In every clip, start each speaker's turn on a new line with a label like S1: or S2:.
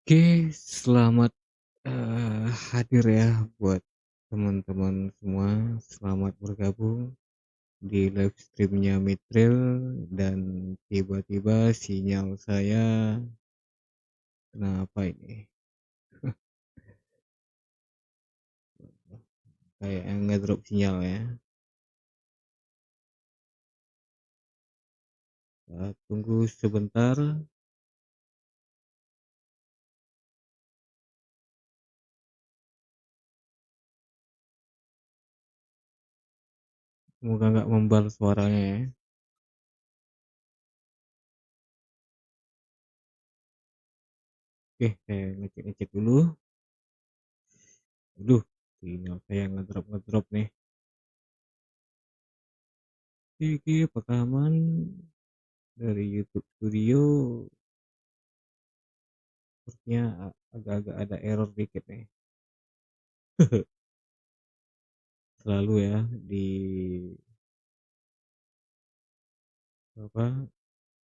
S1: Oke, selamat, hadir ya buat teman-teman semua. Selamat bergabung di live stream-nya Mitril dan tiba-tiba sinyal saya kenapa ini? Kayak ngedrop sinyal ya. Tunggu sebentar, semoga nggak membal suaranya ya. Oke, saya ngecek-ngecek dulu. Aduh, sinyal saya ngedrop nih. Oke, apakah aman dari YouTube Studio? Sepertinya agak-agak ada error dikit nih. Selalu ya di apa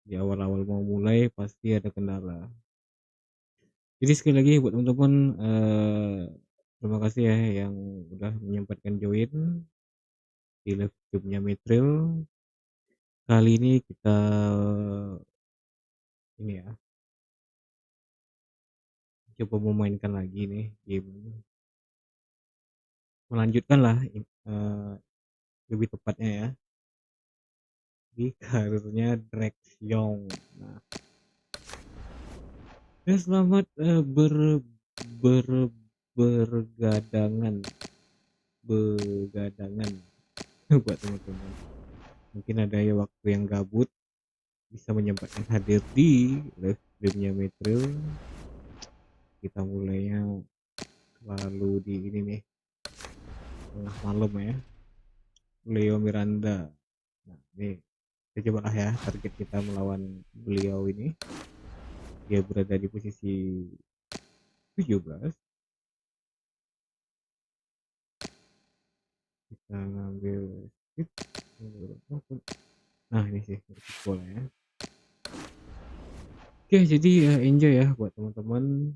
S1: di awal-awal mau mulai pasti ada kendala. Jadi sekali lagi buat teman-teman, terima kasih ya yang udah menyempatkan join di live stream-nya Mitril. Kali ini kita ini ya, coba memainkan lagi nih game, melanjutkan lah lebih tepatnya ya di karirnya Young. Nah, ya selamat ber bergadangan begadangan buat teman-teman. Mungkin ada ya waktu yang gabut bisa menyempatkan hadir di live streamnya Metro. Kita mulainya selalu di ini nih, tengah malam ya, Leo Miranda. Nah ini kita coba lah ya, target kita melawan beliau ini. Dia berada di posisi 17. Kita ngambil skip. Nah ini sih bola ya. Oke, jadi enjoy ya buat teman-teman.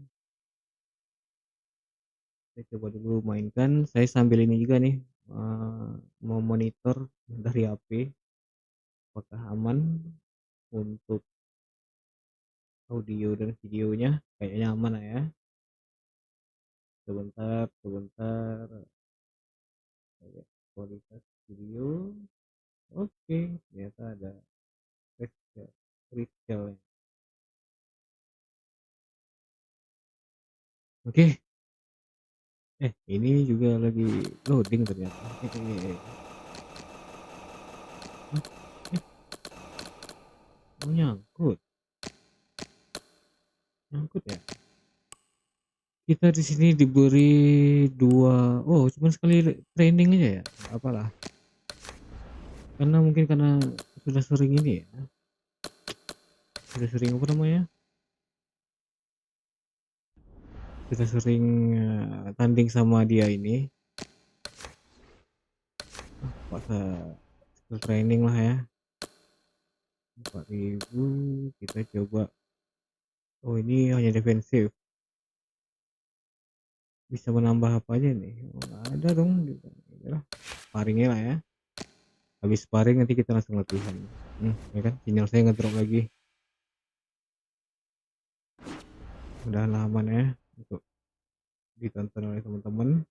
S1: Saya coba dulu mainkan. Saya sambil ini juga nih, mau monitor dari HP apakah aman untuk audio dan videonya. Kayaknya aman lah ya. Sebentar. Lihat kualitas video. Oke, ternyata ada rescale. Oke. Ini juga lagi loading ternyata. Oh, nyangkut ya. Kita di sini diberi dua, oh cuma sekali training aja ya, apalah. Karena mungkin karena sudah sering ini ya, sudah sering apa namanya, sudah sering tanding sama dia ini. Paksa skill training lah ya. 4000 kita coba. Oh ini hanya defensif, bisa menambah apa aja nih? Oh, nggak ada dong. Yalah, sparingnya lah ya. Habis sparring nanti kita langsung latihan. Ya kan sinyal saya ngedrop lagi. Udah aman ya untuk ditonton oleh teman-teman.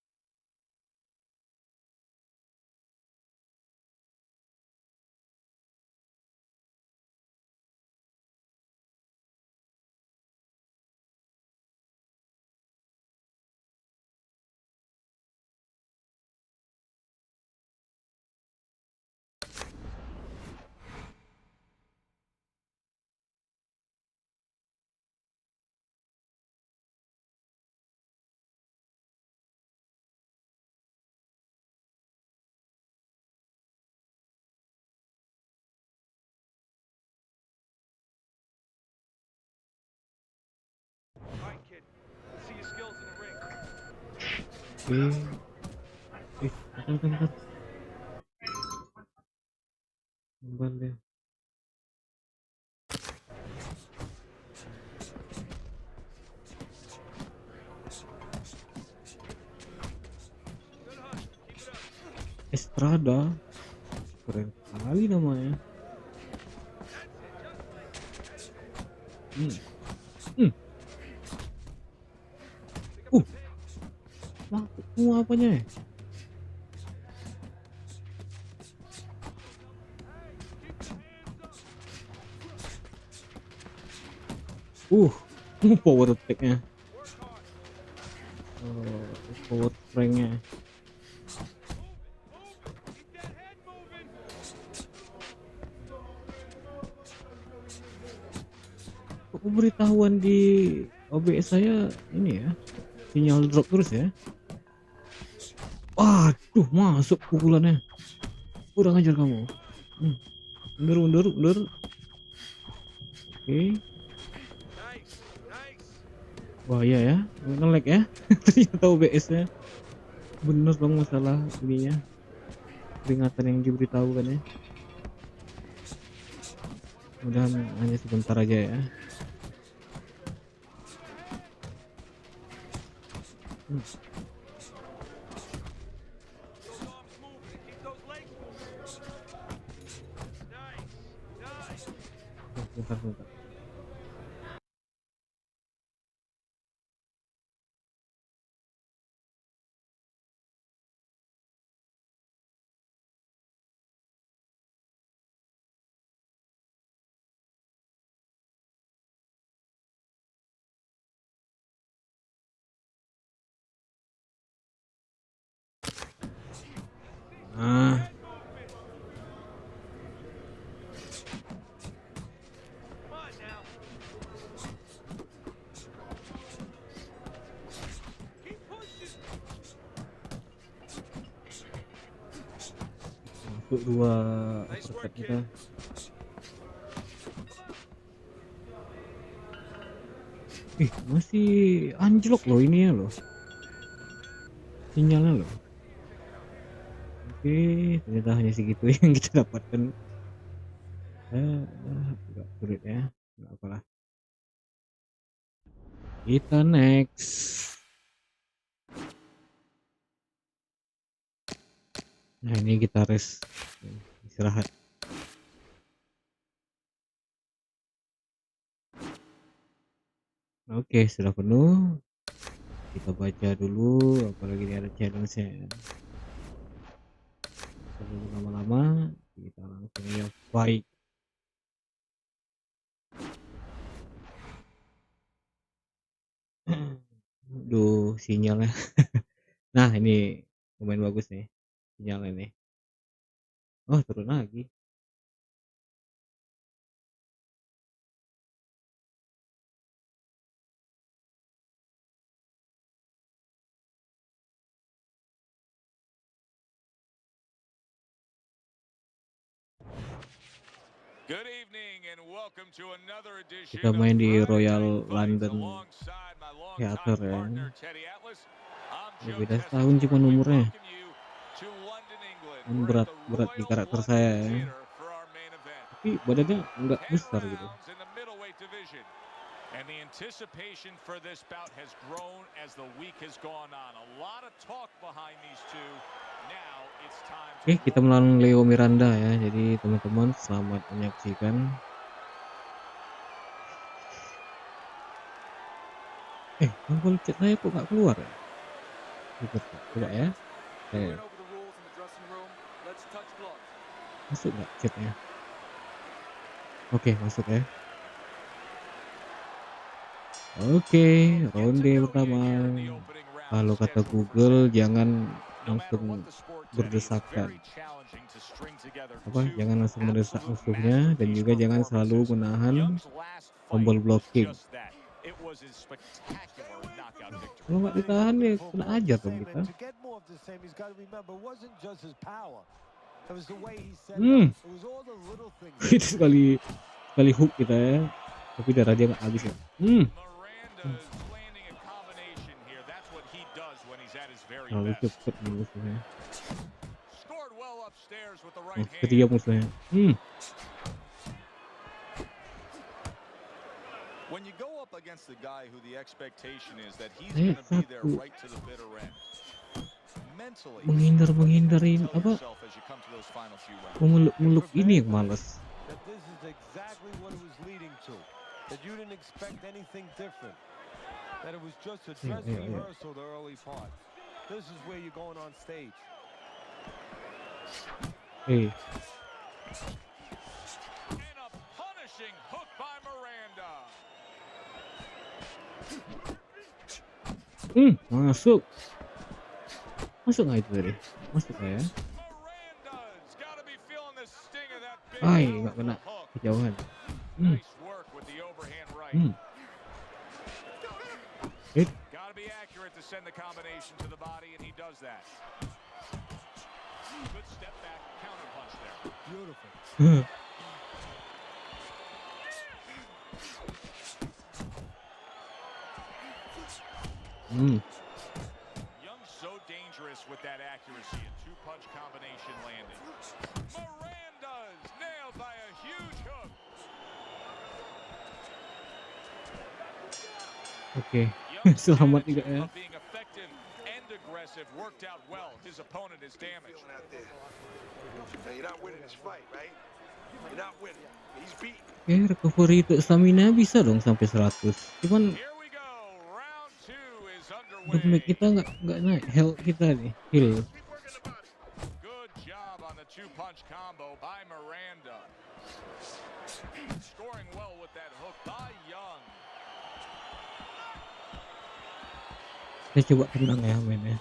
S1: Oke, bentar. Bentar deh. Strada, keren sekali namanya. Hmm. Hmm. Uh, masuk semua apanya ya? Uh, power attack-nya. Power strength-nya. Kok pemberitahuan di OBS saya ini ya, sinyal drop terus ya. Waduh, masuk pukulannya. Kurang ajar kamu. Hmm. Mundur. Oke. Wah iya ya, nge-lag ya. Ternyata OBS-nya. Bener dong masalah ininya, peringatan yang diberitahukan ya. Mudahan hanya sebentar aja ya. Hmm. Sebentar. Ah, masuk 2 uppercut kita. Masih anjlok loh ini ya loh, sinyalnya loh. Oke, ternyata hanya segitu yang kita dapatkan. Agak sulit ya, nggak apalah. Kita next. Nah ini kita rest, istirahat. Oke, sudah penuh. Kita baca dulu, apalagi ini ada challenge-nya. Sebelum lama-lama, kita langsung ya fight. Aduh, sinyalnya. Nah, ini lumayan bagus nih sinyalnya nih. Oh, turun lagi.
S2: Good evening and welcome to another edition
S1: Kita
S2: of
S1: main di
S2: Friday
S1: Royal
S2: Night Fights
S1: London
S2: alongside my
S1: Theater
S2: longtime
S1: ya.
S2: partner Teddy Atlas. I'm
S1: Ya,
S2: Joe
S1: beda setahun
S2: Tessitore
S1: cuma
S2: and we
S1: umurnya.
S2: welcome you to London, England.
S1: Kan
S2: We're at
S1: berat
S2: the
S1: berat di
S2: Royal
S1: karakter
S2: London
S1: saya ya.
S2: Theater for our main event.
S1: Tapi badannya nggak
S2: 10
S1: besar gitu.
S2: rounds in the middleweight division. And the anticipation for this bout has grown as the week has gone on. A lot of talk behind these two. Now it's time to
S1: Oke, kita melawan Leo Miranda ya. Jadi teman-teman selamat menyaksikan. Tombol chat saya kok nggak keluar ya? Bentar, coba ya. Masuk nggak chatnya? Oke, masuk ya. Oke, ronde pertama. Kalau kata Google jangan langsung berdesakan. Jangan langsung mendesak musuhnya dan juga jangan selalu menahan tombol blocking. Kalau nggak ditahan ya kena ajar dong kita. Itu sekali hook kita ya. Tapi darah dia nggak habis ya. Terlalu cepet nih musuhnya. Dia musuhnya.
S2: When you go up against the guy who the expectation is that he's going to be there right to the bitter end. mentally.
S1: Menghindarin
S2: Tell
S1: apa,
S2: yourself as you come to those final few rounds.
S1: memeluk-meluk ini yang males.
S3: That this is exactly what it was leading to. That you didn't expect anything different. That it was just a
S1: Ayo,
S3: dress
S1: ayo, ayo.
S3: rehearsal the early part. This is where you're going on stage.
S1: Heyy.
S2: And a punishing hook by Miranda.
S1: Masuk. Masuk nggak itu tadi? Masuk nggak ya?
S2: Miranda's gotta be feeling the sting of that big
S1: Ay, nggak kena.
S2: powerful hook.
S1: Kejauhan.
S2: Nice work with the overhand right.
S1: Hit.
S2: Gotta be accurate to send the combination to the body, and he does that. Good step back counter punch there.
S3: Beautiful.
S2: Young's so dangerous with that accuracy. A two-punch combination landing. Miranda's nailed by a huge hook.
S1: Oke.
S2: Young's
S1: Selamat juga
S2: attitude
S1: ya.
S2: of being effective and aggressive worked out well. His opponent is damaged.
S4: Out there. Now, you're not winning this fight, right? You're not winning. He's beaten.
S1: Oke, recovery untuk stamina bisa dong sampai 100. Cuman
S2: Here we go. Round 2 is
S1: damage
S2: underway.
S1: kita nggak naik. Health kita nih, heal.
S4: Keep working the body.
S2: Good job on the two-punch combo by Miranda. Scoring well with that hook by Young.
S1: Kita coba tenang ya mainnya.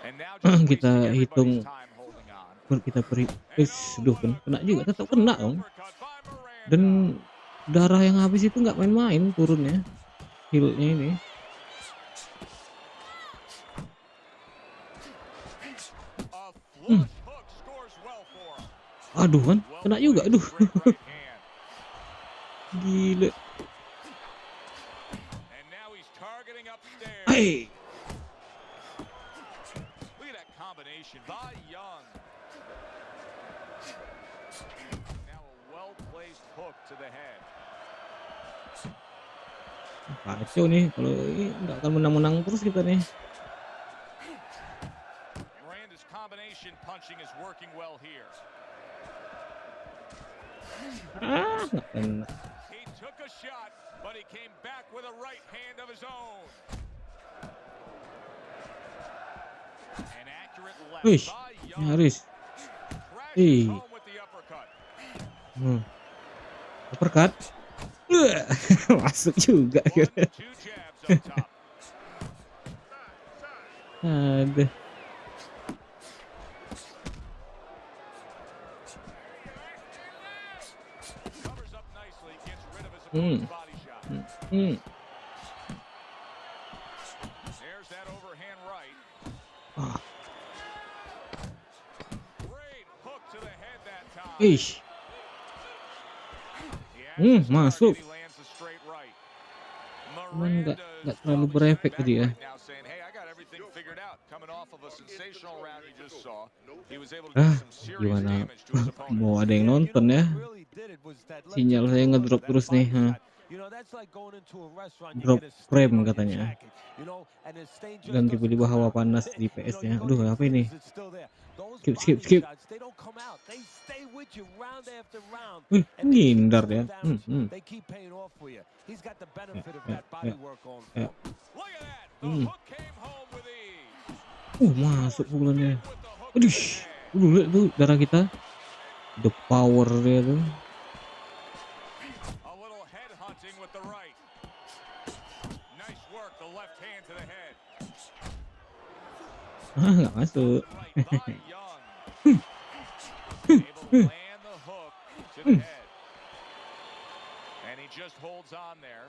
S2: And now just
S1: Kita
S2: wasting
S1: hitung.
S2: everybody's time holding on.
S1: Baru kita beri. Duh, kena juga, tetap kena dong.
S2: Uppercut by Miranda.
S1: Dan darah yang habis itu nggak main-main turunnya. Healnya ini.
S2: A flush hook scores well for him.
S1: Aduh kan, kena juga. Aduh.
S2: Straight right hand.
S1: Gila.
S2: And now he's targeting upstairs.
S1: Hey.
S2: Look at that combination by Young. Now a well-placed hook to the head.
S1: Kacau nih, kalau ini nggak akan menang-menang terus kita nih.
S2: Miranda's combination punching is working well here.
S1: Nggak kena.
S2: He took a shot, but he came back with a right hand of his own. An accurate left
S1: Wih,
S2: by Young.
S1: nyaris.
S2: Crashes
S1: Hey.
S2: home with the uppercut.
S1: Uppercut. Masuk juga.
S2: 1, 2 jabs up top.
S1: Ada.
S2: Covers up nicely, gets rid of his opponent's body shot. There's that overhand right.
S1: Ah,
S2: Great hook to the head that time.
S1: Ish.
S2: He has his
S1: masuk.
S2: target, he lands a straight right.
S1: Cuman nggak
S2: Miranda's
S1: terlalu
S2: probably
S1: berefek
S2: sitting
S1: tadi ya.
S2: back right now saying, "Hey, I got everything figured out." Coming off of a sensational round you just saw, he was able to do some serious
S1: Gimana?
S2: damage to his opponent.
S1: Mau ada yang nonton ya? Sinyal saya ngedrop terus nih. Drop frame katanya. Dan tiba-tiba hawa panas di PS-nya. Aduh, apa ini? Skip. Wih, ngindar ya.
S3: They keep paying off for you. He's got the benefit of
S1: Yeah,
S3: that body
S1: yeah,
S3: work on.
S1: yeah.
S2: Look at that. The hook came home with ease.
S1: Masuk pukulannya.
S2: With the hook
S1: Aduh,
S2: to the head.
S1: lihat tuh darah kita. The power dia tuh.
S2: A little head hunting with the right. Nice work, the left hand to the head.
S1: Nggak masuk.
S2: Right by Young. Able to land the hook to the head. And he just holds on there.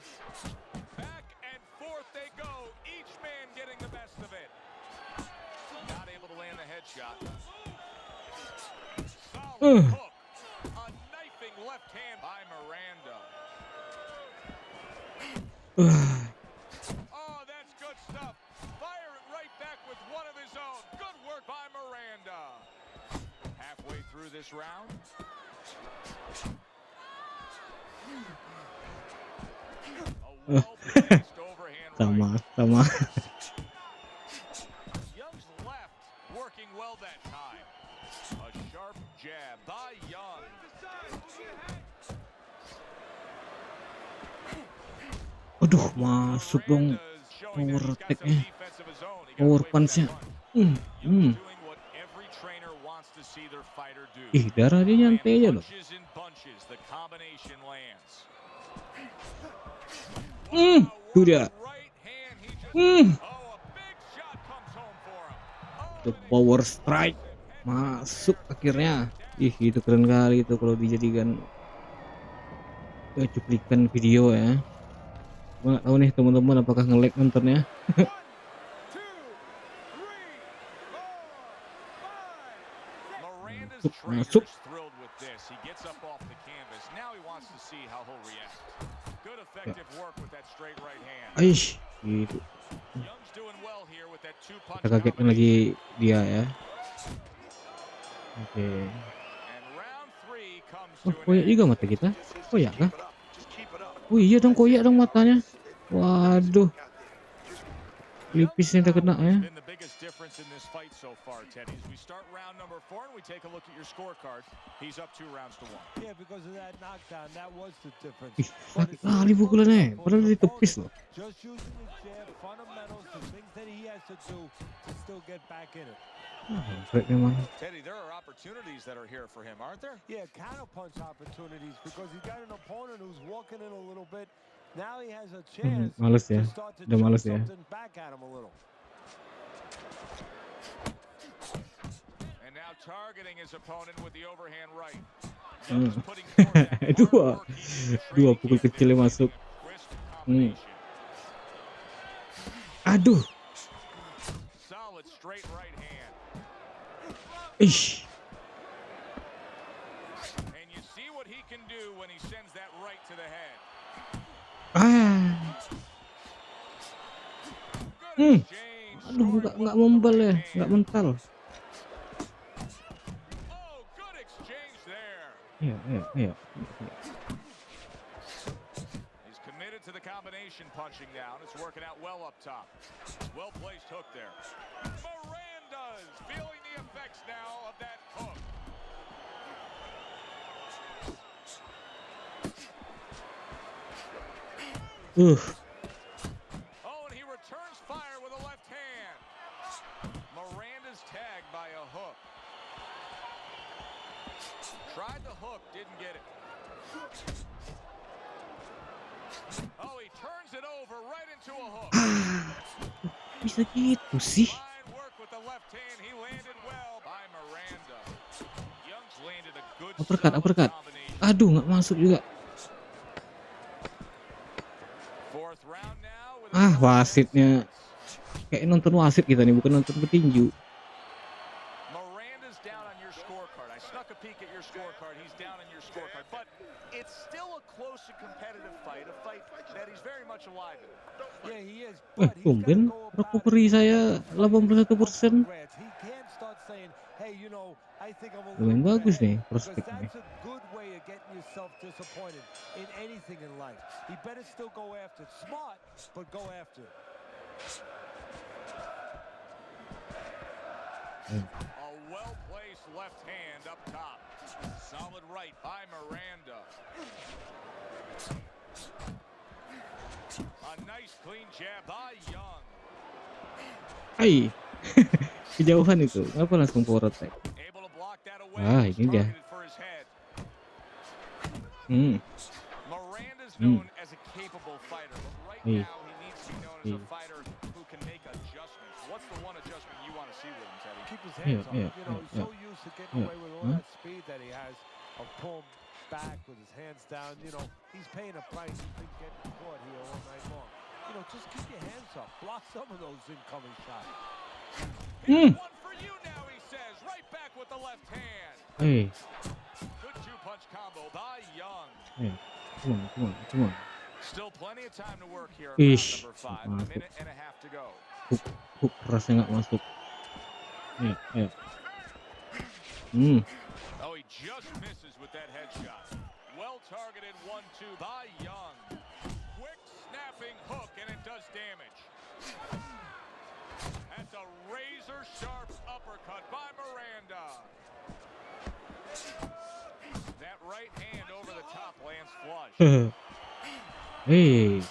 S2: Back and forth they go, each man getting the best of it. Not able to land the headshot. Solid hook. A knifing left hand by Miranda. Oh, that's good stuff. Fire it right back with one of his own. Good work by Miranda. Halfway through this round. A well-placed overhand right.
S1: Sama. Aduh, masuk dong
S2: Miranda's showing that
S1: power
S2: he's got some
S1: attack-nya,
S2: defense of his own. He got
S1: power
S2: away with that
S1: punch-nya.
S2: punch.
S1: Hmm,
S2: Young's
S1: hmm.
S2: doing what every trainer wants to see their fighter do.
S1: Ih, darah dia
S2: Land
S1: nyantai aja loh.
S2: punches in bunches. The combination lands.
S1: Hmm,
S2: Wow,
S1: tuh
S2: what
S1: dia.
S2: a right hand he just
S1: Hmm,
S2: Oh, a big shot comes home for him.
S1: the
S2: Oh, an
S1: power strike
S2: explosive head
S1: masuk
S2: there.
S1: akhirnya.
S2: Down.
S1: Ih, itu keren kali itu kalau dijadikan cuplikan video ya. Gua nggak tahu nih teman-teman apakah nge-lag nontonnya.
S3: 1, 2, 3, 4, 5.
S2: Miranda's
S1: Masuk,
S2: trainer
S1: masuk.
S2: is thrilled with this. He gets up off the canvas. Now he wants to see how he'll react. Good effective work with that straight right hand.
S1: Aish, gitu.
S2: Young's doing well here with that two-punch
S1: Kita kagetkan
S2: combination.
S1: lagi dia ya. Oke.
S2: And round 3 comes
S1: Oh,
S2: to an
S1: koyak
S2: end.
S1: juga mata kita.
S4: Just
S1: Koyak
S4: keep
S1: kah?
S4: it up. Just keep it up.
S1: Oh iya dong, koyak dong matanya.
S4: Nice
S1: Waduh,
S4: work out there. Just
S1: lipisnya udah kena ya.
S2: Been the biggest difference in this fight so far, Teddy. As we start round number 4 and we take a look at your scorecard, he's up 2 rounds to 1.
S3: Yeah, because of that knockdown, that was the difference.
S1: Ih,
S3: But
S1: sakit
S3: it's still
S1: kali pukulannya.
S3: close
S1: Padahal
S3: for his
S1: ditepis
S3: opponent.
S1: loh.
S3: Just using his jab, fundamentals, the things that he has to do to still get back in it.
S1: Keren memang.
S2: Teddy, there are opportunities that are here for him, aren't there?
S3: Yeah, counterpunch opportunities because he's got an opponent who's walking in a little bit. Now he has a chance
S1: Males ya.
S3: to start to
S1: Udah
S3: chuck
S1: males ya.
S3: something back at him a little.
S2: And now targeting his opponent with the overhand right.
S1: Hmm.
S2: Young's putting forth that hard
S1: Dua.
S2: work he did in
S1: Dua
S2: training
S1: pukul
S2: camp,
S1: kecilnya
S2: implementing
S1: masuk.
S2: a crisp
S1: Hmm.
S2: combination.
S1: Aduh.
S2: Solid straight right hand.
S1: Ish.
S2: And you see what he can do when he sends that right to the head.
S1: Ah.
S2: Good
S1: Hmm.
S2: exchange.
S1: Aduh,
S2: Scoring
S1: nggak
S2: well with the
S1: membal
S2: right
S1: ya,
S2: hand.
S1: nggak mental.
S2: Oh, good exchange there.
S1: Iya, iya, iya.
S2: He's committed to the combination punching down. It's working out well up top. Well placed hook there. Miranda's feeling the effects now of that hook. Oh, and he returns fire with a left hand. Miranda's tagged by a hook. Tried the hook, didn't get it. Oh, he turns it over right into a hook.
S1: Bisa gitu sih.
S2: Fine work with the left hand. He landed well by Miranda. Young's landed a good
S1: Uppercut,
S2: solid
S1: uppercut.
S2: combination.
S1: Aduh, nggak masuk juga.
S2: Fourth round now with
S1: Ah,
S2: a
S1: wasitnya. Kayak nonton wasit kita nih, bukan nonton petinju.
S2: Miranda's down on your scorecard. I snuck a peek at your scorecard. He's down on your scorecard. But it's still a close and competitive fight. A fight that he's very much alive in.
S3: Yeah, he is. But he's got to
S1: Tumben
S3: go about it.
S1: recovery saya 81%.
S3: Congrats. He can't start saying, "Hey, you know, I think I'm a
S1: Lumayan
S3: little bit
S1: bagus
S3: ahead,"
S1: nih
S3: because
S1: prospeknya.
S3: that's a good way of getting yourself disappointed in anything in life. He better still go after it. Smart, but go after it.
S2: A well-placed left hand up top. Solid right by Miranda. A nice clean jab by Young.
S1: Hai. Kejauhan itu. Kenapa langsung power attack?
S2: Able to block that away.
S1: Ah,
S2: Was
S1: ini dia.
S2: targeted for his head. Miranda's known as a capable fighter, but right
S1: Hey.
S2: now he needs to be known as a fighter who can make adjustments. What's the one adjustment you want to see with him, Teddy?
S3: Keep his hands up.
S1: yeah,
S3: You know, he's
S1: yeah,
S3: so used to getting
S1: yeah.
S3: away with all
S1: Huh?
S3: that speed that he has of pulling back with his hands down. You know, he's paying a price. He's been getting caught here all night long. You know, just keep your hands up. Block some of those incoming shots.
S2: Here's one for you now, he says. Right back with the left hand.
S1: Hey.
S2: Good two-punch combo by Young.
S1: Hey. Come on.
S2: Still plenty of time to work here in round
S1: Ish,
S2: number 5. A
S1: masuk.
S2: minute and a half to go.
S1: Hook kerasnya nggak masuk. Iya.
S2: Oh, he just misses with that headshot. Well-targeted 1-2 by Young. Quick snapping hook, and it does damage. That's a razor-sharp uppercut by Miranda. That right hand over the top lands flush.
S1: Hey.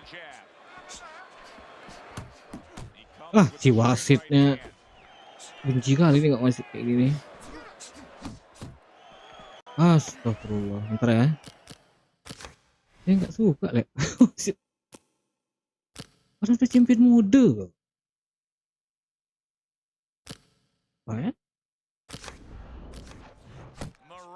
S2: jab. He
S1: Ah,
S2: comes with
S1: si
S2: the straight right
S1: wasitnya
S2: hand.
S1: benci kali nih nggak wasit kayak gini. Astagfirullah, bentar ya. Saya nggak suka liat wasit. Karena udah champion muda kok. Apa ya?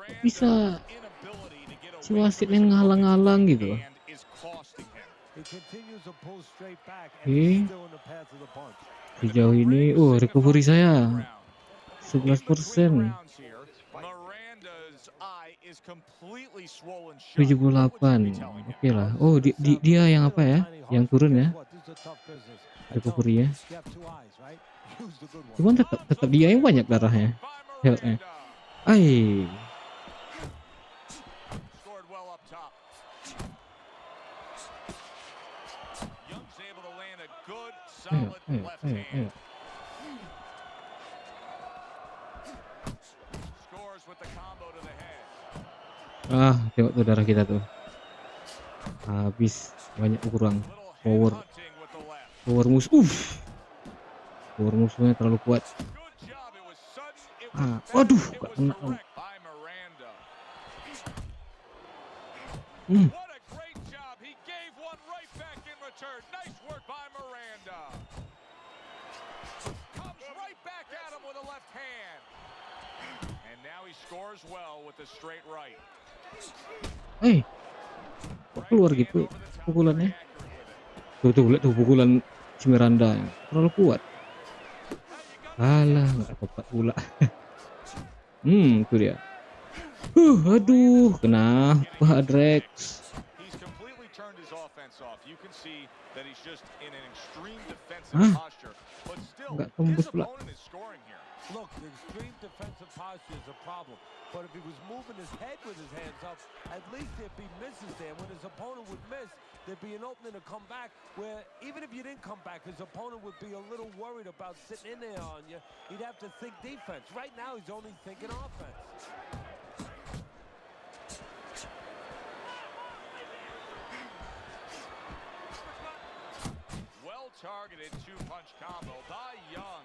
S1: Kok bisa
S2: Miranda's inability to get
S1: si
S2: away
S1: wasit
S2: from his
S1: yang
S2: opponent's
S1: ngalang-ngalang
S2: right
S1: gitu loh.
S2: hand is costing him.
S3: He continues to pull straight back, and
S1: Oke,
S3: he's still in the path of the punch.
S1: sejauh ini, recovery saya 11%,
S2: Miranda's eye is completely swollen shut. What would you
S1: 78.
S2: be telling him?
S1: Oke lah.
S3: This is
S1: Oh,
S3: gonna sound
S1: dia
S3: a
S1: yang apa
S3: little
S1: ya?
S3: tiny
S1: Yang
S3: harsh, but
S1: turun
S3: guess
S1: ya,
S3: what? This is a tough business. I tell him,
S1: recovery-nya.
S3: you have two eyes, right? Use the good one.
S1: Cuman tetap dia yang banyak darahnya,
S2: By
S1: health-nya.
S2: Miranda.
S1: Ai,
S2: Scored well up top. Young's able to land a good,
S1: ayo,
S2: solid
S1: ayo,
S2: left
S1: ayo,
S2: hand.
S1: ayo.
S2: Scores with the combo to the head.
S1: Ah, tengok tuh darah kita tuh. Habis banyak kurang.
S2: Little head
S1: Power,
S2: hunting with the left.
S1: power musuh. Power musuhnya terlalu kuat.
S2: Good job. It was sudden. It was
S1: Ah,
S2: fast.
S1: waduh,
S2: It
S1: gak
S2: was
S1: kena.
S2: direct by Miranda.
S1: Hmm.
S2: What a great job. He gave one right back in return. Nice work by Miranda. Comes right back at him with a left hand. And now he scores well with the straight right.
S1: Kok keluar
S2: Right hand
S1: gitu
S2: over the top,
S1: pukulannya?
S2: very accurate with it.
S1: Tuh, lihat tuh pukulan si Miranda terlalu kuat. Alah, nggak tepat pula. Itu dia. Aduh, kenapa Drex?
S2: He's completely turned his offense off. You can see that he's just in an extreme defensive
S1: Hah?
S2: posture. But still,
S1: Nggak
S2: his
S1: tembus pula.
S2: opponent is scoring here.
S3: Look, the extreme defensive posture is a problem. But if he was moving his head with his hands up, at least there'd be misses there. When his opponent would miss, there'd be an opening to come back where even if you didn't come back, his opponent would be a little worried about sitting in there on you. He'd have to think defense. Right now, he's only thinking offense.
S2: Well-targeted two-punch combo by Young.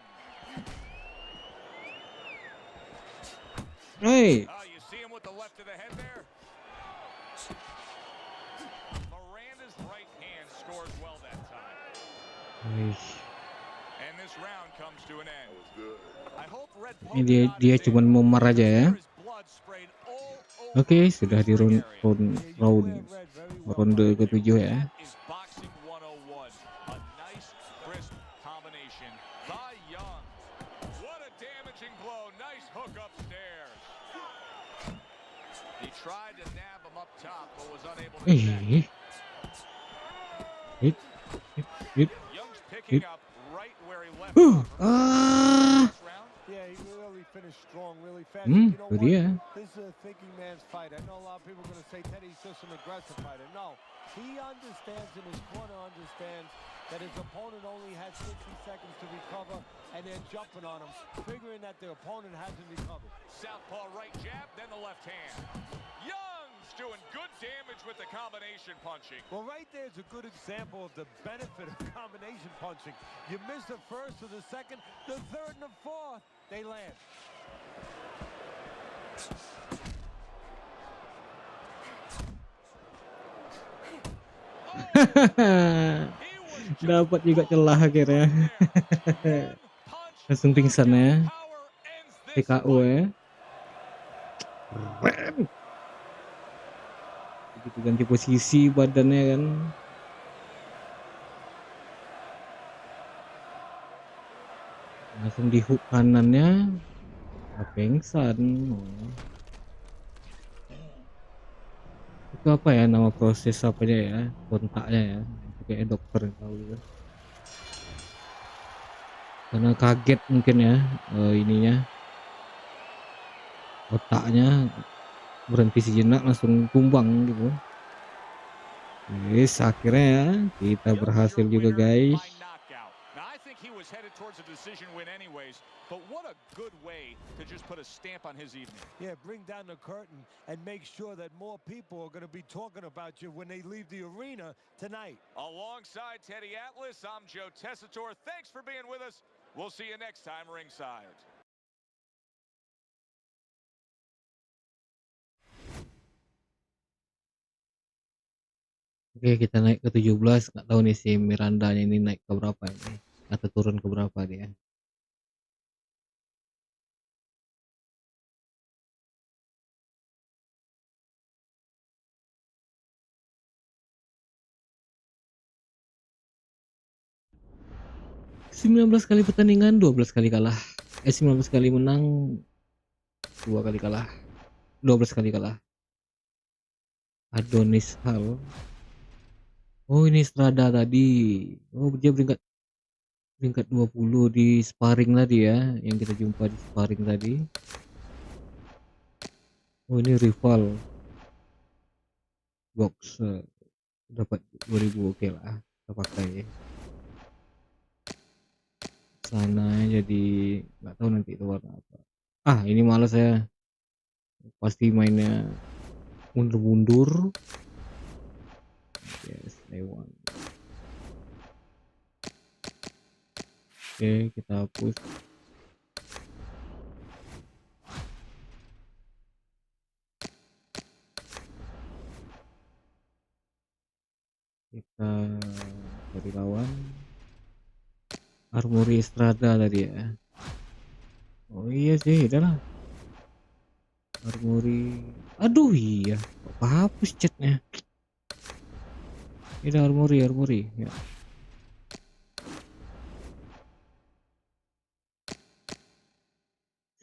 S1: Hey,
S2: You see him with the left of the head there? Miranda's right hand scores well that time. And this round comes to an end. I hope Red
S1: ini dia cuman memar aja ya. Oke, sudah di ronde ke-7 ya.
S2: Is boxing 101. A nice crisp combination by Young. What a damaging blow. Nice hook upstairs. He tried to nab him up top but was unable to connect.
S1: Hit.
S2: Young's picking up right where he left off.
S1: Ah,
S2: Last round.
S3: Yeah, he really finished strong, really fast.
S1: Hmm,
S3: You know
S1: itu
S3: what?
S1: dia.
S3: This is a thinking man's fight. I know a lot of people are going to say Teddy's just an aggressive fighter. No, he understands and his corner understands that his opponent only has 60 seconds to recover and then jumping on him, figuring that the opponent hasn't recovered.
S2: Southpaw right jab, then the left hand. Young's doing good damage with the combination punching.
S3: Well, right there is a good example of the benefit of combination punching. You miss the first or the second, the third and the fourth, they land.
S1: Dapat juga celah akhirnya. Langsung pingsan ya. TKO ya. Keren. Begitu ganti posisi badannya kan. Langsung di hook kanannya. Pingsan. Itu apa ya nama proses apanya ya, kontaknya ya, kayak dokter yang tahu gitu. Karena kaget mungkin ya, ininya otaknya berhenti sejenak langsung tumbang gitu. Yes, akhirnya ya kita berhasil juga guys.
S2: towards a decision win anyways, but what a good way to just put a stamp on his evening.
S3: Yeah, bring down the curtain and make sure that more people are going to be talking about you when they leave the arena tonight.
S2: Alongside Teddy Atlas, I'm Joe Tessitore. Thanks for being with us. We'll see you next time ringside.
S1: Oke, kita naik ke 17. Nggak tahu nih si Mirandanya ini naik ke berapa ini, atau turun ke berapa dia. Sembilan 19 kali pertandingan, 12 kali kalah. 19 kali menang, 2 kali kalah. 12 kali kalah. Adonis Hall. Oh, ini Strada tadi. Oh, dia peringkat 20 di sparring tadi ya, yang kita jumpa di sparring tadi. Oh, ini rival box, dapat 2000. Oke lah, kita pakai sana. Jadi nggak tahu nanti itu warna apa. Ini malas saya, pasti mainnya mundur-mundur. Yes, I want. Oke, kita hapus. Kita cari lawan. Armory Strada tadi ya. Oh iya sih, udah lah. Armory. Aduh iya, kok hapus chatnya. Ini Armory ya.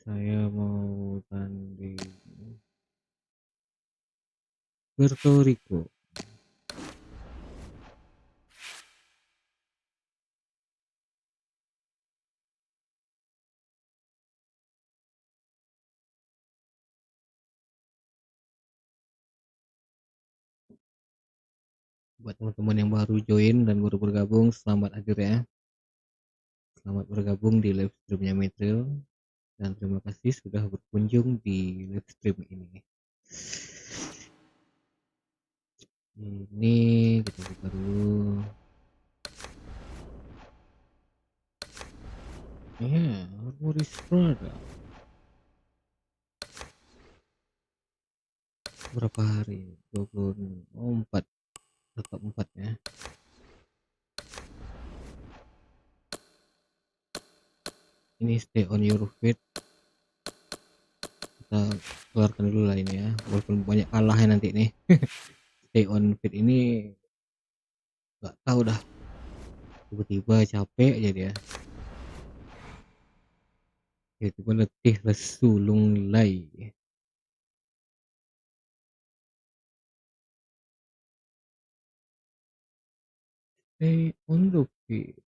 S1: Saya mau tanding Puerto Rico. Buat teman-teman yang baru join dan baru bergabung, selamat hadir ya. Selamat bergabung di live streamnya Metril, dan terima kasih sudah berkunjung di live stream ini. Ini kita buka dulu. Ya, Armory Strada. Berapa hari? 24. Tetap 4 ya. Ini stay on your feet. Kita keluarkan dulu lah ini ya, walaupun banyak kalahnya nanti nih. Stay on feet ini nggak tahu dah, tiba-tiba capek aja dia, tiba-tiba letih lesu lunglai. Stay on the feet.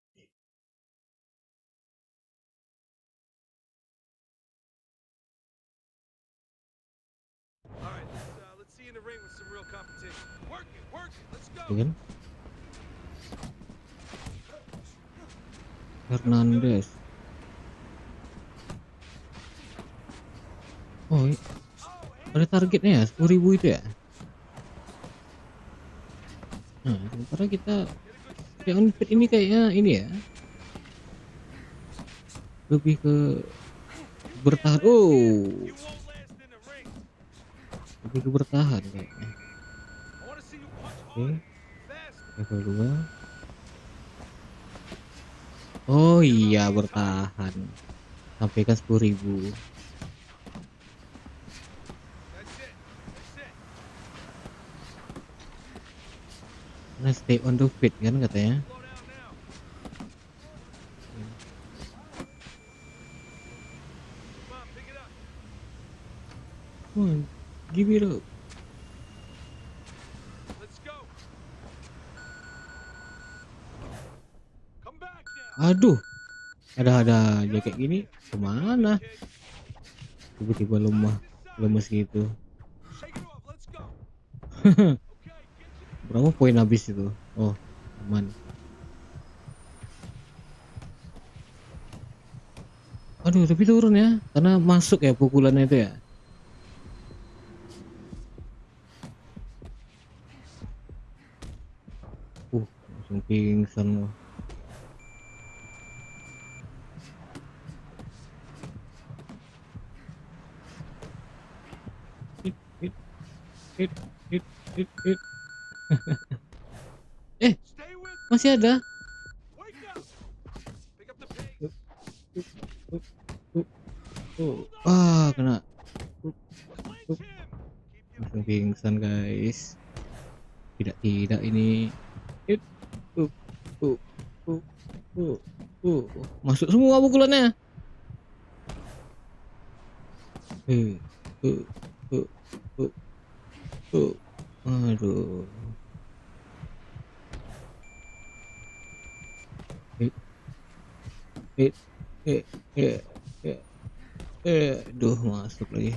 S4: All right, let's see you in the ring with some real competition. Work it, let's go.
S1: Kan? Hernandez. Oh, ada targetnya ya, 10.000 itu ya. Nah, sementara kita yang fit ini kayaknya ini ya, lebih ke bertahan. Oh,
S4: You won't last in the ring.
S1: lebih ke bertahan kayaknya.
S4: I want to see you punch
S1: Oke,
S4: hard, fast.
S1: level 2. Oh iya, bertahan sampai kan 10.000.
S4: That's it.
S1: Nah, stay on the feet kan katanya.
S4: Slow down now. Come on, pick it up.
S1: Come on, give it up.
S4: Let's go. Come back now.
S1: Aduh, ada aja kayak gini, kemana? Tiba-tiba lemes gitu.
S4: Shake it off. Let's go.
S1: Berapa poin habis itu? Oh, aman. Aduh, tapi turun ya, karena masuk ya pukulannya itu ya. Langsung pingsan loh. Hit, hit, hit, hit, hit, hit.
S4: Stay with
S1: Masih ada.
S4: Wake up. Pick up the pace.
S1: Uh, uh, uh, kena. Uh, uh.
S4: Clinch him. Keep your
S1: Langsung
S4: feet.
S1: pingsan guys. Tidak ini. Hit, uh, uh, uh, uh, masuk semua pukulannya. Uh, uh, uh, uh, Aduh. Hit, hit, hit, hit, hit. Duh, masuk lagi.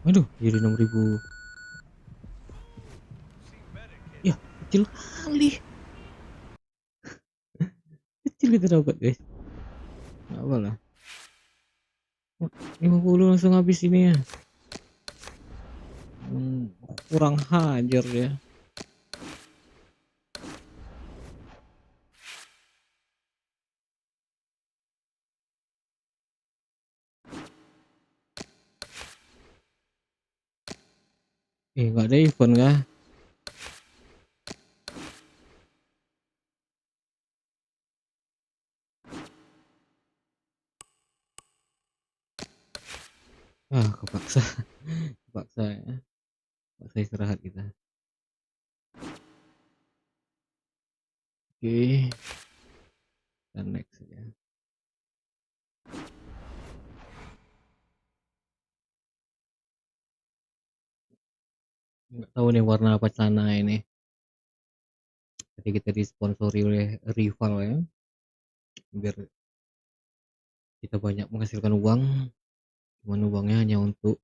S1: Aduh, jadi 6.000. Ya, kecil kali. Kecil kita dapat guys. Nggak apa lah. 50 langsung habis ini ya. Kurang hajar ya. Nggak ada event kah? Kepaksa. Kepaksa ya. Kepaksa istirahat kita. Oke. Dan next ya. Nggak tahu nih warna apa celana ini. Tadi kita disponsori oleh rival ya. Biar kita banyak menghasilkan uang. Cuman uangnya hanya untuk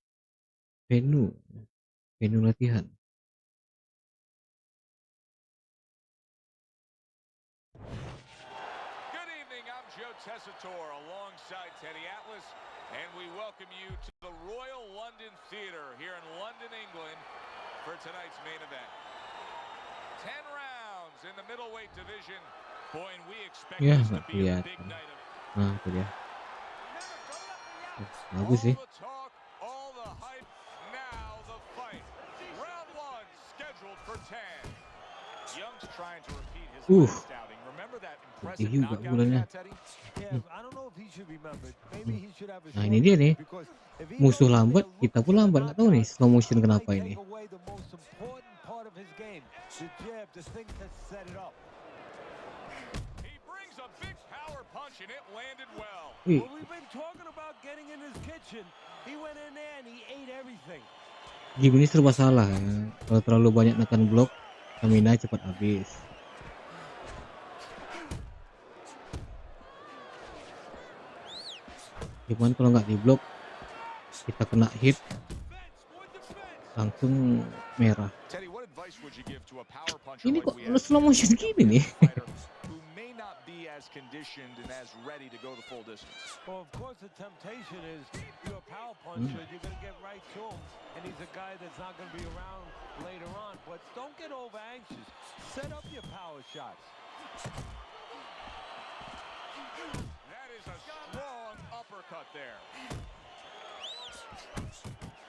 S1: venue latihan.
S2: Good evening, I'm Joe Tessitore alongside Teddy Atlas, and we welcome you to the Royal London Theatre here in London, England for tonight's main event. 10 rounds in the middleweight division. Boy, and we expect
S1: Ya,
S2: this to
S1: nggak
S2: be a big
S1: kelihatan.
S2: night of
S1: Nah, itu dia.
S2: all
S1: Bagus sih.
S2: the talk, all the hype, now the fight. Round 1 scheduled for 10. Young's trying to repeat his last outing. Remember that impressive
S1: juga
S2: knockout he
S1: bulannya.
S2: had, Teddy?
S3: Yeah, I don't know if he should be remembered. Maybe he should have a
S1: Nah,
S3: short
S1: ini dia nih.
S3: memory, because if he
S1: Musuh
S3: goes in
S1: lambat,
S3: there
S1: kita
S3: looking
S1: pun
S3: for the
S1: lambat. Nggak tahu nih
S3: knockout,
S1: slow motion
S3: he
S1: kenapa
S3: might
S1: ini.
S3: take away the most important part of his game, the jab, the thing that set it up.
S2: He brings a big power punch and it landed well.
S3: Well, we've been talking about getting in his kitchen. He went in there and he ate everything.
S1: Game ini serba salah ya. Kalau terlalu banyak nekan blok, stamina cepat habis. Cuman kalau nggak diblok, kita kena hit langsung merah.
S2: Teddy, what advice would you give to a power puncher
S1: Ini
S2: like
S1: kok
S2: we have
S1: slow motion gini nih.
S2: fighter who may not be as conditioned and as ready to go the full distance?
S3: Well, of course, the temptation is you're a power puncher, you're going to get right to him, and he's a guy that's not going to be around later on. But don't get over anxious. Set up your power shots.
S2: That is a strong uppercut there.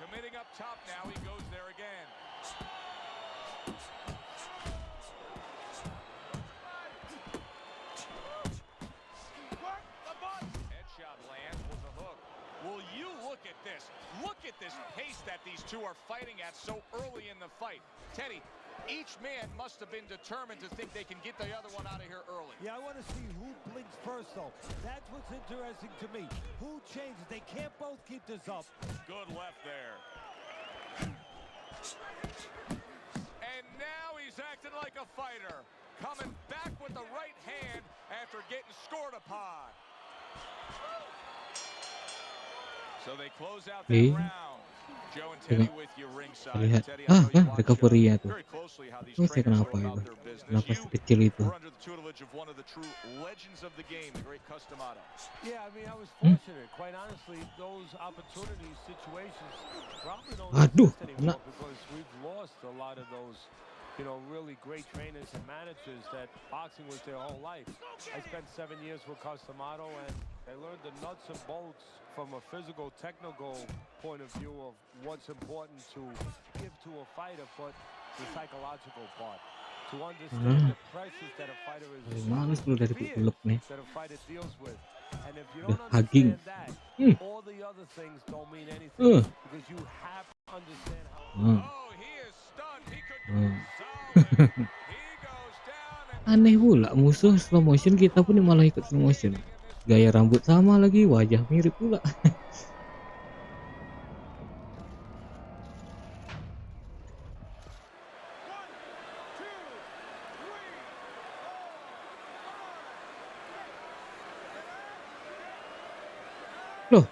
S2: Committing up top now, he goes there again. Headshot lands with a hook. Will you look at this? Look at this pace that these two are fighting at so early in the fight. Teddy, each man must have been determined to think they can get the other one out of here early.
S3: Yeah, I want to see who blinks first, though. That's what's interesting to me. Who changes? They can't both keep this up.
S2: Good left there. And now he's acting like a fighter. Coming back with the right hand after getting scored upon. So they close out that round. Joe and
S1: Coba
S2: Teddy with you
S1: kita
S2: ringside.
S1: lihat.
S2: Teddy, I know you
S1: Kan
S2: watch
S1: recovery-nya tuh.
S2: very closely how these
S1: Oh, saya
S2: trainers
S1: kenapa
S2: go
S1: itu?
S2: about their business.
S1: Kenapa
S2: You
S1: sekecil itu?
S2: were under the tutelage of one of the true legends of the game, the great Customato.
S3: Yeah, I mean, I was
S1: Hmm?
S3: fortunate. Quite honestly, those opportunities, situations probably don't
S1: Aduh,
S3: exist
S1: kena.
S3: anymore because we've lost a lot of those, really great trainers and managers that boxing was their whole life. I spent 7 years with Customato, and I learned the nuts and bolts from a physical, technical point of view of what's important to give to a fighter, but the psychological part. To understand
S1: Ah,
S3: the pressures that a fighter is
S1: paling
S3: under,
S1: males kalau
S3: the
S1: dari
S3: fears
S1: pulep nih.
S3: that a fighter deals with. And if you
S1: Udah
S3: don't
S1: hugging.
S3: understand that,
S1: Hmm.
S3: all the other things don't mean anything
S1: Uh.
S3: because you have to understand how.
S1: Ah.
S2: Oh, he is stunned. He could
S1: Ah.
S2: solid. He goes down and
S1: Aneh pula, musuh slow motion kita pun malah ikut slow motion. Gaya rambut sama lagi, wajah mirip pula. Loh,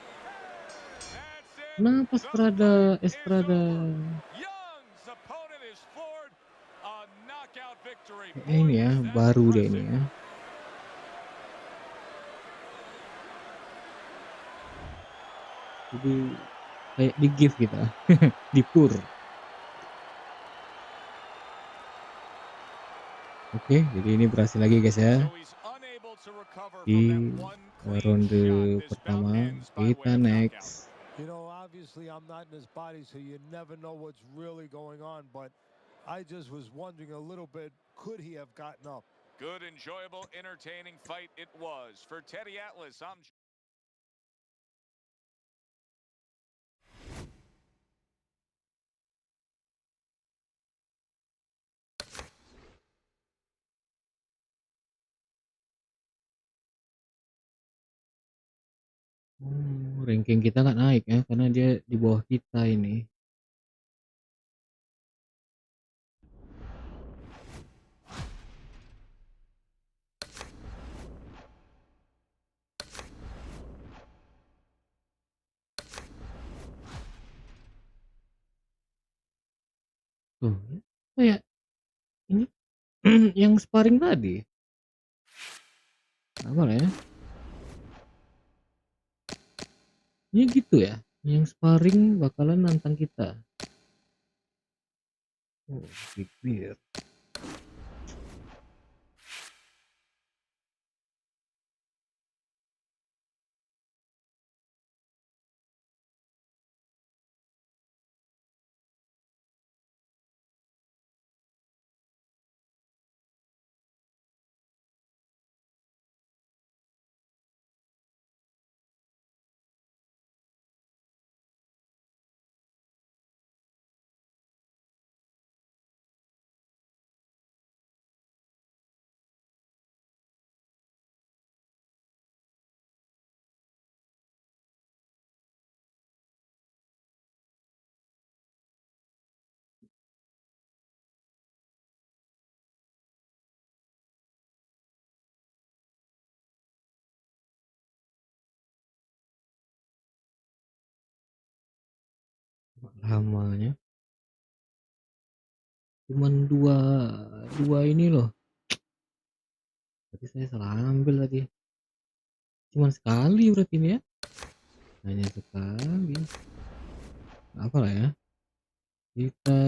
S2: that's it.
S1: kenapa
S2: The fight is
S1: Estrada?
S2: over. Young's opponent is floored. A knockout victory.
S1: Ini
S2: Boy,
S1: ya,
S2: is that
S1: baru dia ini
S2: impressive.
S1: ya. Jadi kayak di gift kita, di pur. Oke, jadi ini berhasil lagi guys ya.
S2: So he's unable to recover from that
S1: Di
S2: one clean
S1: ronde
S2: shot. This bout
S1: pertama
S2: ends by way
S1: kita
S2: of knockout.
S1: next.
S3: Obviously I'm not in his body, so you never know what's really going on. But I just was wondering a little bit, could he have gotten up?
S2: Good, enjoyable, entertaining fight it was. For Teddy Atlas, I'm
S1: Ranking kita nggak naik ya, karena dia di bawah kita ini. Tuh, kayak ini yang sparring tadi. Apa lah ya? Ini gitu ya, yang sparring bakalan nantang kita. Oh, big beer. Lamanya cuman dua ini loh. Berarti saya salah ambil tadi. Cuman sekali berarti ini ya. Hanya sekali. Apa lah ya? Kita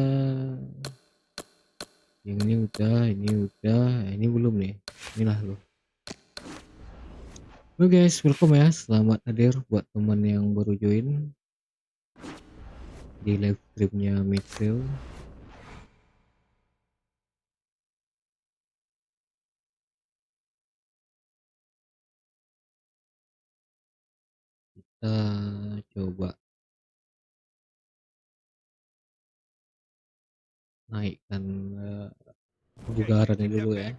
S1: yang ini udah, ini belum nih. Inilah loh. Oke guys, welcome ya. Selamat hadir buat teman yang baru join di live streamnya Mitchell. Kita coba naikkan kebugarannya dulu ya.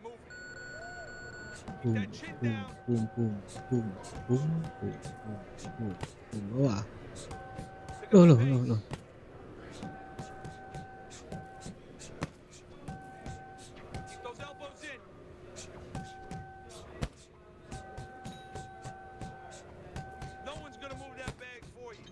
S1: Boom, boom, boom, boom, boom, boom, boom, boom, boom, boom. Wah, loh.
S2: Keep those elbows in. No one's gonna move that bag for you.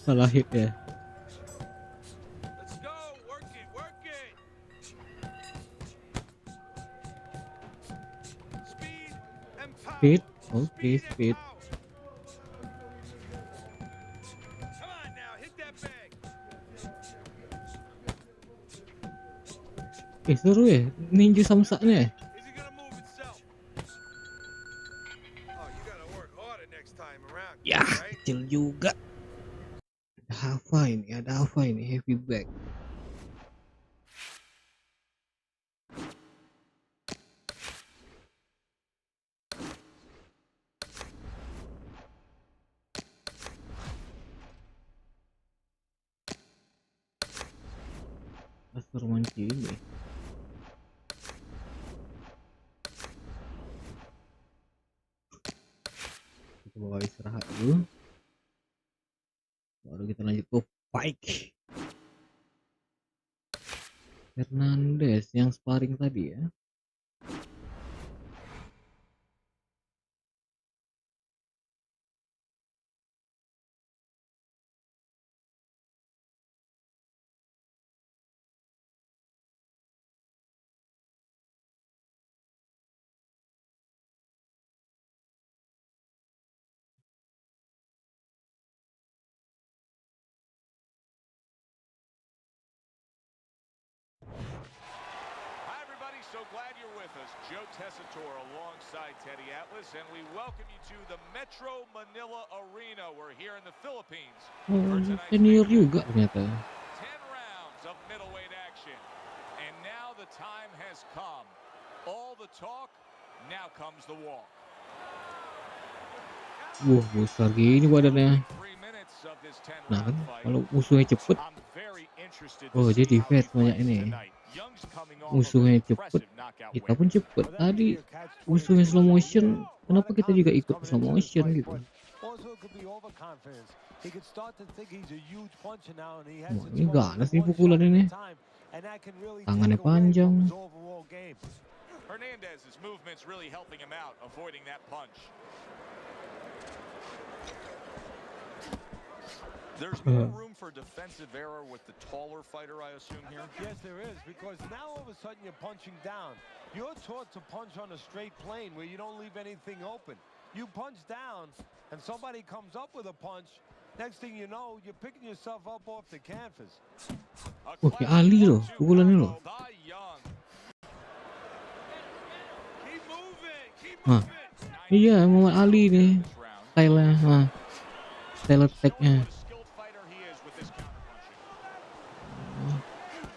S1: Salah hit ya.
S3: Let's go. Work it. Work it. Speed and power.
S1: Speed. Oke,
S3: Speed and
S1: speed.
S3: power. Come on now. Hit that bag.
S1: Seru ya ninja samsaknya.
S3: Is it gonna move itself?
S4: Oh, you gotta work harder next time around,
S1: Ya,
S4: right?
S1: kecil juga. Ada apa ini? Heavy bag. Master mancing ini. Kita bawa istirahat dulu. Baru kita lanjut ke fight. Hernandez yang sparring tadi ya.
S2: Hi, everybody. So glad you're with us. Joe Tessitore alongside Teddy Atlas, and we welcome you to the Metro Manila Arena. We're here in the Philippines
S1: Oh,
S2: for tonight's
S1: senior
S2: main event.
S1: juga ternyata.
S2: 10 rounds of middleweight action. And now the time has come. All the talk, now comes the walk.
S1: Wah, besar gini badannya.
S2: 3 minutes of this
S1: Nah
S2: 10-round
S1: kan,
S2: fight.
S1: kalau musuhnya cepet,
S2: I'm very interested to
S1: oh
S2: see
S1: jadi
S2: how he
S1: defense banyak
S2: fights
S1: ini.
S2: tonight. Young's coming off of
S1: Musuhnya
S2: an
S1: cepet,
S2: impressive knockout
S1: kita
S2: win.
S1: pun cepet. Tadi musuhnya slow motion, kenapa kita juga ikut slow motion gitu?
S3: Also, it could be overconfidence. He could start to think he's a huge puncher now, and he
S1: Wah,
S3: has to
S1: ini
S3: throw
S1: ganas nih
S3: one
S1: pukulan
S3: shot at
S1: ini.
S3: a time, and that can really
S1: Tangannya
S3: take away from
S1: panjang.
S3: his overall game.
S2: Hernandez's movement's really helping him out, avoiding that punch. There's more room for defensive error with the taller fighter, I assume, here?
S3: Yes, there is, because now all of a sudden you're punching down. You're taught to punch on a straight plane where you don't leave anything open. You punch down, and somebody comes up with a punch. Next thing you know, you're picking yourself up off the canvas.
S1: Wah, kayak Ali loh, pukulannya loh.
S3: Keep moving, keep
S1: Nah,
S3: moving.
S1: iya Muhammad Ali nih, style-nya, nah, style attack-nya.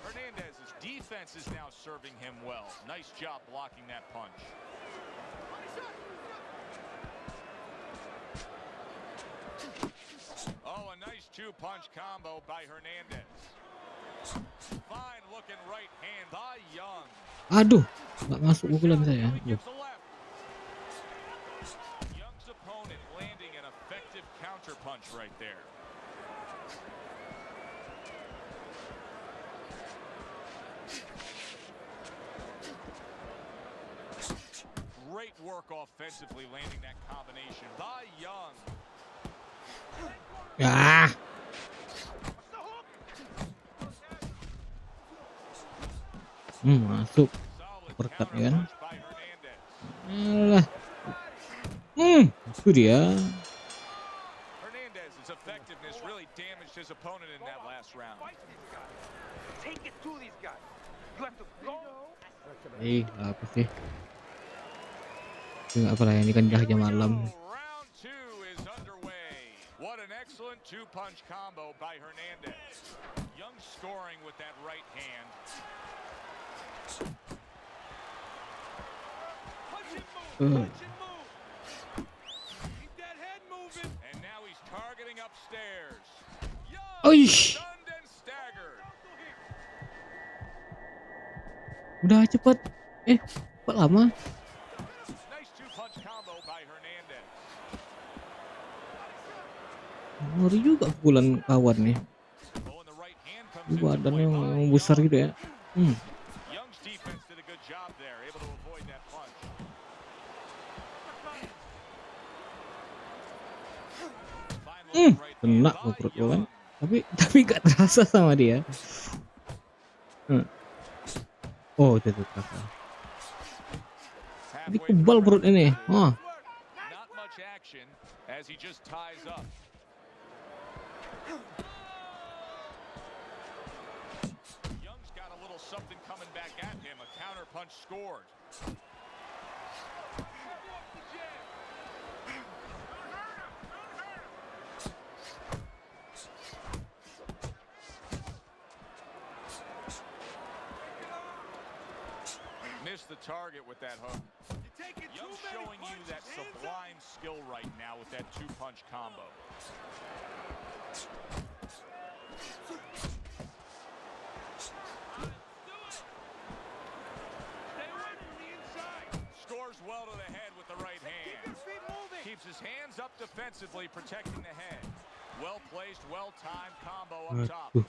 S2: Hernandez's defense is now serving him well. Nice job blocking that punch. Oh, a nice two-punch combo by Hernandez. Fine looking right hand by Young.
S1: Aduh, nggak masuk pukulan saya.
S2: Gives a left. Young's opponent landing an effective counter punch right there. Great work offensively landing that combination by Young.
S1: Ya, masuk.
S2: Solid
S1: Uppercut
S2: counter
S1: kan?
S2: punch by Hernandez.
S1: Alah. Itu dia.
S2: Hernandez's effectiveness really damaged his opponent in that last round.
S4: Take it to these guys. You have to go.
S1: Apa sih? Itu nggak apa lah, ini kan dah jam malam.
S2: Round 2 is underway. What an excellent two-punch combo by Hernandez. Young scoring with that right hand.
S3: Punch and move, punch and move. Keep that head moving.
S2: And now he's targeting upstairs. Young
S1: Oish.
S2: stunned and staggered.
S1: Udah cepet. Kok lama?
S2: Nice two-punch combo by Hernandez.
S1: Ngeri juga pukulan kawan nih.
S2: Oh, and the right hand comes
S1: Ini
S2: into
S1: badannya
S2: play by
S1: yang besar
S2: Young.
S1: gitu ya.
S2: Young's defense did a good job there, able to avoid that punch. Fine looking right hand
S1: Kena
S2: by
S1: ke perut lo kan.
S2: Young.
S1: Tapi nggak terasa sama dia. Heeh. Oh, itu terasa. Jadi
S2: Halfway through
S1: kebal perut
S2: round
S1: ini.
S2: two.
S1: Oh.
S2: Not much action as he just ties up. Young's got a little something coming back at him. A counter punch scored. Missed the target with that hook. Young's showing you that sublime skill right now with that two-punch combo. Scores well to the head with the right hand. Keeps his hands up defensively, protecting the head. Well-placed, well-timed combo up top.
S1: Aduh.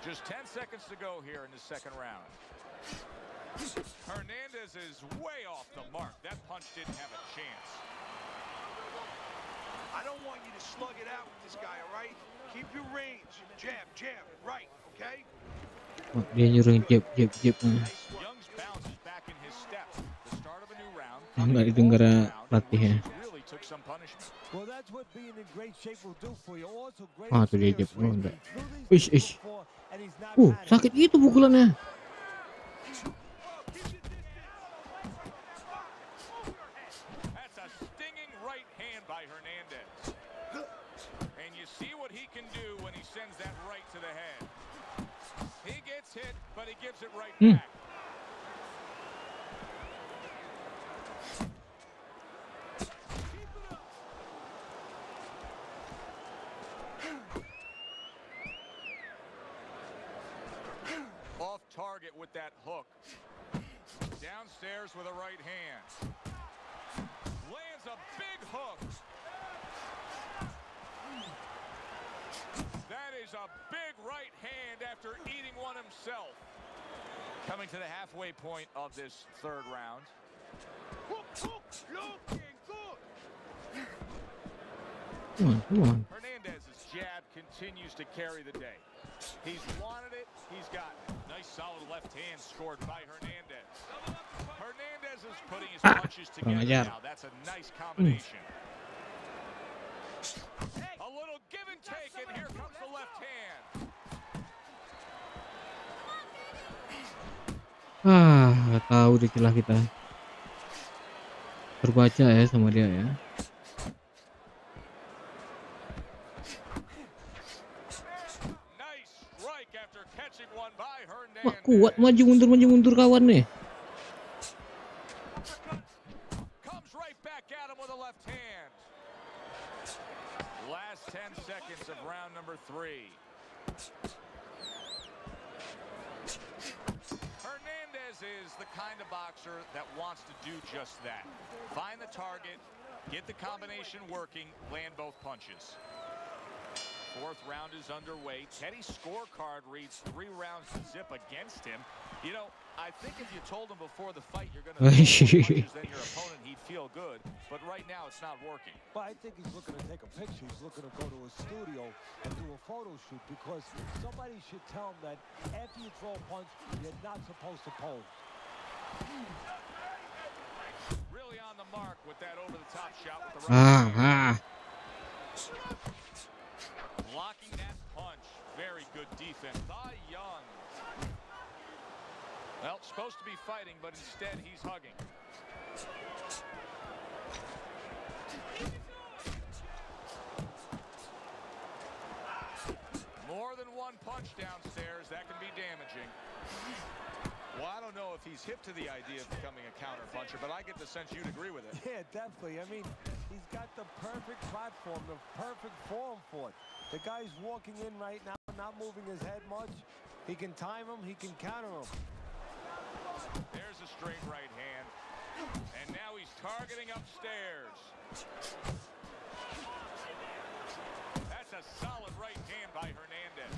S2: Just 10 seconds to go here in the second round. Hernandez is way off the mark. That punch didn't have a chance.
S4: I don't want you to slug it out with this guy, all right? Keep your range. Jab, jab, right, okay?
S1: Oh, dia nyuruh jab.
S2: Young's bounce is back in his step. The start of a new round.
S1: Nggak didengar latihnya.
S2: Really took some punishment.
S3: Well, that's what being in great shape will do for you. Also, great
S1: Ah, tuh dia jab.
S3: experience.
S1: Oh, enggak.
S3: He's been through these
S1: Ish.
S3: before, and he's not
S1: Sakit
S3: panicked.
S1: gitu pukulannya.
S2: That's a stinging right hand by Hernandez. And you see what he can do when he sends that right to the head. He gets hit, but he gives it right back. Off target with that hook. Downstairs with a right hand. Lands a big hook. That is a big right hand after eating one himself. Coming to the halfway point of this third round.
S1: Come on.
S2: Hernandez's jab continues to carry the day. He's wanted it, he's gotten it. Nice solid left hand scored by Hernandez. Hernandez is putting his punches together
S1: Mengejar.
S2: now. That's a nice combination. A little give and take, and here comes the left hand.
S1: Nggak tahu di celah kita. Terbaca ya sama dia ya.
S2: Nice strike after catching one by
S1: Wah,
S2: Hernandez.
S1: kuat maju mundur kawan nih.
S2: Comes right back at him with a left hand. Last 10 seconds of round number 3. Hernandez is the kind of boxer that wants to do just that. Find the target, get the combination working, land both punches. Fourth round is underway. Teddy's scorecard reads 3 rounds to zip against him. You know, I think if you told him before the fight you're going to throw more punches than your opponent, he'd feel good. But right now, it's not working.
S3: But I think he's looking to take a picture. He's looking to go to a studio and do a photo shoot because somebody should tell him that after you throw a punch, you're not supposed to pose.
S2: Really on the mark with that over-the-top shot with the right hand. Blocking that punch. Very good defense by Young. Well, supposed to be fighting, but instead he's hugging. More than one punch downstairs. That can be damaging. Well, I don't know if he's hip to the idea of becoming a counter-puncher, but I get the sense you'd agree with it.
S3: Yeah, definitely. I mean, he's got the perfect platform, the perfect form for it. The guy's walking in right now, not moving his head much. He can time him, he can counter him.
S2: There's a straight right hand. And now he's targeting upstairs. That's a solid right hand by Hernandez.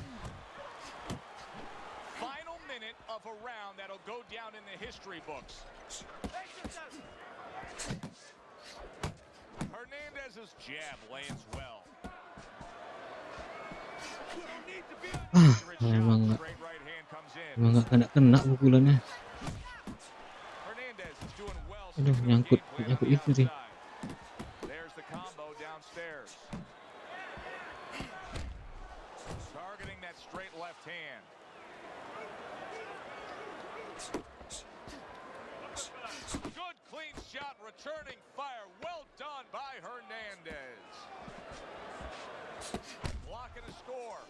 S2: Final minute of a round that'll go down in the history books. Hernandez's jab lands well.
S1: Emang nggak
S2: Straight right hand comes in.
S1: emang nggak kena pukulannya.
S2: Hernandez is doing well
S1: Aduh,
S2: sticking with
S1: nyangkut
S2: game plan on
S1: nyangkut
S2: the
S1: itu sih.
S2: outside. There's the combo downstairs. Targeting that straight left hand. Good clean shot, returning fire. Well done by Hernandez. Blocking a score.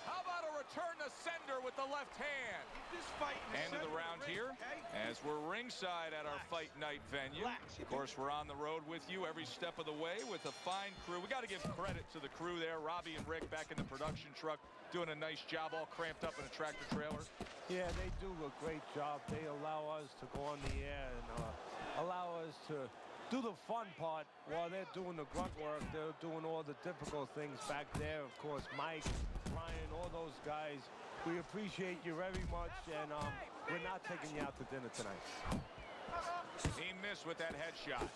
S2: How about a return to sender with the left hand? End of the round here, as we're ringside at our fight night venue. Of course, we're on the road with you every step of the way with a fine crew. We got to give credit to the crew there. Robbie and Rick back in the production truck doing a nice job, all cramped up in a tractor trailer.
S3: Yeah, they do a great job. They allow us to go on the air and allow us to do the fun part while they're doing the grunt work. They're doing all the difficult things back there. Of course, Mike, Brian, all those guys. We appreciate you very much, and we're not taking you out to dinner tonight.
S2: He missed with that headshot.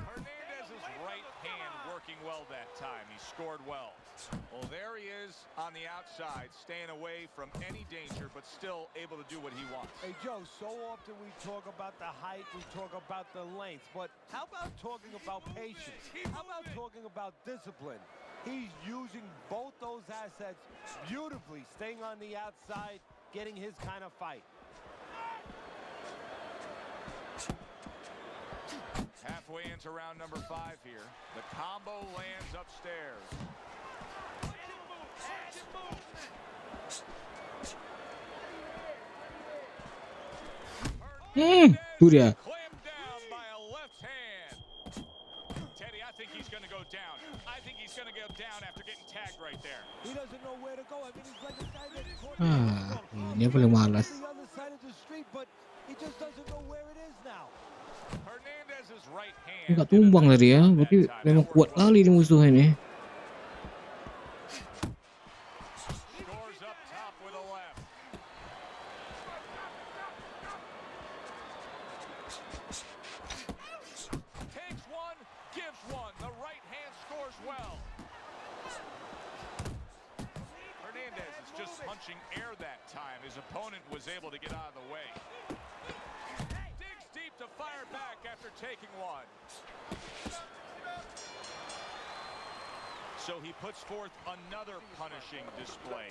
S2: Hernandez's right hand working well that time. He scored well. Well, there he is on the outside, staying away from any danger, but still able to do what he wants.
S3: Hey, Joe, so often we talk about the height, we talk about the length, but how about talking about patience? How about talking about discipline? He's using both those assets beautifully, staying on the outside, getting his kind of fight.
S2: Halfway into round number 5 here. The combo lands upstairs.
S1: Itu dia.
S2: Clamped down by a left hand. Teddy, I think he's going to go down. I think he's going to go down after getting tagged right there.
S3: He doesn't know where to go. I mean, he's like a guy that's caught
S1: Ini yang paling malas.
S3: the other side of the street, but he just doesn't know where it is now.
S2: Hernandez's right hand.
S1: Enggak tumbang tadi ya. Berarti memang kuat kali nih musuhnya ini.
S2: Scores up top with a left. Takes one, gives one. The right hand scores well. Hernandez is just punching air that time. His opponent was able to get out of the way. Digs deep to fire back after taking one. So he puts forth another punishing display.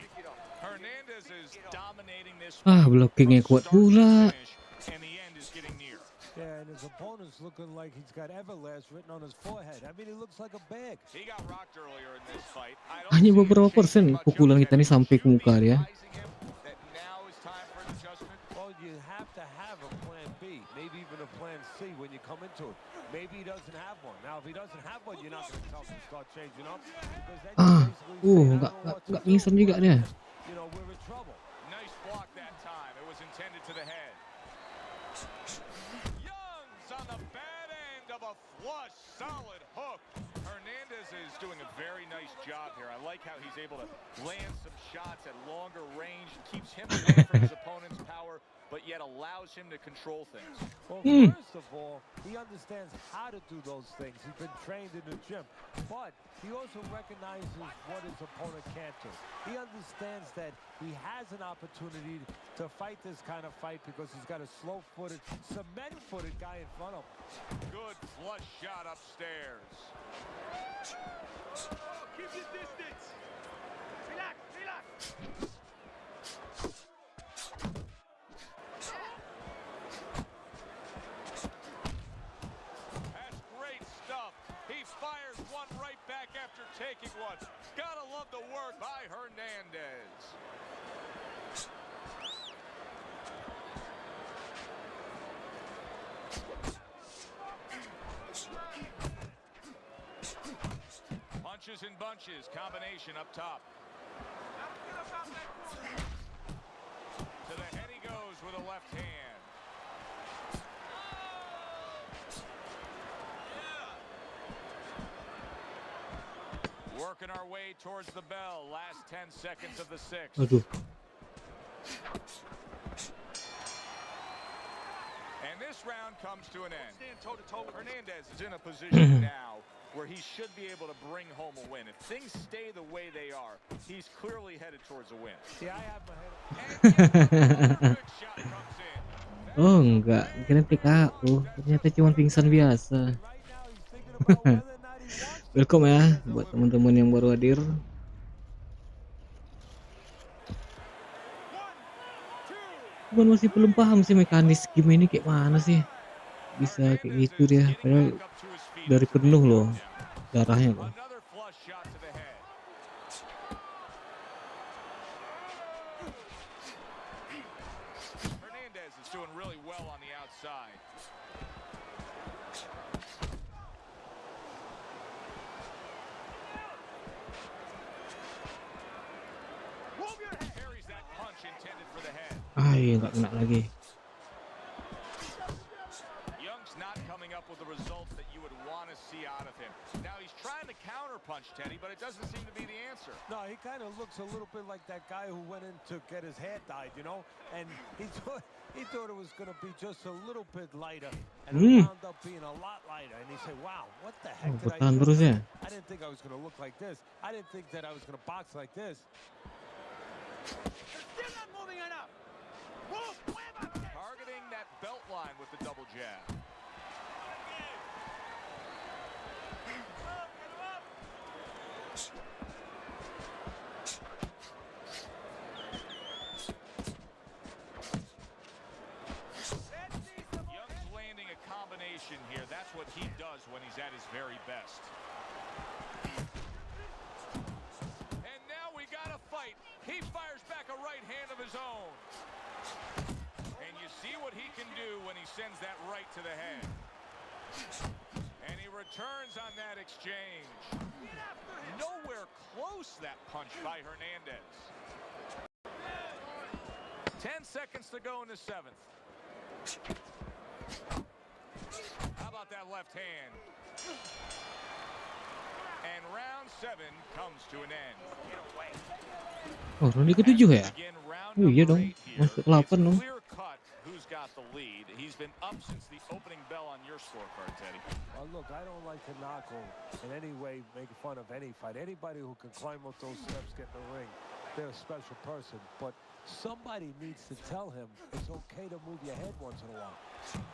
S2: Hernandez is dominating this
S1: Blockingnya kuat pula.
S2: and the end is getting near.
S3: Yeah, and his opponent's looking like he's got Everlast written on his forehead. I mean, he looks like a bag.
S2: He got rocked earlier in this fight. I don't
S1: Hanya
S2: see him
S1: beberapa
S2: changing
S1: persen
S2: much
S1: pukulan
S2: up
S1: kita nih
S2: there.
S1: sampai ke
S2: Should
S1: muka
S2: be
S1: dia.
S2: advising him that now is time for an adjustment.
S3: Well, you have to have a plan B, maybe even a plan C when you come into it. Maybe he doesn't have one. Now, if he doesn't have one, you're not going to tell him to start changing up. Because then you basically say, I don't know what to
S1: nggak
S3: do.
S1: pingsan juga dia.
S3: You know, we're in trouble.
S2: Nice block that time. It was intended to the head. Young's on the bad end of a flush, solid hook. Hernandez is doing a very nice job here. I like how he's able to land some shots at longer range, keeps him away from his opponent's power, but yet allows him to control things.
S3: Well, first of all, he understands how to do those things. He's been trained in the gym. But he also recognizes what his opponent can't do. He understands that he has an opportunity to fight this kind of fight because he's got a slow-footed, cement-footed guy in front of him.
S2: Good flush shot upstairs.
S4: Keep your distance. Relax, relax.
S2: That's great stuff. He fires one right back after taking one. Gotta love the work by Hernandez. Punches and bunches, combination up top. To the head he goes with a left hand. Working our way towards the bell. Last 10 seconds of the sixth.
S1: Aduh.
S2: And this round comes to an end. Hernandez is in a position now where he should be able to bring home a win. If things stay the way they are, he's clearly headed towards a win.
S3: Yeah, I have my head.
S2: And good shot comes in.
S1: Oh enggak, kira TKO, ternyata cuma pingsan biasa.
S3: Right now he's thinking about whether or not he wants to.
S1: Welcome ya buat teman-teman yang baru hadir. Cuman masih belum paham sih mekanis game ini kayak mana sih. Bisa kayak gitu dia, padahal dari penuh loh darahnya loh.
S2: Another flush shot to the head. Hernandez is doing really well on the outside. Carries that punch intended for the head.
S1: Nggak kena lagi.
S2: Young's not coming up with the results that you would want to see out of him. Now he's trying to counterpunch Teddy, but it doesn't seem to be the answer.
S3: No, he kind of looks a little bit like that guy who went in to get his hair dyed, you know, and he thought it was going to be just a little bit lighter, and it wound up being a lot lighter. And he said, "Wow, what the heck did I
S1: Bertahan
S3: do?
S1: terus ya.
S3: I didn't think I was going to look like this. I didn't think that I was going to box like this."
S4: Still not moving enough. Move.
S2: Targeting that belt line with the double jab. Young's landing a combination here. That's what he does when he's at his very best. And now we got a fight. He fires back a right hand of his own. And you see what he can do when he sends that right to the head. And he returns on that exchange. Nowhere close that punch by Hernandez. 10 seconds to go in the 7th. How about that left hand? And round 7 comes to an end.
S1: Oh, ronde ke-7 ya?
S2: Again, round
S1: Oh iya
S2: number
S1: dong,
S2: 8 here.
S1: masuk 8 dong.
S2: It's clear cut who's got the lead. He's been up since the opening bell on your scorecard, Teddy.
S3: Well, look, I don't like to knock or in any way make fun of any fight. Anybody who can climb up those steps, get in the ring, they're a special person. But somebody needs to tell him it's okay to move your head once in a while.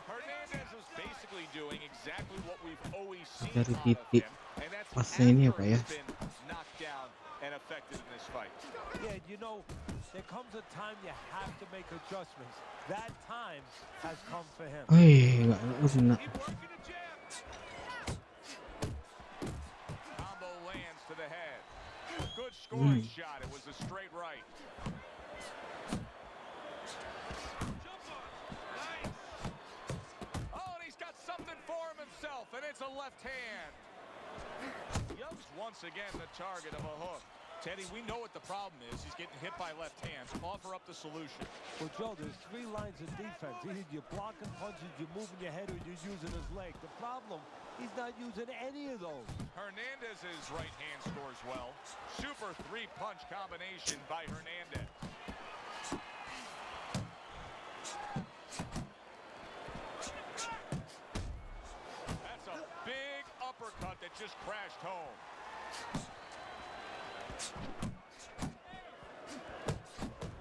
S2: Hernandez is basically doing exactly what we've always seen
S1: Dari
S2: out of
S1: titik
S2: him, and that's
S1: pasnya ini
S2: after
S1: apa ya?
S2: he's been knocked down and affected in this fight.
S3: Yeah, you know, there comes a time you have to make adjustments. That time has come for him.
S1: Nggak kena.
S2: Keep working the jab. Combo lands to the head. Good scoring shot. It was a straight right. Oh, and he's got something for himself, and it's a left hand. Young's once again the target of a hook. Teddy, we know what the problem is. He's getting hit by left hands. Offer up the solution.
S3: Well, Joe, there's 3 lines of defense. Either you're blocking punches, you're moving your head, or you're using his leg. The problem, he's not using any of those.
S2: Hernandez's right hand scores well. Super 3-punch combination by Hernandez. That's a big uppercut that just crashed home.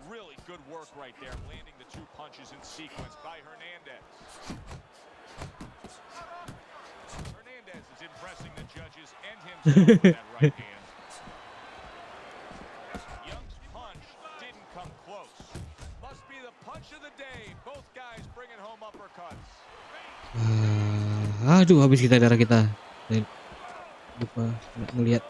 S2: Really good work right there, landing the 2 punches in sequence by Hernandez. Hernandez is impressing the judges and himself with that right hand. Young's punch didn't come close. Must be the punch of the day. Both guys bringing home uppercuts.
S1: Aduh, habis kita darah kita. Lupa nggak ngeliat.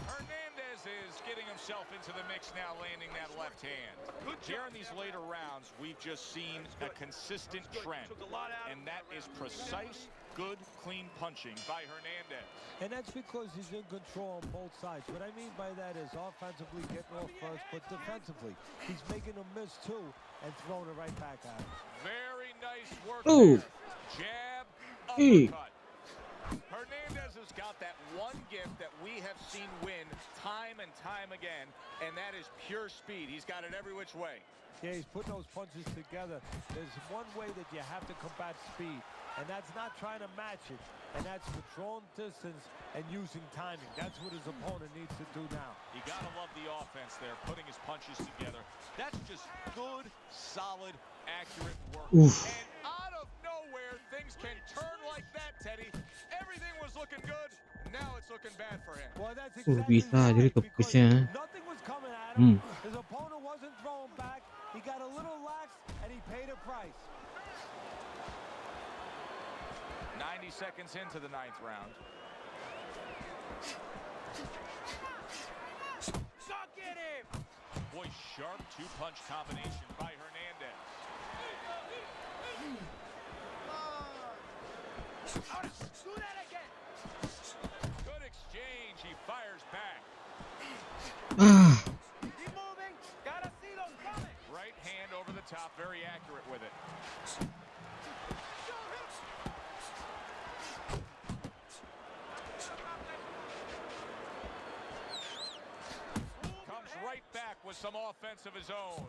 S2: Hernandez is getting himself into the mix now, landing that left hand. Here in these later rounds, we've just seen a consistent trend, and that is precise, good, clean punching by Hernandez.
S3: And that's because he's in control on both sides. What I mean by that is offensively getting off first, but defensively, he's making a miss too and throwing it right back at him.
S2: Very nice work
S1: Oh.
S2: there. Jab,
S1: Hey.
S2: uppercut. Hernandez has got that one gift that we have seen win time and time again, and that is pure speed. He's got it every which way.
S3: Yeah, he's putting those punches together. There's one way that you have to combat speed, and that's not trying to match it, and that's controlling distance and using timing. That's what his opponent needs to do now.
S2: You gotta love the offense there, putting his punches together. That's just good, solid, accurate work.
S1: Oof.
S2: And out of nowhere, things can turn like that, Teddy. Everything was looking good. Now it's looking bad for him.
S3: Well, that's exactly
S1: Bisa jadi
S3: right, because
S1: tepusnya.
S3: nothing was coming at him.
S1: Hmm.
S3: His opponent wasn't throwing back. He got a little lax, and he paid a price.
S2: 90 seconds into the 9th round.
S3: Suck at him!
S2: Boy, sharp two-punch combination by Hernandez.
S3: Do that again!
S2: Good exchange. He fires back.
S1: Ah,
S3: Keep moving. Gotta see them coming.
S2: Right hand over the top, very accurate with it. Comes right back with some offense of his own.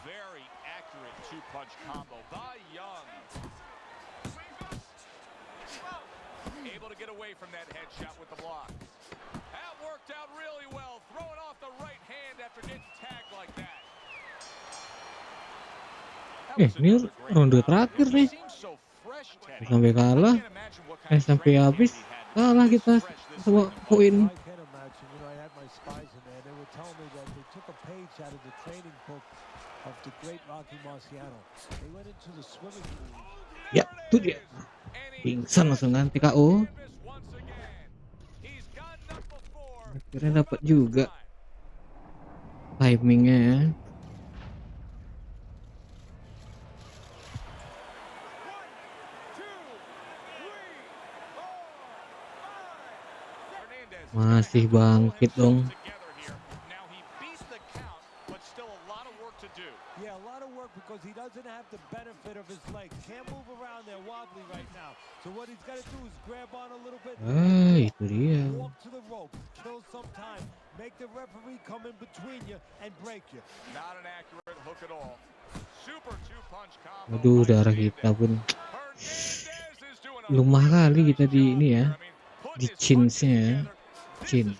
S2: Very accurate two-punch combo by Young. Able to get away from that headshot with the block. That worked out really well. Throwing off the right hand after getting tagged like that.
S1: ini ronde terakhir nih. Sampai kalah, sampai habis kalah kita sama poin.
S3: I can't imagine. You know, I had my spies in there. They were telling me that they took a page out of the training book of the great Rocky Marciano. They went into the swimming pool.
S1: Ya, itu dia. Pingsan langsung kan TKO. Akhirnya dapat juga timingnya ya. Masih bangkit dong.
S3: Yeah, a lot of work because he doesn't have the benefit of his legs. Can't move around there wobbly right now. So what he's got to do is grab on a little bit.
S1: Itu dia.
S3: Walk to the rope, kill some time, make the referee come in between you and break you.
S2: Not an accurate hook at all. Super two-punch combo.
S1: Aduh, darah kita pun lemah kali kita di ini ya, di chinsnya ya. Chin.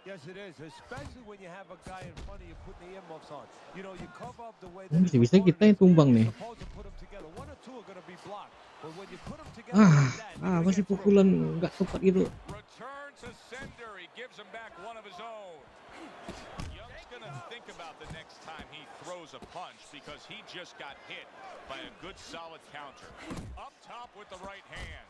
S3: Yes, it is, especially when you have a guy in front of you putting the earmuffs on. You know, you cover up the way that
S1: Bisa kita yang tumbang nih. Masih pukulan nggak tepat gitu.
S2: Return to sender. He gives him back one of his own. Young's gonna think about the next time he throws a punch because he just got hit by a good solid counter. Up top with the right hand.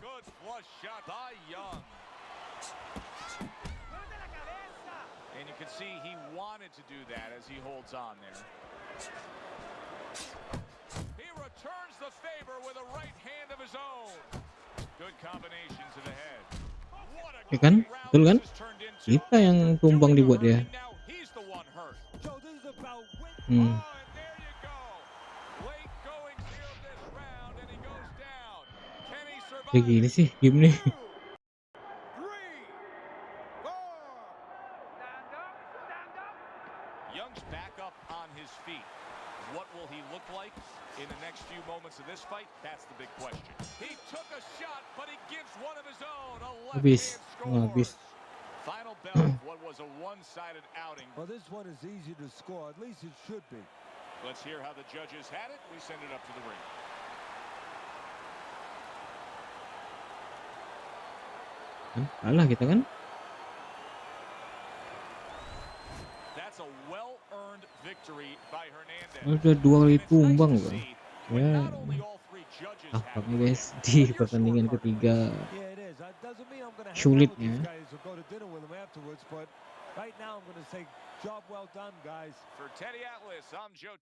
S2: Good flush shot by Young. And you can see he wanted to do that as he holds on there. He returns the favor with a right hand of his own. Good combination to the head.
S1: Ya kan? Betul kan? Kita yang tumbang dibuat dia. Kayak gini sih game nih.
S2: Young's back up on his feet. What will he look like in the next few moments of this fight? That's the big question. He took a shot, but he gives one of his own. A left-hand scores. Final bell of what was a one-sided outing.
S3: Well, this one is easy to score. At least it should be.
S2: Let's hear how the judges had it. We send it up to the ring.
S1: Kalah kita kan?
S2: That's a well-earned victory by Hernandez.
S1: Udah 2 kali tumbang loh. Ya, tampaknya guys di pertandingan ketiga sulitnya.
S3: Right now I'm going to say job well done, guys.
S2: For Teddy Atlas, I'm Joe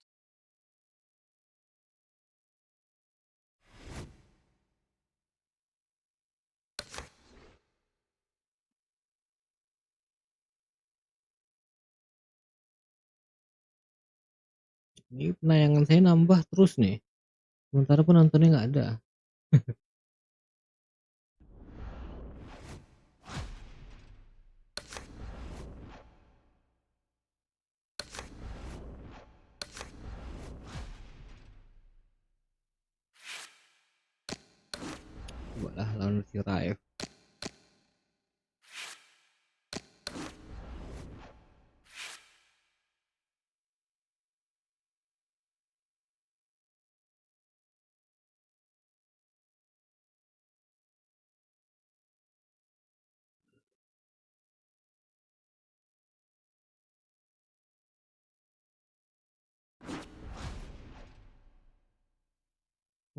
S1: Ini penayangan saya nambah terus nih, sementara penontonnya nggak ada. Cobalah lawan si Raif.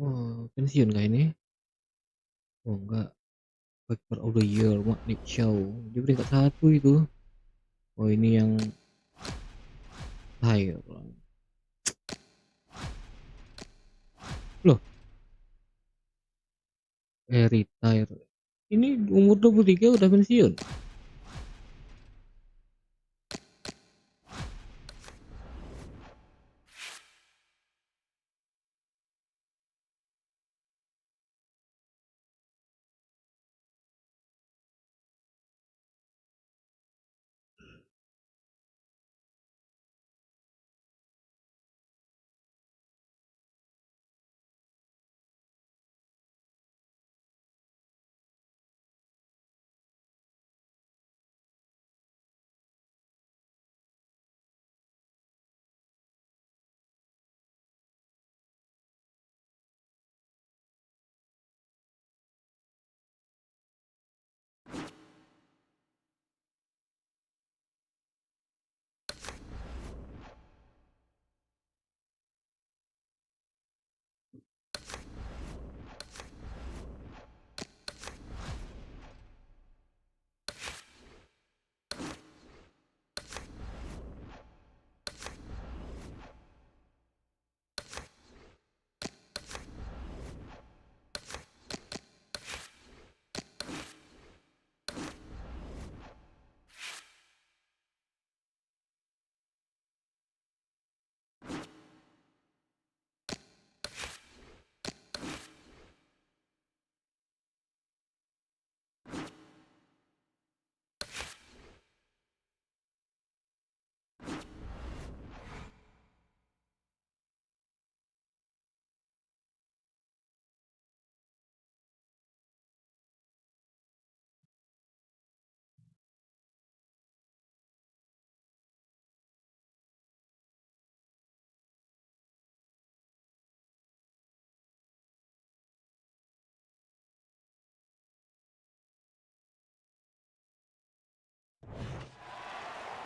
S1: Oh, pensiun kah ini? Oh enggak, Factor of the Year, Magnet Show. Dia peringkat 1 itu. Oh ini yang Thailand. Loh, retire. Ini umur 23 udah pensiun.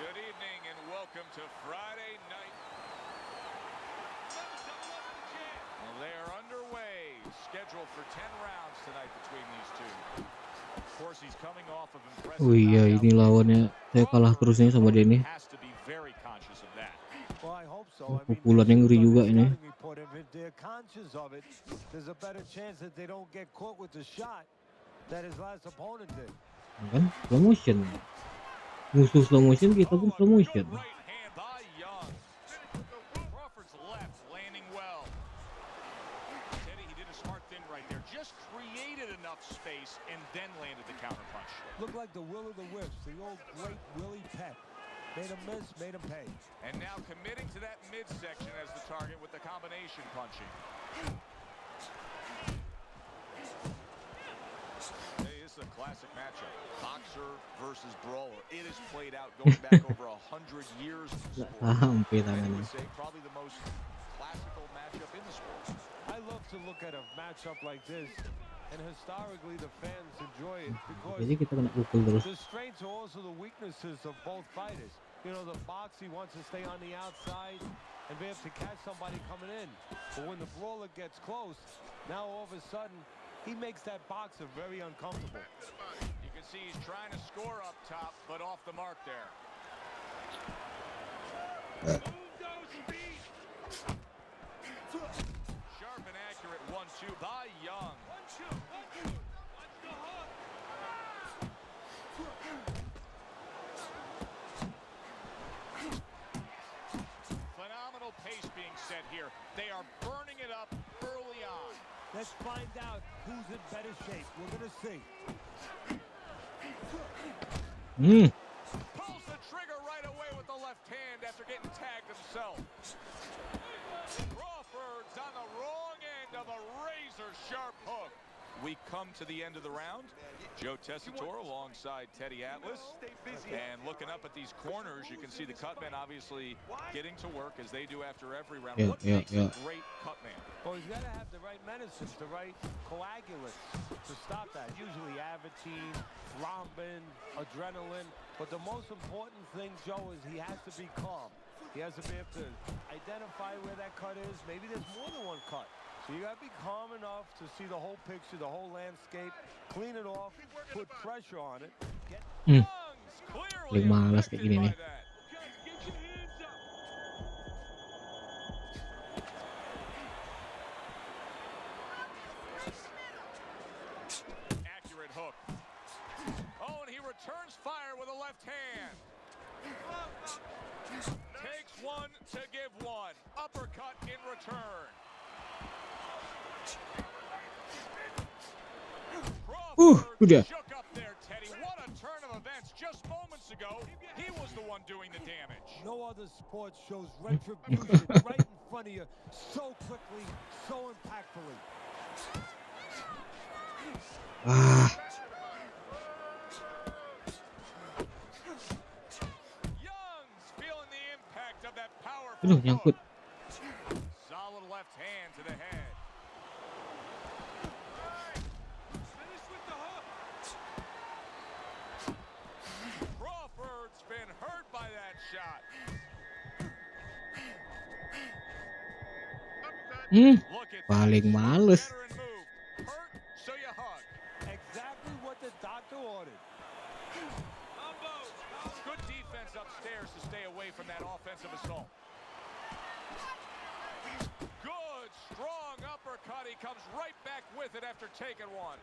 S2: Good evening and welcome to Friday night. Well, they are underway, scheduled for 10 rounds tonight between these two. Of course, he's coming off of impressive.
S1: Oh iya, ini lawannya saya kalah terus nih sama dia nih.
S2: Has to be very conscious of that.
S3: Well, I hope so. I mean,
S1: Kumpulan yang ngeri juga ini.
S3: if they're conscious of it, there's a better chance that they don't get caught with the shot that his last opponent did.
S1: Kan slow motion. Musuh slow motion, kita pun slow motion.
S2: Right hand by Young. Crawford's left landing well. Teddy, he did a smart thing right there. Just created enough space and then landed the counter punch.
S3: Looked like the will of the wisps, the old great Willie Pett. Made him miss, made him pay.
S2: And now committing to that midsection as the target with the combination punching. Hey, this is a classic matchup. Boxer versus brawler. It has played out going back over 100 years.
S1: Nggak sampai
S2: I
S1: tangannya.
S2: would say probably the most classical matchup in the sport.
S3: I love to look at a matchup like this, and historically the fans enjoy it because
S1: Jadi kita kena pukul terus.
S3: the strengths are also the weaknesses of both fighters. You know, the boxer wants to stay on the outside and be able to catch somebody coming in. But when the brawler gets close, now all of a sudden, he makes that boxer very uncomfortable.
S2: You can see he's trying to score up top, but off the mark there. Sharp and accurate 1-2 by Young. Phenomenal phenomenal pace being set here. They are burning it up early on.
S3: Let's find out who's in better shape. We're going to see.
S2: Pulls the trigger right away with the left hand after getting tagged himself. Crawford's on the wrong end of a razor-sharp hook. We come to the end of the round. Joe Tessitore alongside Teddy Atlas. And looking up at these corners, you can see the cutman obviously getting to work as they do after every round. What makes a great cutman?
S3: Well, he's got to have the right medicines, the right coagulants to stop that. Usually Avitine, thrombin, adrenaline. But the most important thing, Joe, is he has to be calm. He has to be able to identify where that cut is. Maybe there's more than one cut. So you got to be calm enough to see the whole picture, the whole landscape, clean it off, put pressure on it.
S1: Paling malas kayak gini nih.
S2: Accurate hook. Oh, and he returns fire with a left hand. Takes one to give one. Uppercut in return.
S1: Udah.
S2: Shook up there, Teddy. What a turn of events. Just moments ago, he was the one doing the damage.
S3: No other sport shows retribution right in front of you so quickly, so impactfully.
S2: Young's feeling the impact of that powerful
S1: Aduh, nyangkut.
S2: solid left hand to the head. Crawford's been hurt by that shot. Look at
S1: Paling
S2: that.
S1: males.
S2: Veteran move. Hurt, so you hug.
S3: Exactly what the doctor ordered.
S2: Good defense upstairs to stay away from that offensive assault. Good, strong uppercut. He comes right back with it after taking one.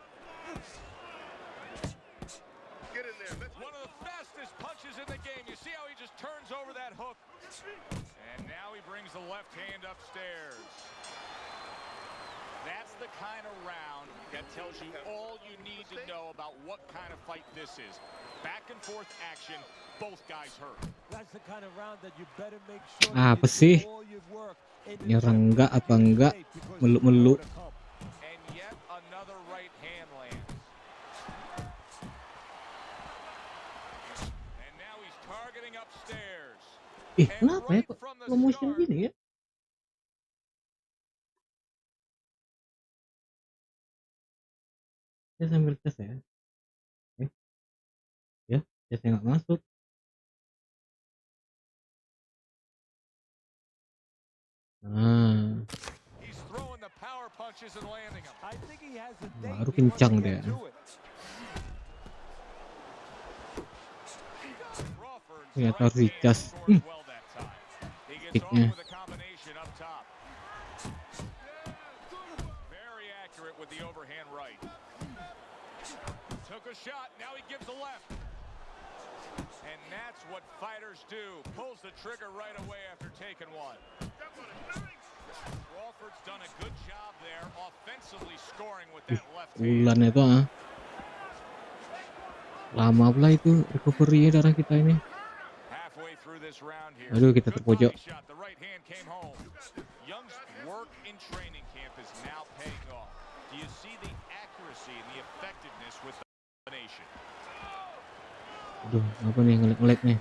S4: Get in there.
S2: One of the fastest punches in the game. You see how he just turns over that hook? And now he brings the left hand upstairs. That's the kind of round that tells you all you need to know about what kind of fight this is. Back and forth action, both guys hurt.
S3: That's the kind of round that you better make sure
S1: Apa
S3: you
S1: sih?
S3: do all your work in the
S1: Nyerang enggak apa enggak?
S3: because
S1: Meluk-meluk.
S3: you know
S2: And yet another right hand lands. And now he's targeting upstairs.
S1: Kenapa ya kok slow motion gini ya? Saya sambil tes ya. Ya, tesnya nggak masuk.
S2: He's throwing the power punches and landing them.
S3: I think he has a date.
S1: Baru
S3: He wants to
S1: kencang
S3: get
S1: dia.
S3: to it.
S2: Crawford's
S1: Ternyata
S2: right
S1: harus dicas.
S2: hand scores well that time. He gets
S1: Kicknya.
S2: off with a combination up top. Very accurate with the overhand right. Took a shot, now he gives a left. And that's what fighters do. Pulls the trigger right away after taking one. Crawford's done a good job there, offensively scoring with that left hand.
S1: Bulan itu lama pula itu recovery-nya darah kita ini.
S2: Halfway through this round here.
S1: Aduh, kita
S2: Good
S1: terpojok.
S2: body shot. The right hand came home. Young's work in training camp is now paying off. Do you see the accuracy and the effectiveness with the combination?
S1: Aduh, apa nih ngelek-ngelek nih?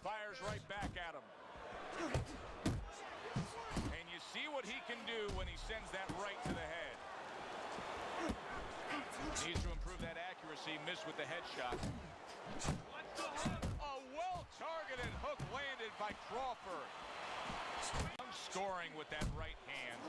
S2: Fires right back at him. And you see what he can do when he sends that right to the head. Needs to improve that accuracy. Missed with the headshot. A well-targeted hook landed by Crawford. Young scoring with that right hand.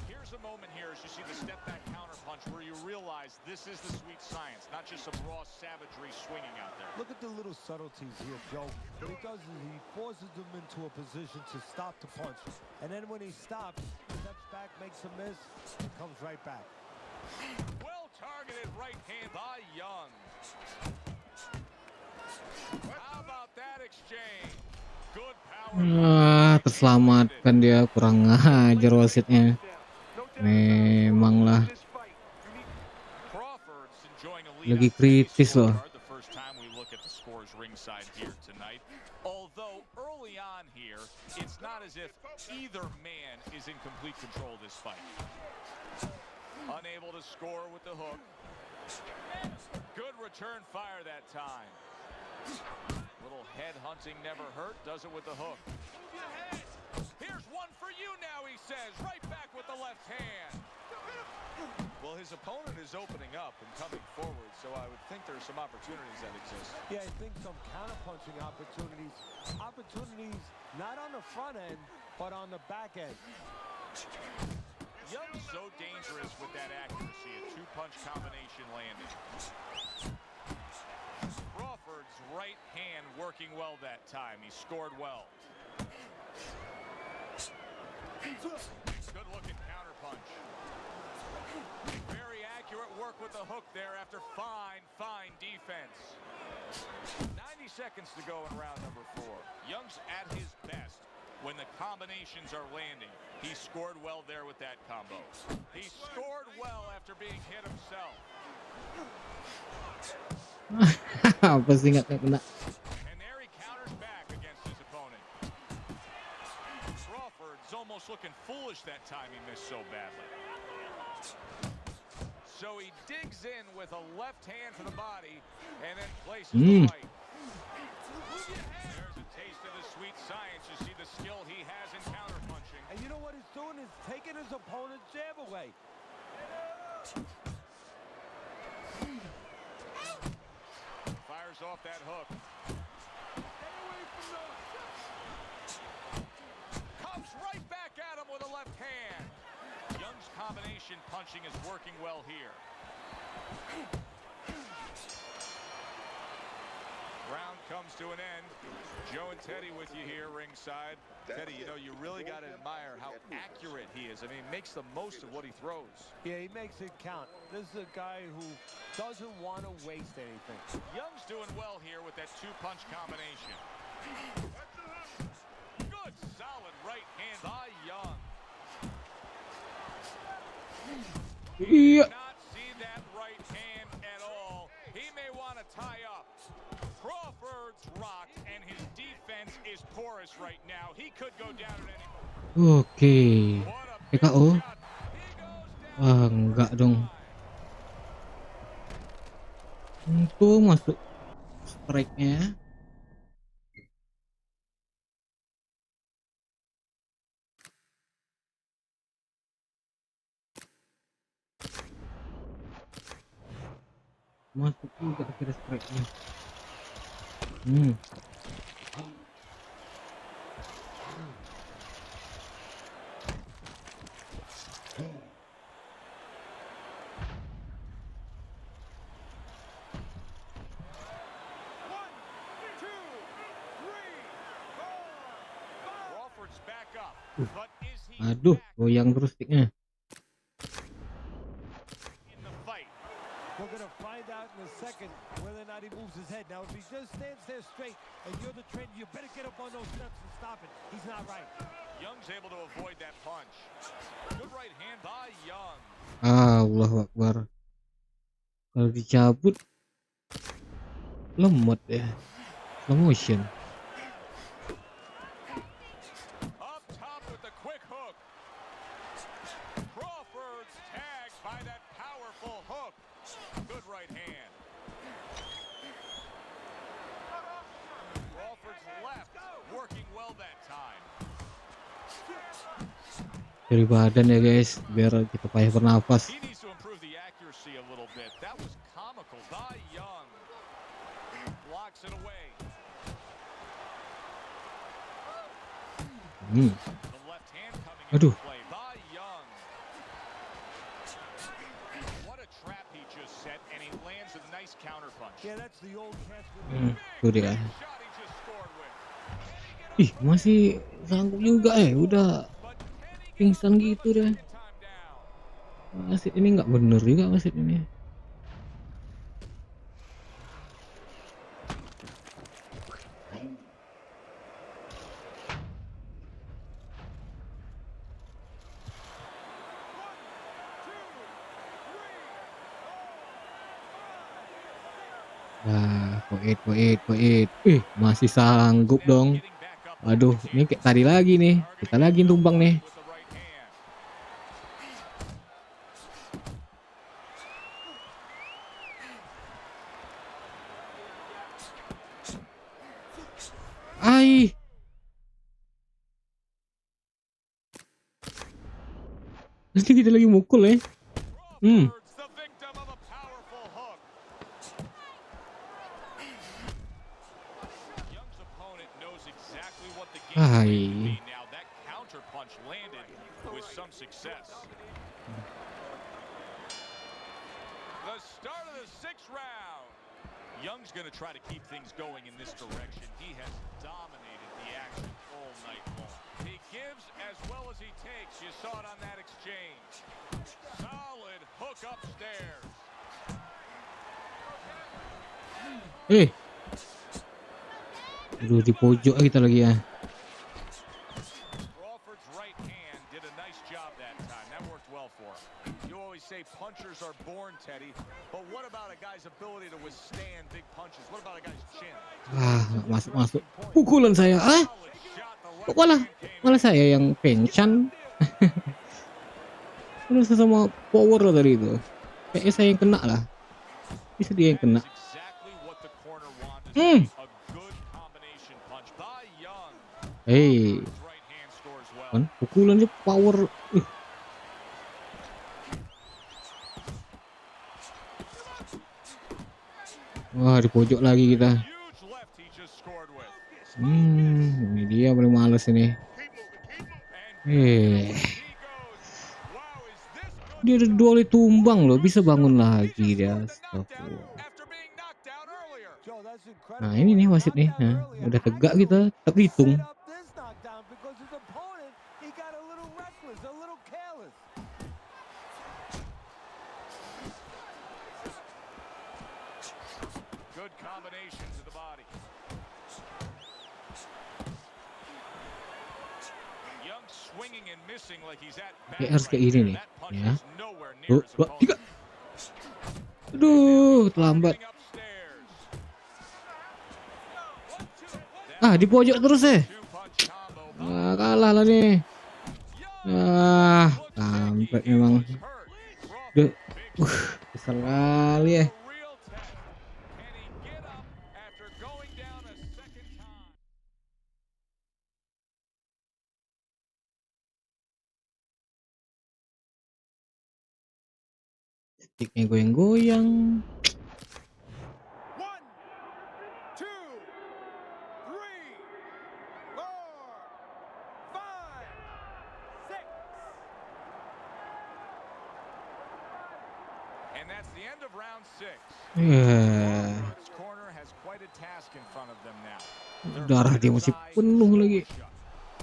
S2: Here's a moment here as you see the step-back counterpunch where you realize this is the sweet science, not just some raw savagery swinging out there.
S3: Look at the little subtleties here, Joe. What he does is he forces them into a position to stop the punch. And then when he stops, steps back, makes a miss, and comes right back.
S2: Well-targeted right hand by Young. How about that exchange? Good power.
S1: Terselamatkan dia, kurang ngajar wasitnya. Memanglah
S2: Crawford's enjoying a lead
S1: lagi
S2: on today's
S1: kritis loh.
S2: scorecard. The first time we look at the scores ringside here tonight. Although early on here, it's not as if either man is in complete control of this fight. Unable to score with the hook. Good return fire that time. Little head hunting never hurt, does it with the hook. Here's one for you now, he says, right back with the left hand. Well, his opponent is opening up and coming forward, so I would think there's some opportunities that exist.
S3: Yeah, I think some counter-punching opportunities. Opportunities not on the front end, but on the back end.
S2: Young's so dangerous with that accuracy, a two-punch combination landing. Crawford's right hand working well that time. He scored well. Good-looking counterpunch. Very accurate work with the hook there after fine defense. 90 seconds to go in round number 4. Young's at his best when the combinations are landing. He scored well there with that combo. He scored well after being hit himself.
S1: Apa sih nggak kena?
S2: And there he counters back against his opponent. Crawford's almost looking foolish that time he missed so badly. So he digs in with a left hand to the body and then places the right. There's a taste of the sweet science. You see the skill he has in counterpunching.
S3: And you know what he's doing is taking his opponent's jab away.
S2: Fires off that hook. Comes right back at him with a left hand. Young's combination punching is working well here. Round comes to an end. Joe and Teddy with you here ringside. Teddy, you know, you really got to admire how accurate he is. I mean, he makes the most of what he throws.
S3: Yeah, he makes it count. This is a guy who doesn't want to waste anything.
S2: Young's doing well here with that two-punch combination. Good, solid right hand by Young.
S1: Iya.
S2: Not see that right hand at all. He may want to tie up. Crawford's rocked and his defense is porous right now. He could go down at any moment.
S1: Oke.
S2: What a big
S1: PKO.
S2: shot. He goes down.
S1: Enggak dong. Untung masuk strike-nya. Masuk juga akhirnya strike-nya.
S2: Crawford's back up. But is he
S1: Aduh,
S2: back
S1: goyang terus stick-nya.
S2: in the fight?
S3: We're going to find out in a second whether or not he moves his head. Now, if he just stands there straight and you're the trainer, you better get up on those steps and stop it. He's not right.
S2: Young's able to avoid that punch. Good right hand by Young.
S1: Allahu Akbar. Kalau dicabut lemot ya. Slow motion.
S2: Up top with the quick hook. Crawford's tagged by that powerful hook. Good right hand. Crawford's left working well that time.
S1: Dari badan ya guys, biar kita payah bernafas.
S2: He needs to improve the accuracy a little bit. That was comical by Young. Blocks it away. The left hand coming
S1: Aduh.
S2: into play by Young. What a trap he just set, and he lands a nice counter punch.
S3: Yeah, that's the old catch with
S1: Tuh dia.
S2: Shot he just scored with.
S1: Ih, masih sanggup juga udah
S2: But can he get
S1: pingsan gitu deh.
S2: second time down?
S1: Wasit ini nggak bener juga wasit ini. Koit. Masih sanggup
S2: Now
S1: dong.
S2: getting back up over
S1: Aduh,
S2: the
S1: ini kayak
S2: canvas.
S1: tadi lagi nih. Kita
S2: Targeting the
S1: lagi
S2: middle
S1: tumbang nih.
S2: post with the right hand.
S1: Ai, nanti kita lagi mukul ya.
S2: Crawford's the victim of a powerful hook. Young's opponent knows exactly what the game plan could be.
S1: Ai.
S2: Now that counter punch landed with some success. The start of the 6th round. Young's going to try to keep things going in this direction. He has dominated the action all night long. He gives as well as he takes. You saw it on that exchange. Solid hook upstairs.
S1: Aduh, di pojok kita lagi ya.
S2: Crawford's right hand did a nice job that time. That worked well for him. You always say punchers are born, Teddy. But what about a guy's ability to withstand big punches? What about a guy's chin?
S1: Nggak masuk. Pukulan saya.
S2: Solid shot. The
S1: Kok
S2: left
S1: malah
S2: hand came in.
S1: saya yang pencan. Terus sama power loh tadi itu. Kayaknya saya yang kena lah. Bisa dia yang
S2: That
S1: kena.
S2: is exactly what the corner wanted to see. A good combination punch by Young.
S1: Hei,
S2: His right hand scores well.
S1: kan pukulannya power. Wah, di pojok lagi kita.
S2: Huge left he just scored with.
S1: Ini dia paling males ini.
S2: And
S1: Eh,
S2: he goes. Wow, is this good?
S1: dia udah 2 kali tumbang loh, bisa bangun lagi dia. Astagfirullah.
S2: After being knocked down earlier.
S3: Joe, that's incredible.
S1: Nah, ini nih wasit nih. Nah, udah tegak kita, tetap dihitung.
S3: Set up this knockdown because his opponent, he got a little reckless, a little careless.
S2: Good combination to the body. Young swinging and missing like he's at bat
S1: Kayak harus kayak
S2: right
S1: gini
S2: there.
S1: nih,
S2: That punch
S1: ya.
S2: is nowhere near
S1: 1,
S2: his
S1: 2, 3.
S2: opponent.
S1: Aduh, terlambat.
S2: Targeting upstairs.
S1: Di pojok terus ya.
S2: Two-punch combo.
S1: Wah, kalah lah nih. Kampret memang. Duh, kesel kali ya.
S2: Real test. Can he get up after going down a second time?
S1: Sticknya goyang-goyang.
S3: 1, 2, 3, 4, 5, 6.
S2: And that's the end of round 6.
S1: Ya,
S2: His corner has quite a task in front of them now.
S1: darah dia masih penuh lagi.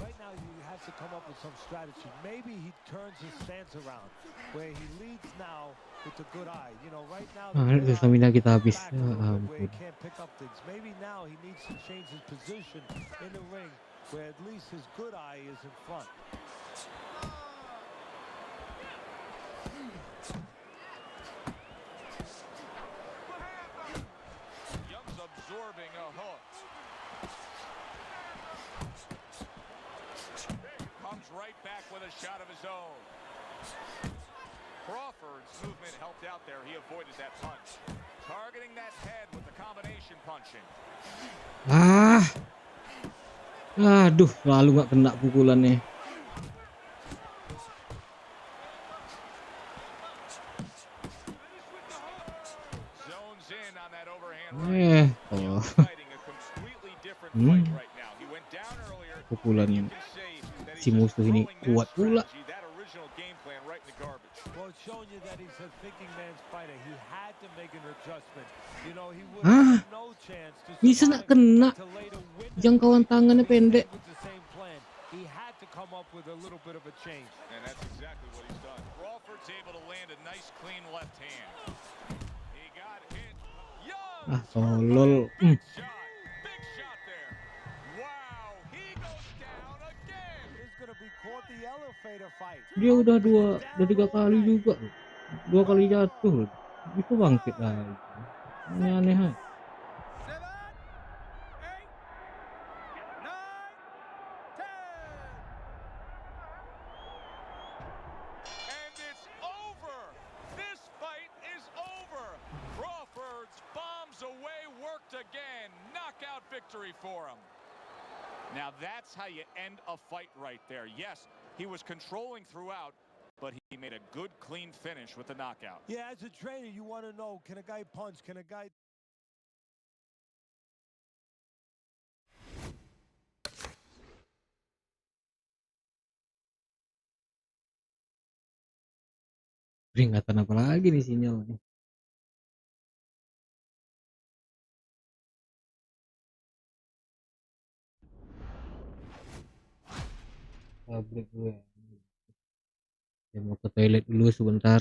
S3: Right now you have to come up with some strategy. Maybe he turns his stance around where he leads now with the good eye. You know, right now
S1: Itu stamina kita habis. Ya
S3: where
S1: ampun.
S3: he can't pick up things. Maybe now he needs to change his position in the ring where at least his good eye is in front.
S2: Young's absorbing a hook. Comes right back with a shot of his own. Crawford's movement helped out there. He avoided that punch. Targeting that head with the combination punching.
S1: Aduh, lalu nggak kena pukulannya.
S2: Zones in on that overhand
S1: Eh,
S2: right. Young's
S1: oh,
S2: fighting a completely different fight right now. He went down earlier.
S1: pukulan
S2: You can say that
S1: si
S2: he's just
S1: musuh ini
S2: throwing that
S1: kuat pula.
S2: strategy, that original game plan right in the garbage.
S3: Well, it's showing you that he's a thinking man's fighter. He had to make an adjustment. You know, he would
S1: Ah,
S3: have no chance to
S1: bisa nggak
S3: survive
S1: kena?
S3: to later win the
S1: Jangkauan
S3: fight
S1: tangannya
S3: if he stayed
S1: pendek.
S3: with the same plan. He had to come up with a little bit of a change.
S2: And that's exactly what he's done. Crawford's able to land a nice clean left hand. He got hit. Young.
S1: Tolol.
S2: Big shot there. Wow, he goes down again.
S3: It's going to be called the elevator fight.
S1: Dia udah 3 kali juga. 2 kali jatuh. Bisa bangkit lagi. Aneh-aneh.
S2: victory for him. Now that's how you end a fight right there. Yes, he was controlling throughout, but he made a good, clean finish with the knockout.
S3: Yeah, as a trainer, you want to know, can a guy punch? Can a guy...
S1: Peringatan apa lagi nih sinyalnya? Break dulu ya. Saya mau ke toilet dulu sebentar.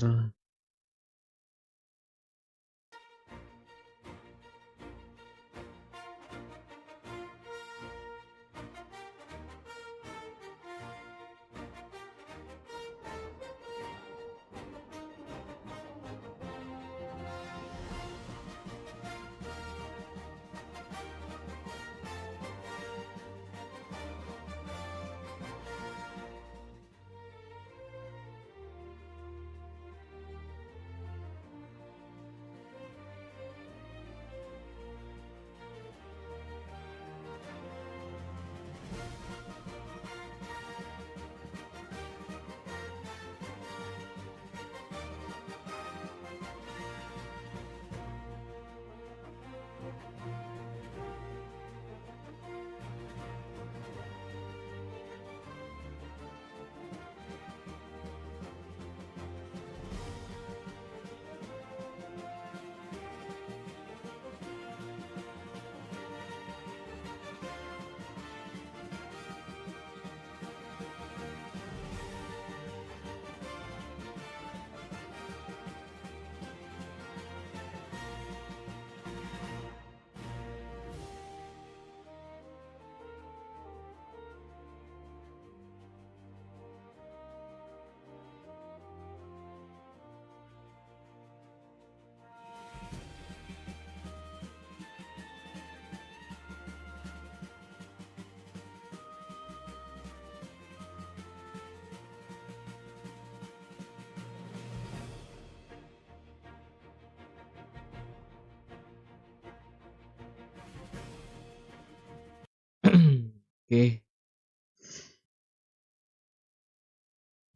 S1: Oke,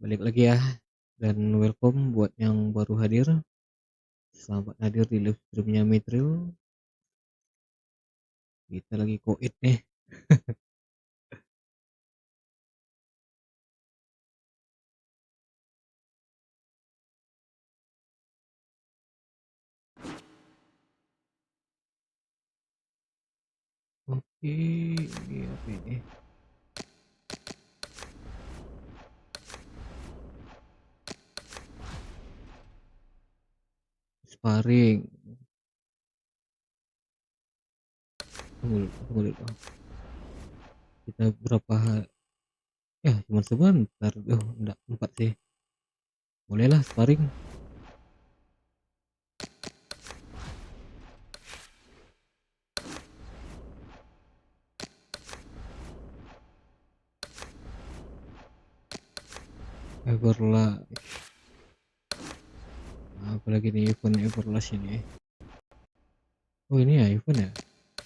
S1: balik lagi ya. Dan welcome buat yang baru hadir. Selamat hadir di live streamnya Mitril. Kita lagi koit nih. Oke, ini apa ini? Sparring. Tunggu dulu. Kita berapa ya cuma sebentar. Enggak 4 sih. Bolehlah sparring. Everlast. Apalagi nih event Everlast ini. Oh ini ya event ya.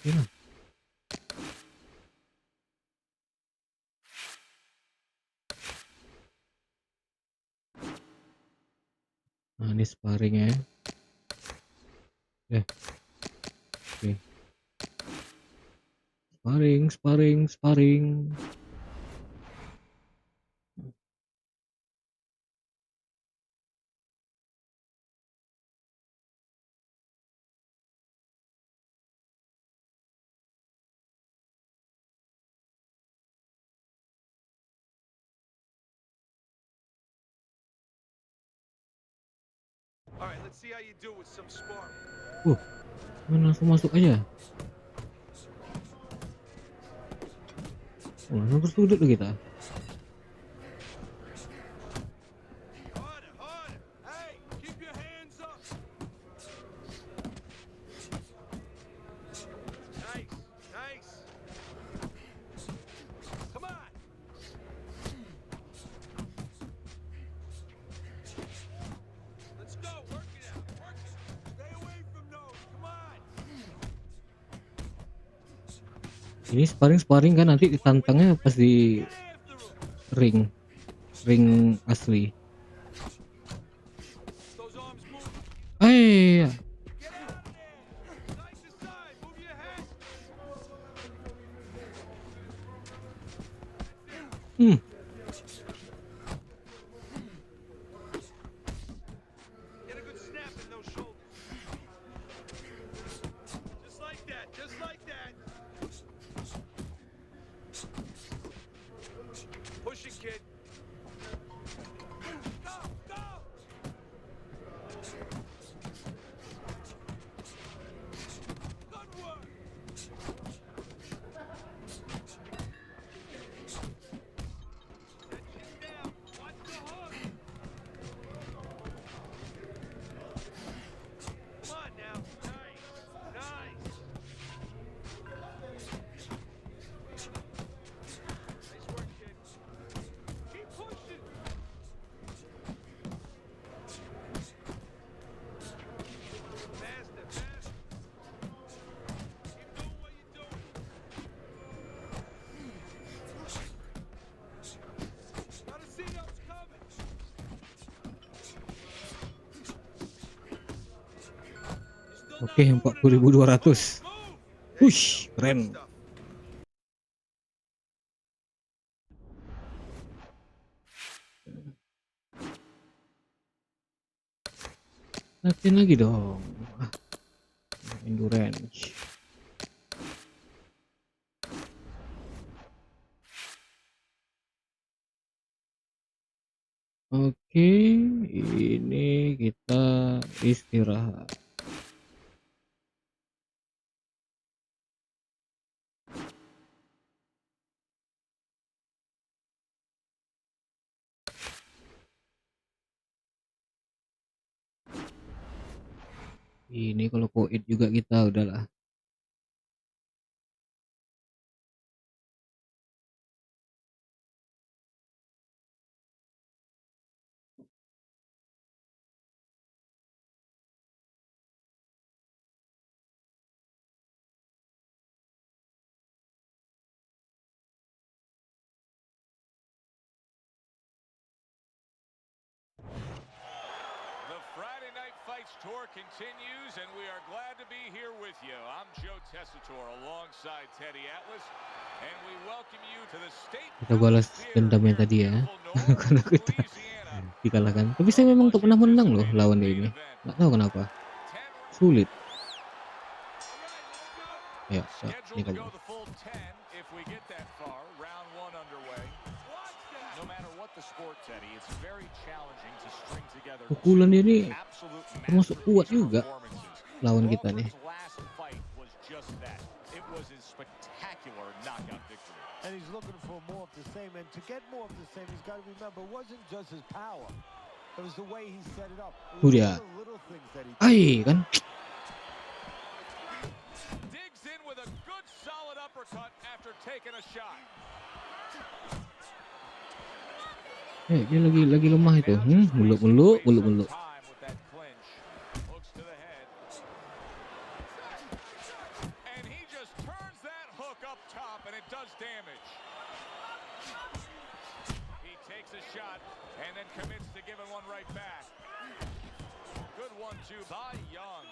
S1: Iya. Nah ini sparring ya. Oke. Sparring.
S4: All right, let's see how you do with some sparring.
S1: Langsung masuk aja. Langsung ke sudut loh kita.
S4: Harder. Hey, keep your hands up. Nice. Come on. Let's go. Work it out. Stay away from those. Come on.
S1: Ini sparring kan nanti ditantangnya pas di ring ring asli.
S3: Those arms move.
S1: Eh,
S3: Get out of there. Side to side. Move your head.
S1: hmm.
S3: Get a good snap in those shoulders. Just like that. Just like that. Push it, kid. Go, go. Good work. Tension down. Watch the hook. Come on now. Nice. Nice. Nice work, kid. Keep pushing. Faster, faster. Keep doing what you're doing. Gotta see those coming. You're still
S1: Oke,
S3: not moving enough.
S1: 40.200.
S3: Move.
S1: Wush,
S4: Good
S1: keren.
S4: stuff.
S1: Latihan lagi dong. Ah, endurance. Oke, ini kita istirahat. Ini kalau koit juga kita udahlah.
S2: The Friday Night Fights tour continues, and we are glad to be here with you. I'm Joe Tessitore alongside Teddy Atlas, and we welcome you to the state.
S1: Kita balas dendamnya tadi ya. Karena kita dikalahkan. Tapi saya memang tak pernah menang loh lawan dia ini. Nggak tahu kenapa. Sulit. Ya, so, ini
S2: Scheduled to
S1: kamu.
S2: go the full 10 if we get that far. Round 1 underway. No matter what the sport, Teddy, it's very challenging to string together
S1: Pukulan dia ini
S2: absolute
S1: termasuk kuat
S2: masterpiece
S1: juga
S2: performances.
S1: lawan kita nih.
S2: Crawford's last fight was just that. It was a spectacular knockout victory.
S3: And he's looking for more of the same. And to get more of the same, he's got to remember, it wasn't just his power. It was the way he set it up. It was
S1: Dia.
S3: all the little things that he did.
S1: Ai kan.
S2: Digs in with a good solid uppercut after taking a shot.
S1: Dia lagi lemah itu. Meluk.
S2: Time with that clinch. Hooks to the head. And he just turns that hook up top and it does damage. He takes a shot and then commits to giving one right back. Good 1-2 by Young.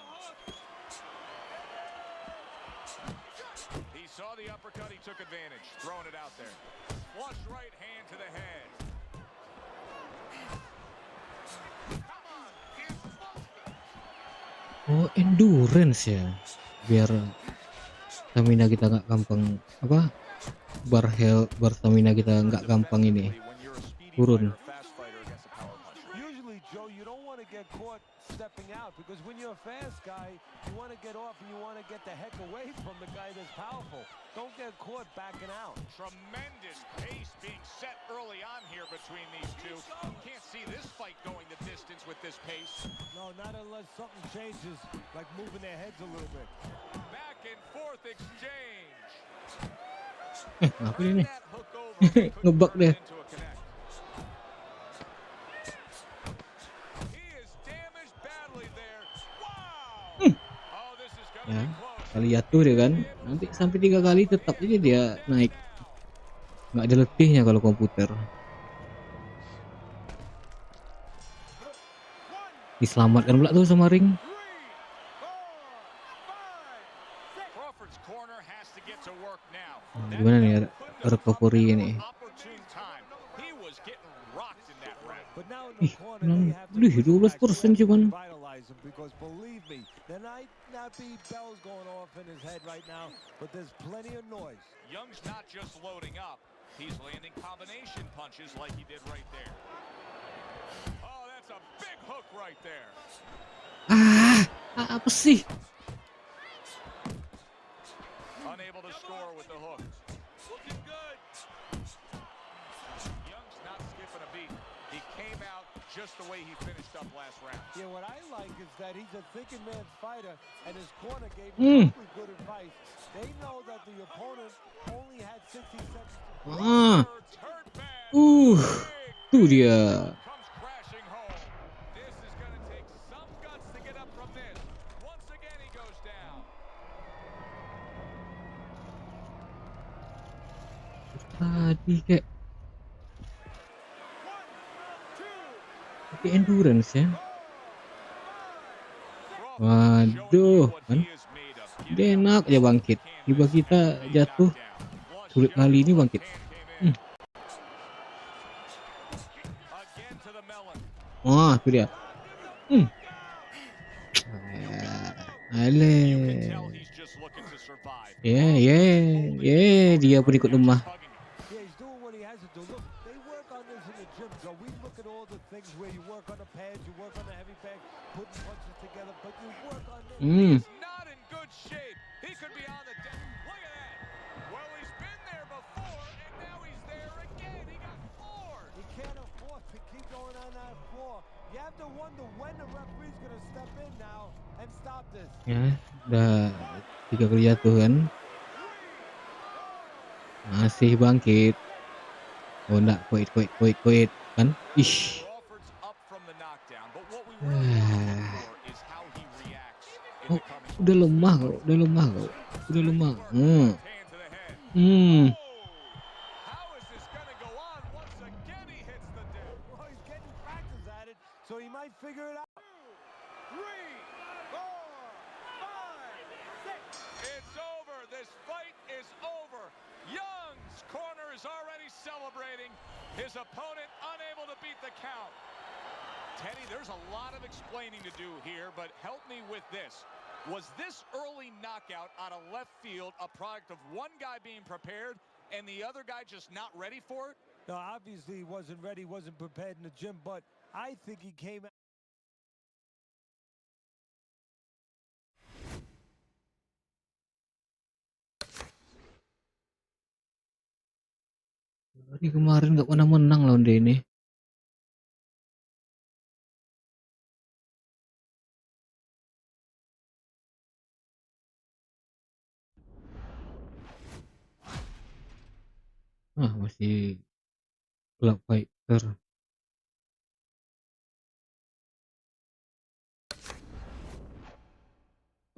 S2: He saw the uppercut, he took advantage, throwing it out there. Flush right hand to the head.
S1: Oh, endurance ya. Biar stamina kita nggak gampang bar stamina kita nggak gampang ini turun.
S3: Usually, Joe, you don't want to get caught stepping out because when you're a fast guy, you want to get off and you want to get the heck away from the guy that's powerful. Don't get caught backing out.
S2: Tremendous pace being set early on here between these two. Can't see this fight going the distance with this pace.
S3: No, not unless something changes, like moving their heads a little bit.
S2: Back and forth exchange.
S1: Apa ini?
S2: That hook over, couldn't
S1: Ngebug
S2: turn
S1: deh.
S2: it into a connect. He is damaged badly there. Wow! Oh, this is gonna
S1: Ya.
S2: be close.
S1: kali jatuh dia kan, nanti sampai 3 kali tetap aja dia naik, nggak ada letihnya kalau komputer. Diselamatkan pula tuh sama ring.
S2: Crawford's corner has to get to work now.
S1: Gimana nih recovery ini?
S2: Opportune time. He was getting rocked in that round.
S3: But now in the
S1: Ih,
S3: corner, they have to
S1: 12% cuman.
S3: revitalize him because believe me, there might not be bells going off in his head right now, but there's plenty of noise.
S2: Young's not just loading up. He's landing combination punches like he did right there. Oh, that's a big hook right there.
S1: Apa sih?
S2: Unable to score with the hook. Looking good. Young's not skipping a beat. He came out just the way he finished up last round.
S3: Yeah, what I like is that he's a thinking man's fighter, and his corner gave him really good advice. They know that the opponent only had 60 seconds.
S2: Hurt bad.
S1: Tuh dia.
S2: Comes crashing home. This is going to take some guts to get up from this. Once again, he goes down.
S1: Tadi kayak endurance ya. Waduh, kan dia enak aja bangkit. Tiba kita jatuh, sulit kali ini bangkit. Wah, itu dia. Ale. Dia pun ikut lemah.
S3: We look at all the things where you work on the pads, you work on the heavy bag, putting punches together, but you work on this.
S2: He's not in good shape. He could be on the deck. Look at that. Well, he's been there before, and now he's there again. He got floored.
S3: He can't afford to keep going on that floor. You have to wonder when the referee's going to step in now and stop this.
S1: Ya, udah 3 kali jatuh kan. Masih bangkit. Oh enggak, quit kan. Ish. Oh, udah lemah kok.
S3: So he might figure it out.
S2: 3, 4, 5, 6. It's over. This fight is over. Young's corner is already celebrating. His opponent unable to beat the count. Teddy, there's a lot of explaining to do here, but help me with this. Was this early knockout out of left field a product of one guy being prepared and the other guy just not ready for it?
S3: No, obviously he wasn't ready, wasn't prepared in the gym, but I think he came out.
S1: Dari kemarin nggak pernah menang lawan dia ini. Masih club fighter.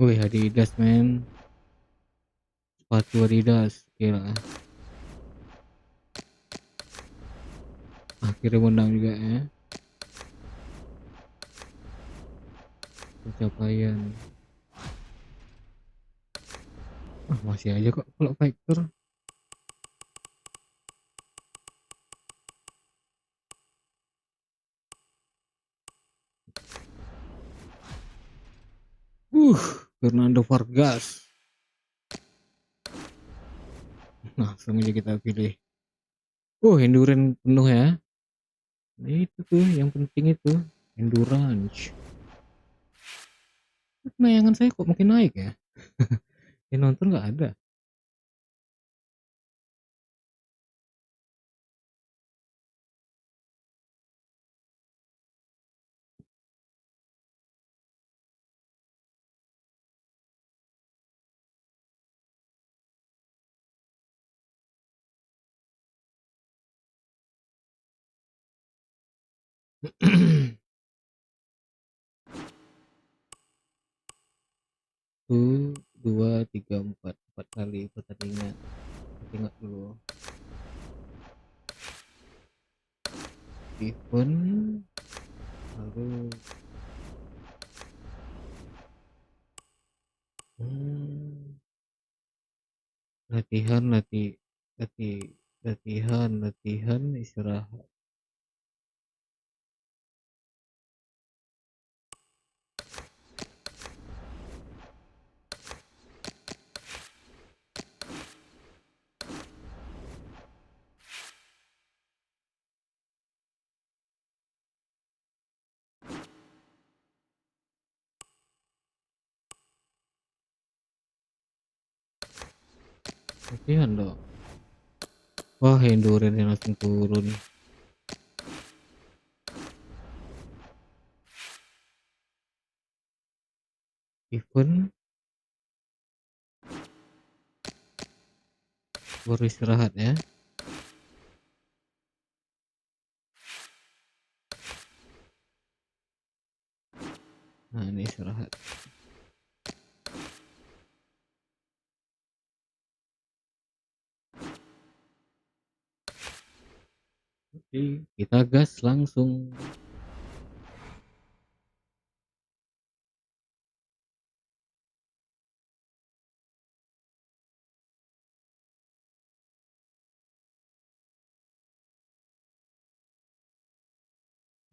S1: Wih, Adidas men. Sepatu Adidas, gila. Akhirnya menang juga ya. Pencapaian. Masih aja kok club fighter. Fernando Vargas. Langsung aja kita pilih. Endurance penuh ya. Nah, itu tuh yang penting itu, endurance. Tayangan saya kok makin naik ya. Yang nonton nggak ada. Tuh 2, 3, 4 kali pertandingan. Tengok dulu. Event lalu latihan latihan istirahat. Latihan dong. Wah, endurance langsung turun. Event baru istirahat ya. Nah, ini istirahat. Oke, kita gas langsung.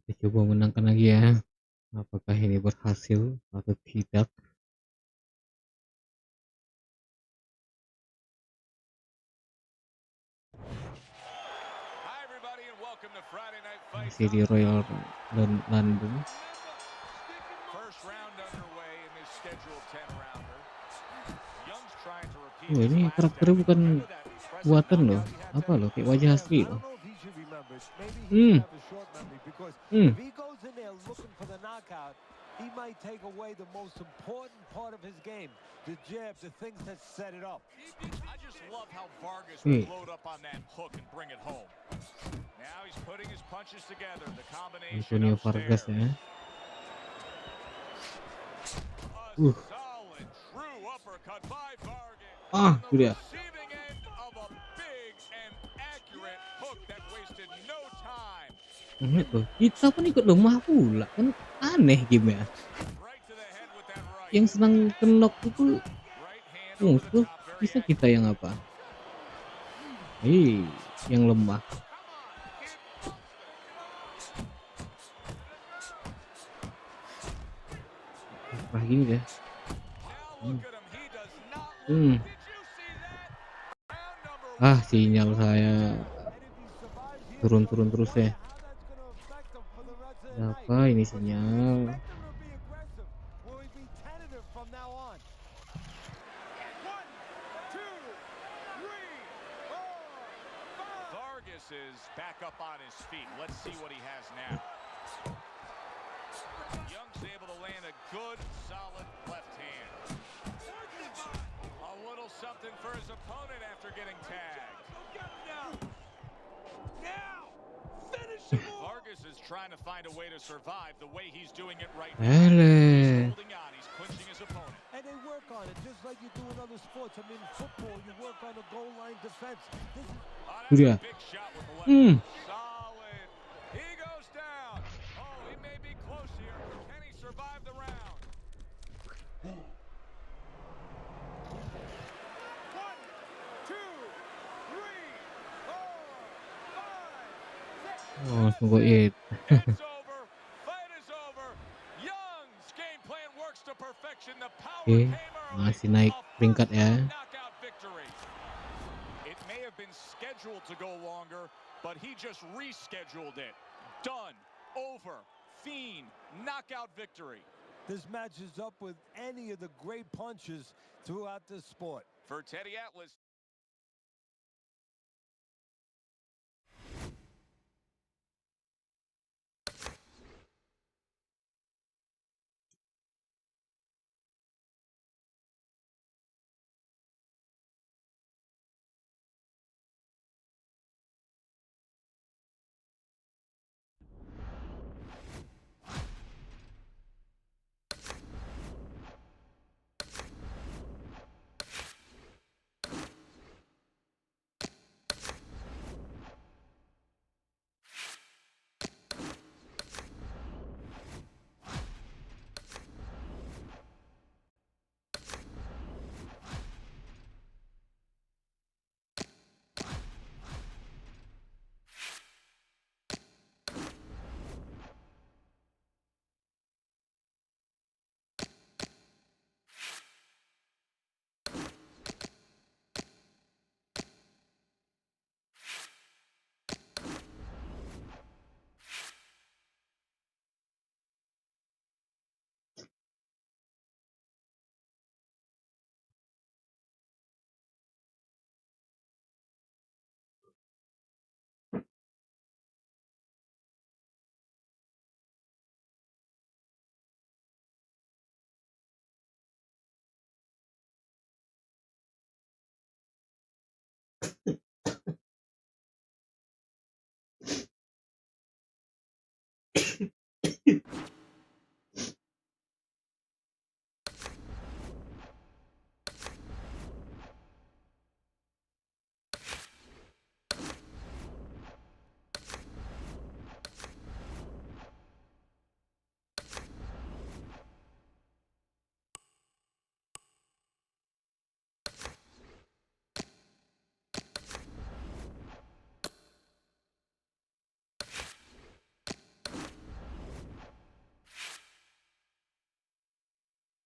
S1: Kita coba menangkan lagi ya. Apakah ini berhasil atau tidak?
S2: Hi, everybody, and welcome to Friday Night Fights.
S1: Masih di Royal London.
S2: First round underway in this scheduled 10-rounder. Young's trying to repeat
S1: Oh,
S2: his
S1: ini
S2: last
S1: karakternya
S2: effort.
S1: bukan
S2: Remember that impressive
S1: buatan loh.
S2: knockout he had
S1: Apa
S2: there?
S1: loh? Kayak wajah asli
S3: I
S1: loh.
S3: don't know if he should remember it. Maybe he
S1: Hmm.
S3: should have a short memory because
S1: Hmm.
S3: if he goes in there looking for the knockout, he might take away the most important part of his game, the jab, the things that set it up.
S2: I just love how Vargas
S1: Hmm.
S2: would load up on that hook and bring it home. Now he's putting his punches together. The combination
S1: Antonio Vargas
S2: upstairs.
S1: ya.
S2: A solid, true uppercut by Vargas.
S1: Ah,
S2: On
S1: itu
S2: the
S1: dia.
S2: receiving end of a big and accurate hook that wasted no time.
S1: Ingat loh, kita pun ikut lemah pula kan, aneh game ya.
S2: Right to the head with that right.
S1: Yang senang kenok itu
S2: Right hand over the
S1: musuh,
S2: top, very
S1: bisa
S2: accurate.
S1: kita yang apa? Yang lemah. Wah gini deh.
S2: Now look at him. He does not
S1: Hmm.
S2: look. Did you see that? Round number
S1: Ah,
S2: one.
S1: sinyal saya
S3: And if he survives here,
S1: turun terus ya.
S3: how that's going to affect him for the rest of the night.
S1: Apa ini
S3: But should we
S1: sinyal?
S3: expect him to be aggressive? Will he be tentative from now on? 1, 2, 3, 4, 5.
S2: Vargas is back up on his feet. Let's see what he has now. Young's able to land a good, solid left hand. A little something for his opponent after getting tagged.
S3: Now, finish him off.
S2: Vargas is trying to find a way to survive the way he's doing it right now.
S1: Ele.
S2: He's holding on. He's clinching his opponent.
S3: And they work on it just like you do in other sports. I mean, football, you work on the goal line defense. This is
S2: Oh,
S1: Itu
S2: that's
S1: dia.
S2: a big shot with the left.
S1: Hmm.
S2: Solid. He goes down. Oh, he may be close here. Can he survive the round?
S3: 1, 2, 3, 4, 5, 6.
S1: Oh, langsung goit.
S2: It's over. Fight is over. Young's game plan works to perfection. The power
S1: Oke,
S2: came early.
S1: masih naik
S2: A
S1: peringkat
S2: first
S1: ya.
S2: round knockout victory. It may have been scheduled to go longer, but he just rescheduled it. Done. Over. Fiend. Knockout victory.
S3: This matches up with any of the great punches throughout this sport.
S2: For Teddy Atlas.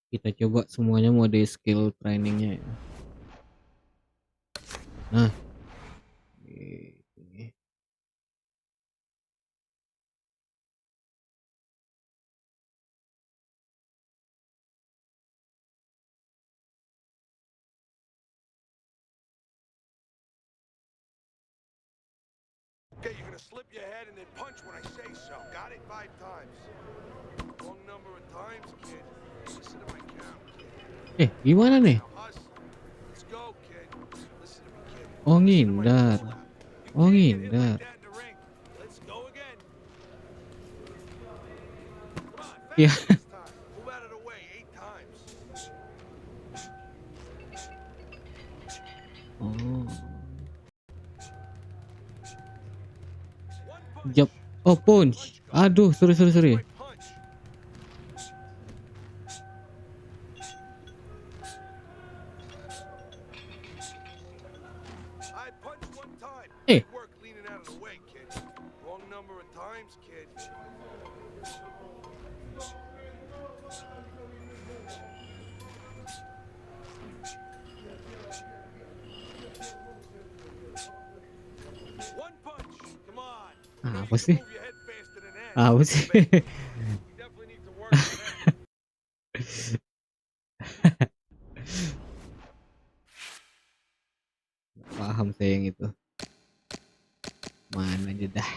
S1: Kita coba semuanya mode skill trainingnya ya. Nah, ini.
S4: Okay, you're gonna slip your head and then punch when I say so. Got it? 5 times. Wrong number of times, kid. Listen to my count, kid.
S1: Gimana nih?
S4: Now hustle. Let's go, kid. Listen to me, kid.
S1: Oh,
S4: Listen to my
S1: ngindar.
S4: roll-up. You
S1: Oh,
S4: can't get hit like
S1: ngindar.
S4: that in the ring. Let's go again. Come on,
S1: Ya.
S4: fast this time. Move out of the way 8 times.
S1: Oh.
S4: One punch.
S1: Jab. Oh, punch. Aduh, sorry.
S4: My punch. I punched 1 time.
S1: Hey.
S4: Good work leaning out of the way, kid. Wrong number of times, kid. One punch. Come on. You know
S1: Apa
S4: you can
S1: sih?
S4: move your head faster than that.
S1: Apa sih?
S4: You definitely need to work on that.
S1: Paham saya yang itu. Mana aja dah.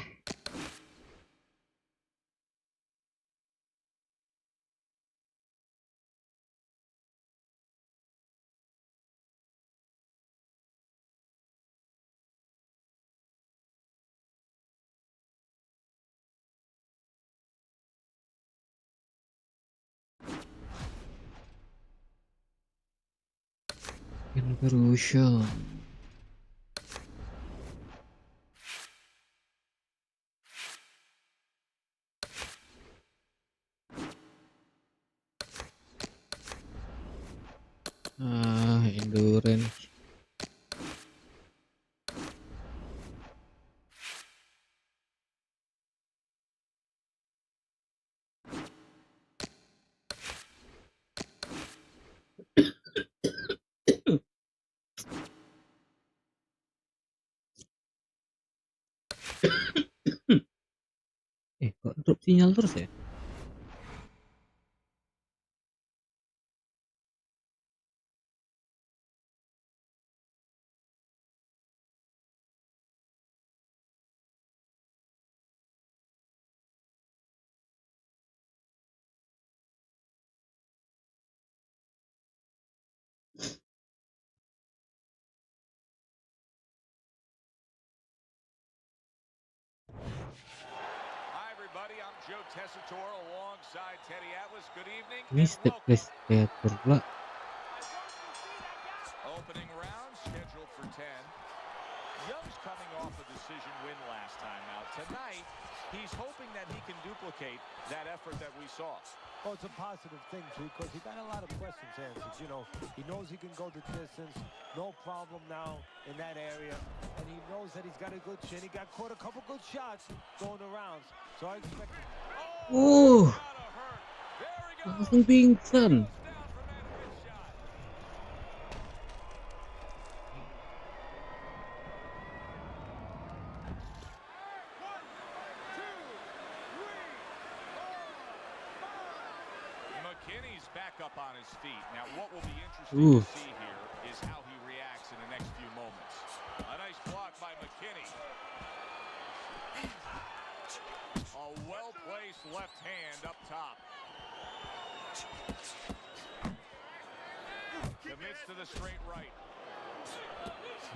S1: Inversion. Endurance. Kok drop sinyal terus ya?
S2: Hi, everybody. I'm Joe Tessitore alongside Teddy Atlas. Good evening
S1: Ini
S2: and
S1: step
S2: welcome.
S1: creator pula.
S2: Opening round scheduled for 10. Young's coming off a decision win last time out. Tonight, he's hoping that he can duplicate that effort that we saw.
S3: Well, it's a positive thing, because he got a lot of questions answered. You know, he knows he can go the distance, no problem now in that area, and he knows that he's got a good chin. He got caught a couple good shots going around, so I expect him.
S1: Oh,
S2: Gotta hurt. There he goes.
S1: langsung pingsan.
S2: Goes down from that hit shot. McKinney's back up on his feet. Now, what will be interesting to see here is how he reacts in the next few moments. A nice block by McKinney. A well-placed left hand up top. Commits to the straight right.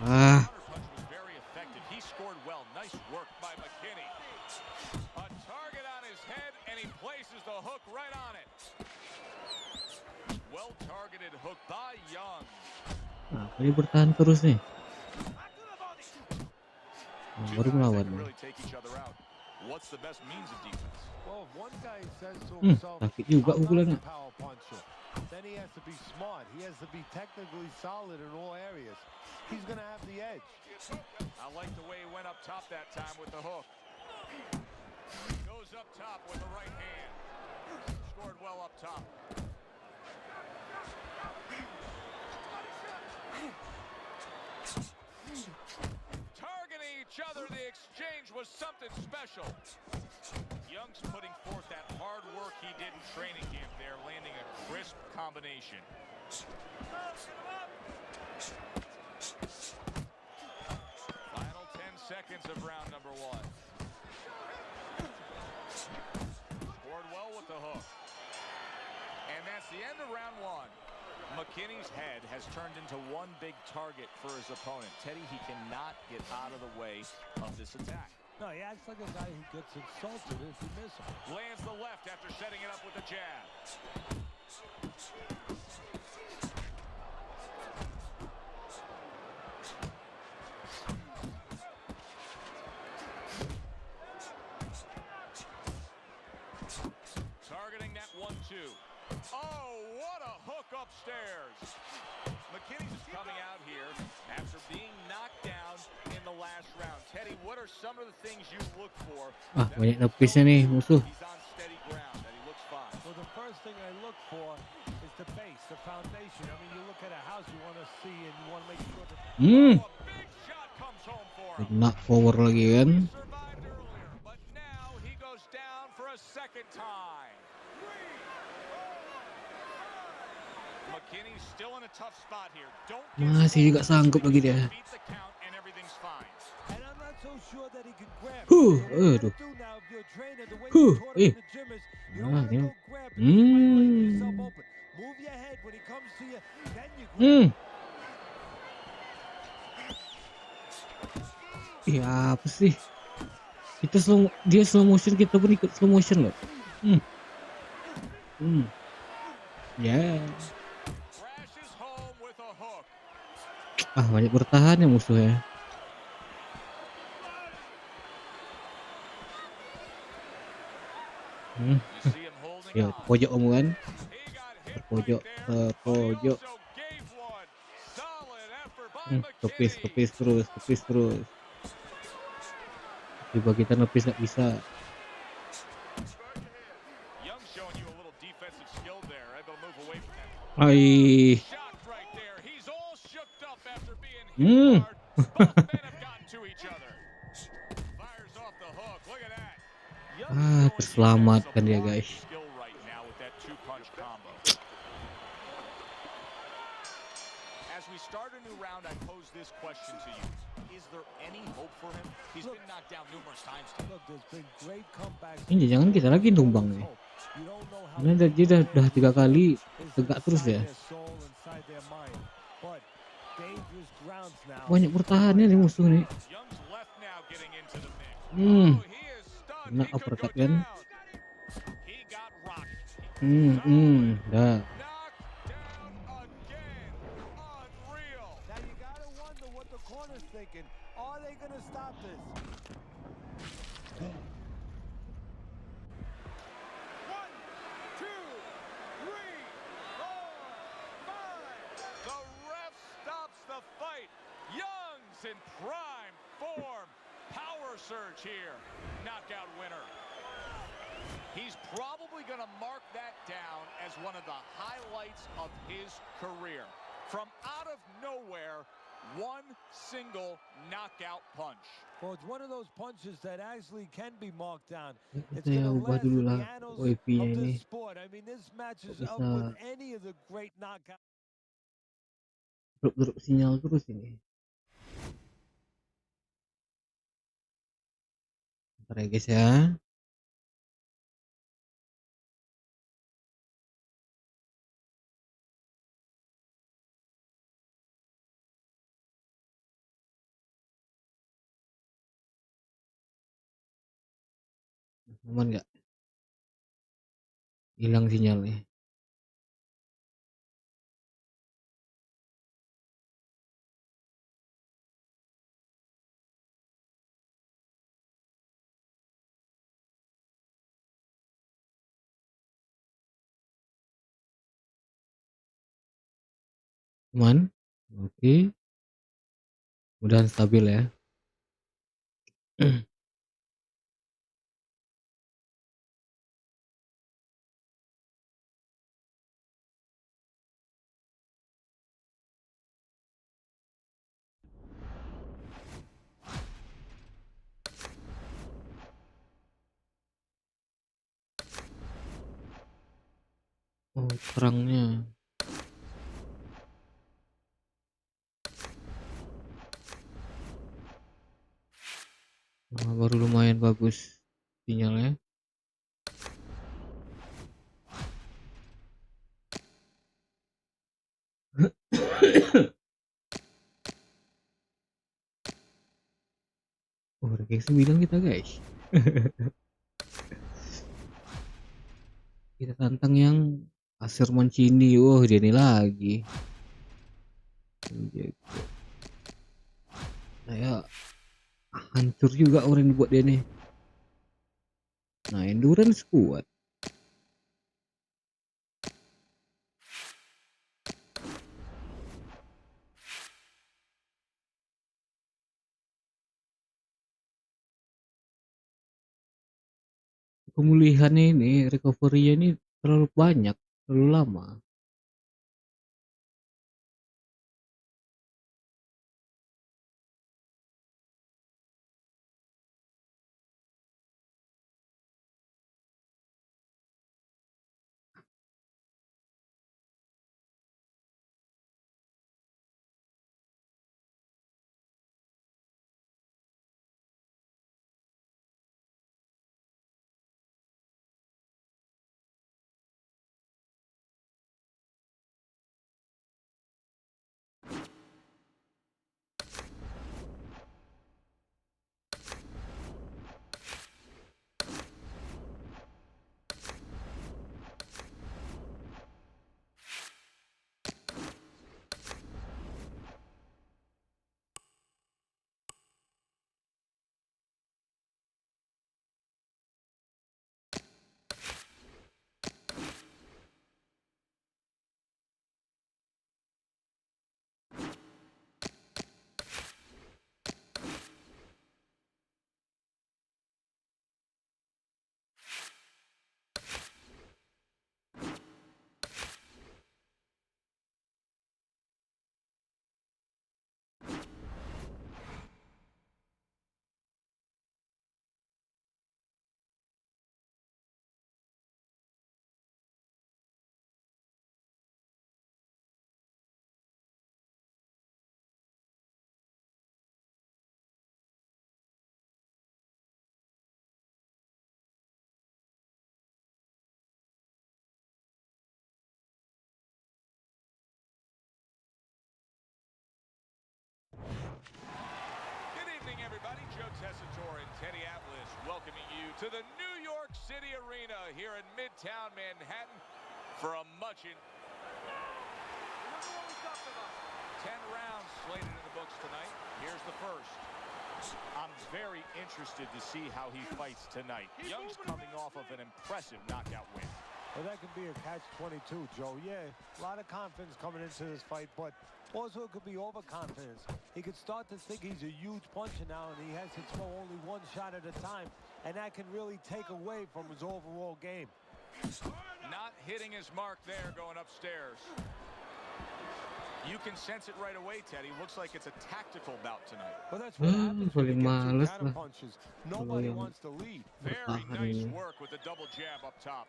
S1: Ah,
S2: Counter punch was very effective. He scored well. Nice work by McKinney. A target on his head, and he a hook right on it. Well targeted hook by Young.
S1: Nah, dia bertahan terus nih. Nah,
S2: Two
S1: baru
S2: guys that
S1: melawan
S2: can
S1: nih.
S2: really take each other out. What's the best means of defense?
S3: Well, if one guy says to himself,
S1: Sakit juga
S3: I'm not
S1: pukulannya.
S3: a power puncher, then he has to be smart. He has to be technically solid in all areas. He's going to have the edge.
S2: I like the way he went up top that time with the hook. Goes up top with the right hand. Scored well up top. Targeting each other, the exchange was something special. Young's putting forth that hard work he did in training camp there, landing a crisp combination. Final 10 seconds of round number one. Scored well with the hook. And that's the end of round one. McKinney's head has turned into one big target for his opponent. Teddy, he cannot get out of the way of this attack.
S3: No, he acts like a guy who gets insulted if you miss him.
S2: Lands the left after setting it up with a jab. Targeting that 1-2. Oh, what a hook upstairs. McKinney's is coming out here after being knocked down in the last round. Teddy, what are some of the things you look for?
S1: Ah, banyak nepisnya nih musuh.
S2: He's on steady ground and he looks fine.
S3: Well, the first thing I look for is the base, the foundation. I mean, you look at a house, you want to see and you want to make sure that...
S2: Oh, a big shot comes home for him.
S1: Kena power lagi kan.
S2: Survived earlier, but now he goes down for a second time. McKinney's still in a tough spot here. Don't
S1: Masih juga sanggup lagi dia.
S2: beat the count and everything's fine.
S3: And I'm not so sure that he can grab.
S1: Huh,
S3: What you
S1: aduh.
S3: gotta do now if you're a trainer, the way
S1: Huh,
S3: you taught him in the gym is you don't
S1: Ah,
S3: want to
S1: dia.
S3: go grab because you might leave yourself
S1: Hmm.
S3: open. Move your head when he comes to you, then you grab.
S1: Hmm. Iya apa sih? Dia slow motion, kita pun ikut slow motion loh. Ya.
S2: Crashes home with a hook.
S1: Ah, banyak bertahan ya musuhnya.
S2: You see him holding
S1: Ya,
S2: on.
S1: pojok kamu kan?
S2: He got hit
S1: Pojok,
S2: right there, but he
S1: pojok.
S2: also gave one. Solid effort by
S1: Kepis
S2: McKinney.
S1: terus. Coba kita nepis nggak bisa.
S2: Young showing you a little defensive skill there, able to move away from that.
S1: Ai.
S2: Shot right there. He's all shook up after being
S1: Hmm.
S2: hit hard. Both men have gotten to each other. Fires off the hook. Look at that. Young's
S1: Ah,
S2: showing
S1: terselamatkan
S2: some
S1: dia,
S2: fine
S1: guys.
S2: skill right now with that two-punch combo. As we start a new round, I pose this question to you. Is there any hope for him? He's been knocked down numerous times.
S3: Look, there's been great comebacks.
S1: Ini jangan kita lagi tumbang nih.
S3: You don't know how
S1: Karena dia udah 3 kali tegak terus ya. Banyak bertahannya nih musuh nih.
S2: Young's left now getting into the mix.
S1: Hmm.
S2: Oh, he is stunned.
S1: Kena
S2: He could
S1: uppercut
S2: go
S1: kan.
S2: down. He got rocked.
S1: Dah.
S2: Knocked down again. Unreal.
S3: Now you gotta wonder what the corner's thinking. Are they gonna stop this?
S2: One, two, three, four, five. The ref stops the fight. Young's in prime form. Power surge here. Knockout winner. He's probably going to mark that down as one of the highlights of his career. From out of nowhere, one single knockout punch.
S3: Well, it's one of those punches that actually can be marked down. It's
S1: Saya
S3: gonna
S1: ubah
S3: last
S1: dulu
S3: in the
S1: lah
S3: annals
S1: WiFi-nya
S3: of
S1: ini.
S3: this sport. I mean, this matches
S1: Kok
S3: up
S1: bisa
S3: with any of the great knockouts.
S1: drop sinyal terus ini. Bentar ya guys ya. Aman nggak? hilang sinyalnya. Aman, oke, mudahan stabil ya. Oh, perangnya. Nah, baru lumayan bagus sinyalnya. Oh, ranking 9 kita guys. Kita tantang yang Asir Mancini. Wah, dia ini lagi. Saya hancur juga orang yang buat dia nih. Nah, endurance kuat. Pemulihannya ini, recovery-nya ini terlalu banyak, terlalu lama.
S2: Good evening, everybody. Joe Tessitore and Teddy Atlas welcoming you to the New York City Arena here in Midtown Manhattan for a much-in... 10 rounds slated in the books tonight. Here's the first. I'm very interested to see how he fights tonight. Young's coming off of an impressive knockout win.
S3: Well, that could be a catch-22, Joe. Yeah, a lot of confidence coming into this fight, but also it could be overconfidence. He could start to think he's a huge puncher now, and he has to throw only one shot at a time, and that can really take away from his overall game.
S2: Not hitting his mark there going upstairs. You can sense it right away, Teddy. Looks like it's a tactical bout tonight.
S3: Well, that's what happens when you
S1: Paling
S3: get
S1: males
S3: two counter
S1: lah
S3: punches.
S1: kalau
S3: Nobody
S1: yang
S3: wants to lead.
S2: Very
S1: bertahan
S2: nice
S1: ini.
S2: work with the double jab up top.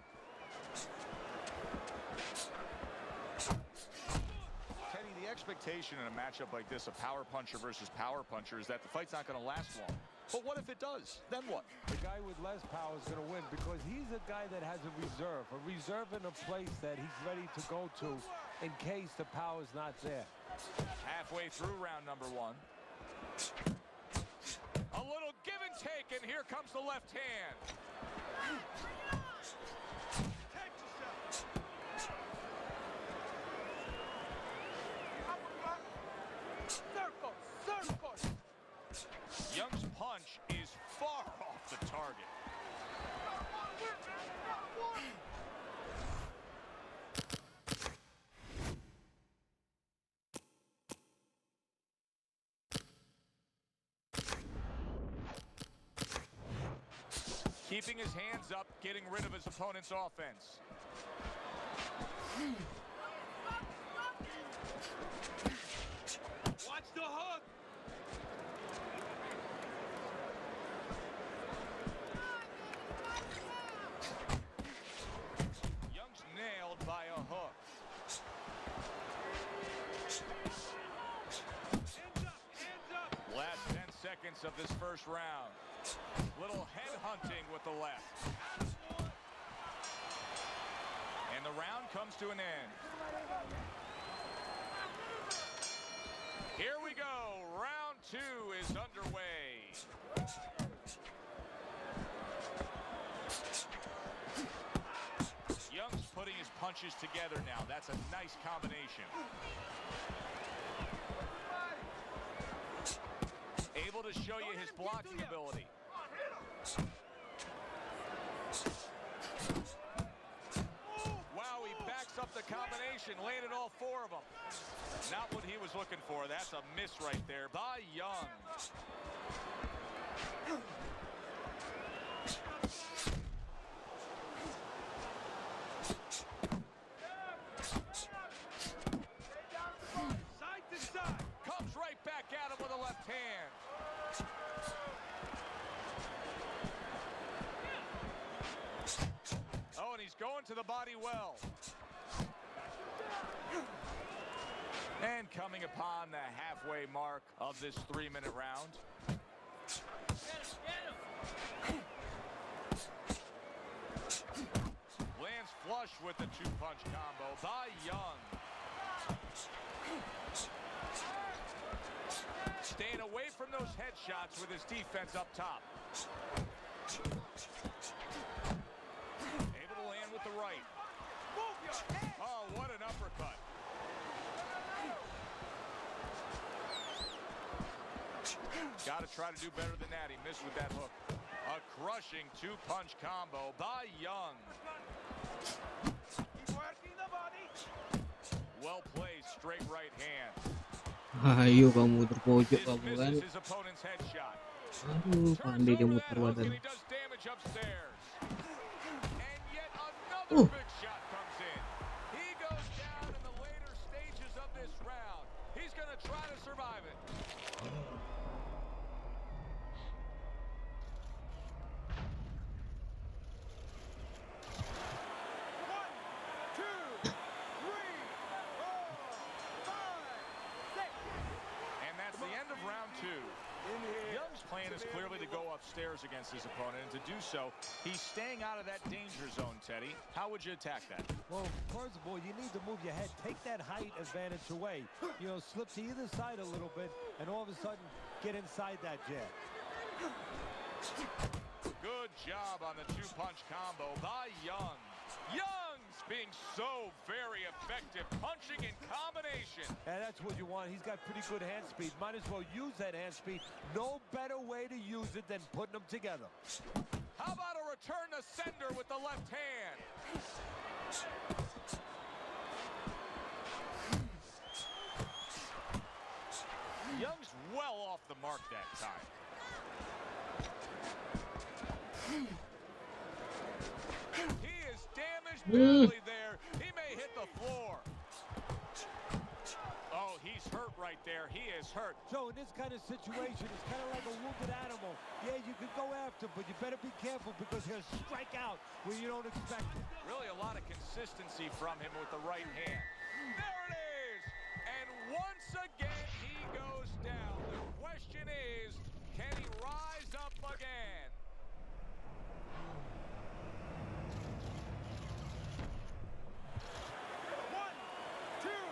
S2: Teddy, the expectation in a matchup like this, a power puncher versus power puncher, is that the fight's not going to last long. But what if it does? Then what?
S3: The guy with less power is going to win because he's a guy that has a reserve in a place that he's ready to go to in case the power's not there.
S2: Halfway through round number one. A little give and take, and here comes the left hand. keeping his hands up, getting rid of his opponent's offense.
S4: Watch the hook.
S2: Young's nailed by a hook.
S4: Hands up.
S2: Last 10 seconds of this first round. Little head hunting with the left. And the round comes to an end. Here we go. Round 2 is underway. Young's putting his punches together now. That's a nice combination. Able to show you his blocking ability. Wow, he backs up the combination, landed all 4 of them. Not what he was looking for. That's a miss right there by Young.
S4: Side to side.
S2: Comes right back at him with a left hand. Oh, and he's going to the body well. And coming upon the halfway mark of this 3-minute round. Lands flush with the 2-punch combo by Young. Staying away from those headshots with his defense up top. Able to land with the right.
S4: Move your head.
S2: Oh, what an uppercut. Got to try to do better than that. He missed with that hook. A crushing 2-punch combo by Young.
S4: Keep working the body.
S2: Well played, straight right hand.
S1: Ayo kamu terpojok
S2: This
S1: kamu kan.
S2: misses his opponent's headshot.
S1: Aduh,
S2: Turns
S1: pandai dia
S2: over
S1: muter
S2: that hook
S1: badan.
S2: and he does damage upstairs. And yet another big shot comes in. He goes down in the later stages of this round. He's going to try to survive it.
S4: One, two, three, four, five, six.
S2: And that's the end of round 2.
S4: In here.
S2: Young's plan is clearly to go upstairs against his opponent, and to do so, he's staying out of that danger zone, Teddy. How would you attack that?
S3: Well, first of all, you need to move your head. Take that height advantage away. You know, slip to either side a little bit, and all of a sudden, get inside that jab.
S2: Good job on the 2-punch combo by Young. Young's being so very effective, punching in combination.
S3: And that's what you want. He's got pretty good hand speed. Might as well use that hand speed. No better way to use it than putting them together.
S2: How about a return to sender with the left hand? Young's well off the mark that time. He is damaged badly there. He may hit the floor. Oh, he's hurt right there. He is hurt.
S3: So in this kind of situation, it's kind of like a wounded animal. Yeah, you can go after, but you better be careful because he'll strike out when you don't expect it.
S2: Really a lot of consistency from him with the right hand. There it is! And once again, he goes down. The question is, can he rise up again?
S4: One, two,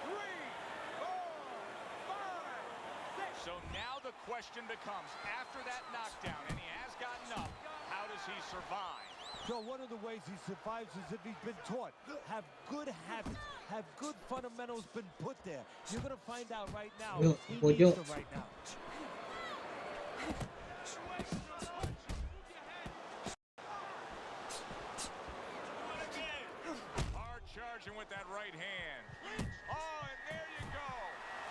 S4: three, four, five, six.
S2: So now the question becomes, after that knockdown, and he has gotten up, how does he survive?
S3: So one of the ways he survives is if he's been taught. Have good habits. Have good fundamentals been put there. You're going to find out right now.
S1: Yo,
S3: He
S1: pojok.
S3: needs them right now.
S2: Hard charging with that right hand. Oh, and there you go.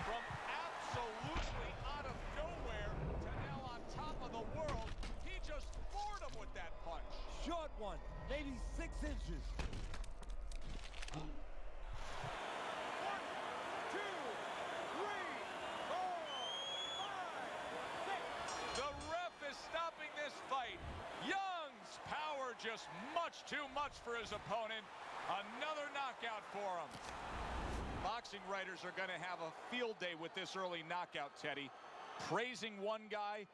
S2: From absolutely out of nowhere to now on top of the world, he just floored him with that punch.
S3: Short one, maybe 6 inches.
S2: 1, 2, 3, 4, 5, 6. The ref is stopping this fight. Young's power just much too much for his opponent. Another knockout for him. Boxing writers are going to have a field day with this early knockout, Teddy. Praising one guy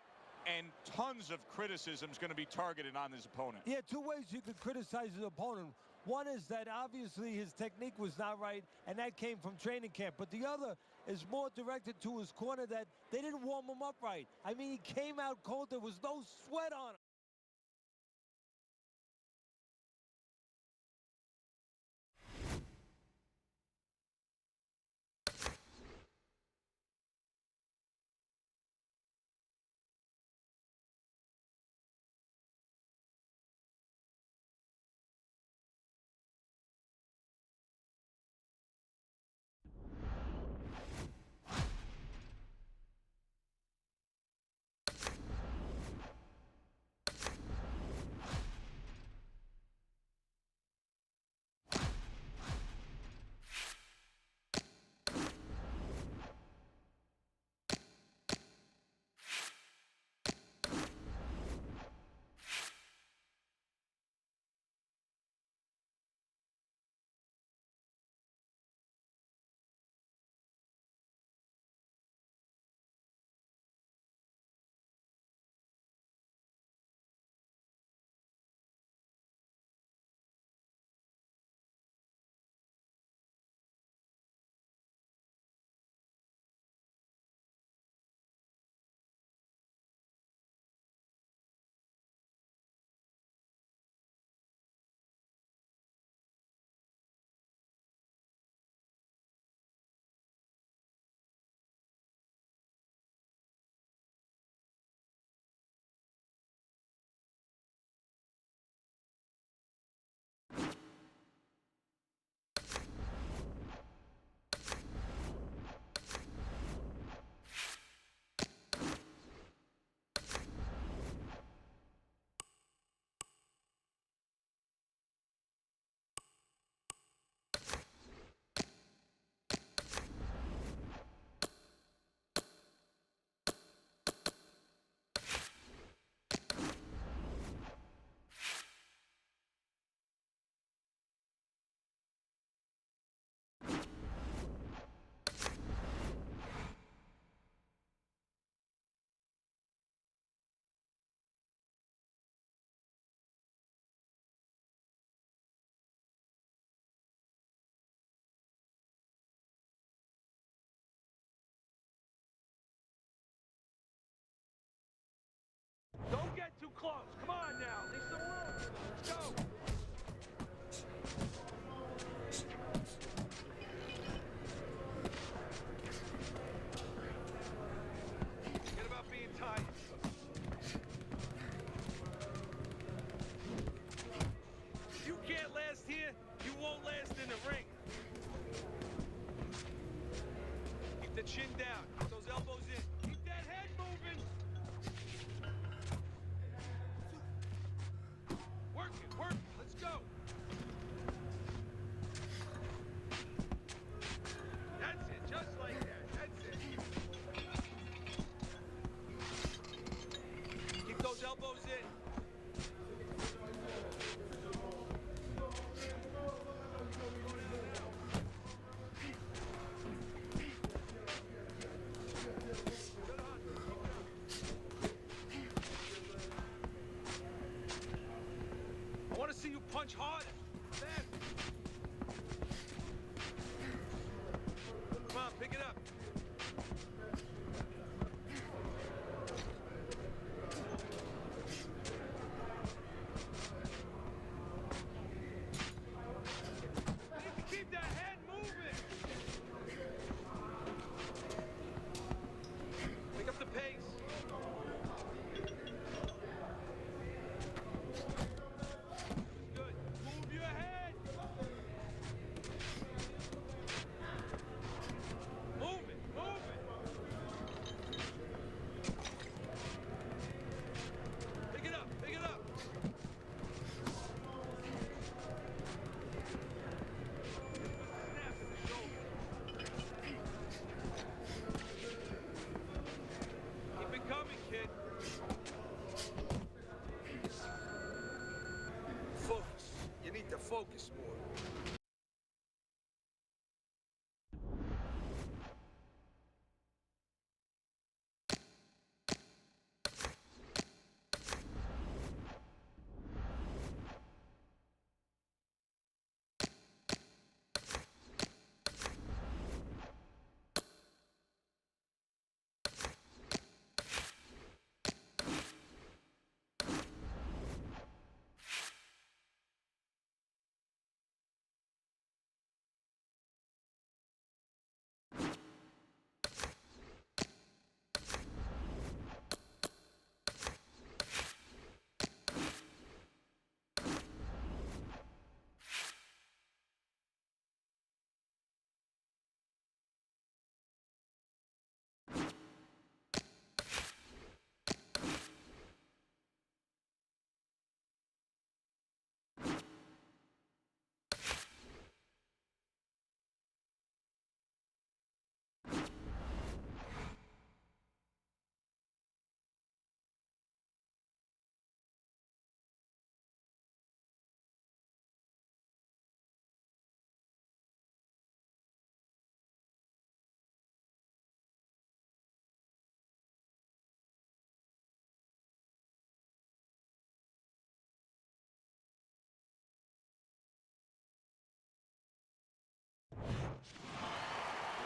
S2: and tons of criticism is going to be targeted on his opponent.
S3: Yeah, 2 ways you could criticize his opponent. One is that obviously his technique was not right, and that came from training camp. But the other is more directed to his corner, that they didn't warm him up right. I mean, he came out cold. There was no sweat on him.
S4: Don't get too close. Come on now. Leave some room. Let's go. Forget about being tight. If you can't last here, you won't last in the ring. Keep the chin down. Keep those elbows in. Keep that head moving. Work it, work it. Let's go. That's it, just like that. That's it. Keep those elbows in. I want to see you punch harder. Faster. Come on, pick it up. You need to keep that head moving. Pick up the pace. Good. Move your head. Move focus more.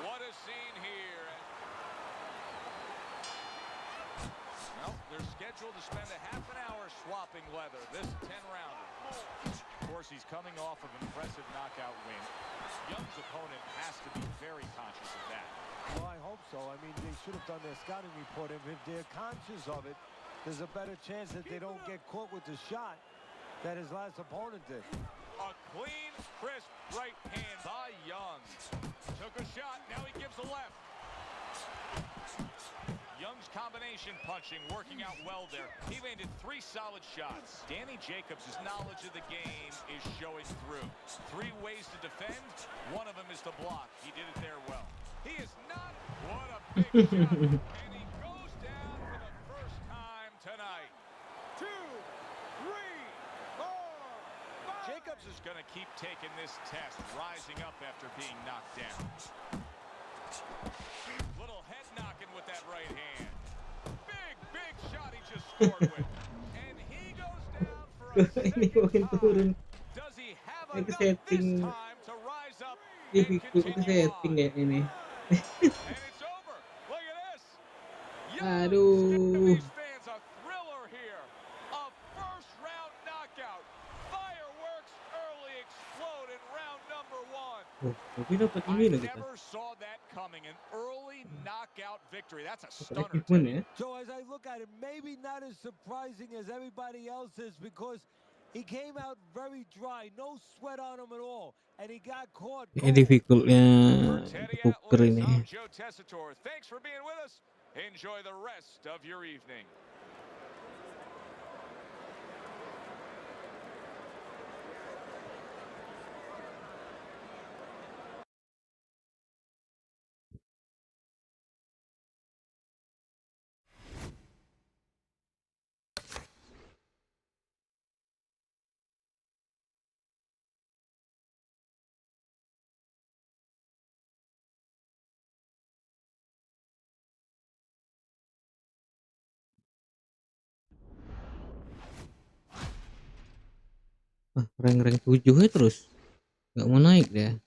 S2: What a scene here. Well, they're scheduled to spend a half an hour swapping leather. This 10-rounder. Of course, he's coming off of an impressive knockout win. Young's opponent has to be very conscious of that.
S3: Well, I hope so. I mean, they should have done their scouting report. If they're conscious of it, there's a better chance that they don't get caught with the shot that his last opponent did.
S2: A clean, crisp right hand by Young. Took a shot, now he gives a left. Young's combination punching working out well there. He landed 3 solid shots. Danny Jacobs' knowledge of the game is showing through. 3 ways to defend, one of them is to block. He did it there well. He is not, what a big shot. And he goes down for the first time tonight.
S3: 2, 3, 4, 5.
S2: Jacobs is going to keep taking this test, rising up after being knocked down. Little head knocking with that right hand. Big shot he just scored with. And he goes down for a
S1: Ini
S2: second
S1: makin turun.
S2: time. Does he have
S1: Ini
S2: enough
S1: setting
S2: this time to rise up and
S1: difficult, itu
S2: continue
S1: setting
S2: on?
S1: ya ini.
S2: And it's over. Look at this. Young
S1: Aduh.
S2: giving these fans a thriller here. A first-round knockout. Fireworks early explode in round number 1.
S1: Oh, tapi dapat
S2: I
S1: ini loh kita.
S2: never saw that coming. An early knockout victory. That's a
S1: Dapat
S2: stunner.
S1: achievement ya.
S3: So as I look at it, maybe not as surprising as everybody else is because he came out very dry, no sweat on him at all, and he got caught.
S1: Ini difficultnya
S2: For Teddy
S1: poker
S2: Atlas,
S1: ini.
S2: I'm Joe Tessitore. Thanks for being with us. Enjoy the rest of your evening.
S1: Rank 7 ya terus. Nggak mau naik dia.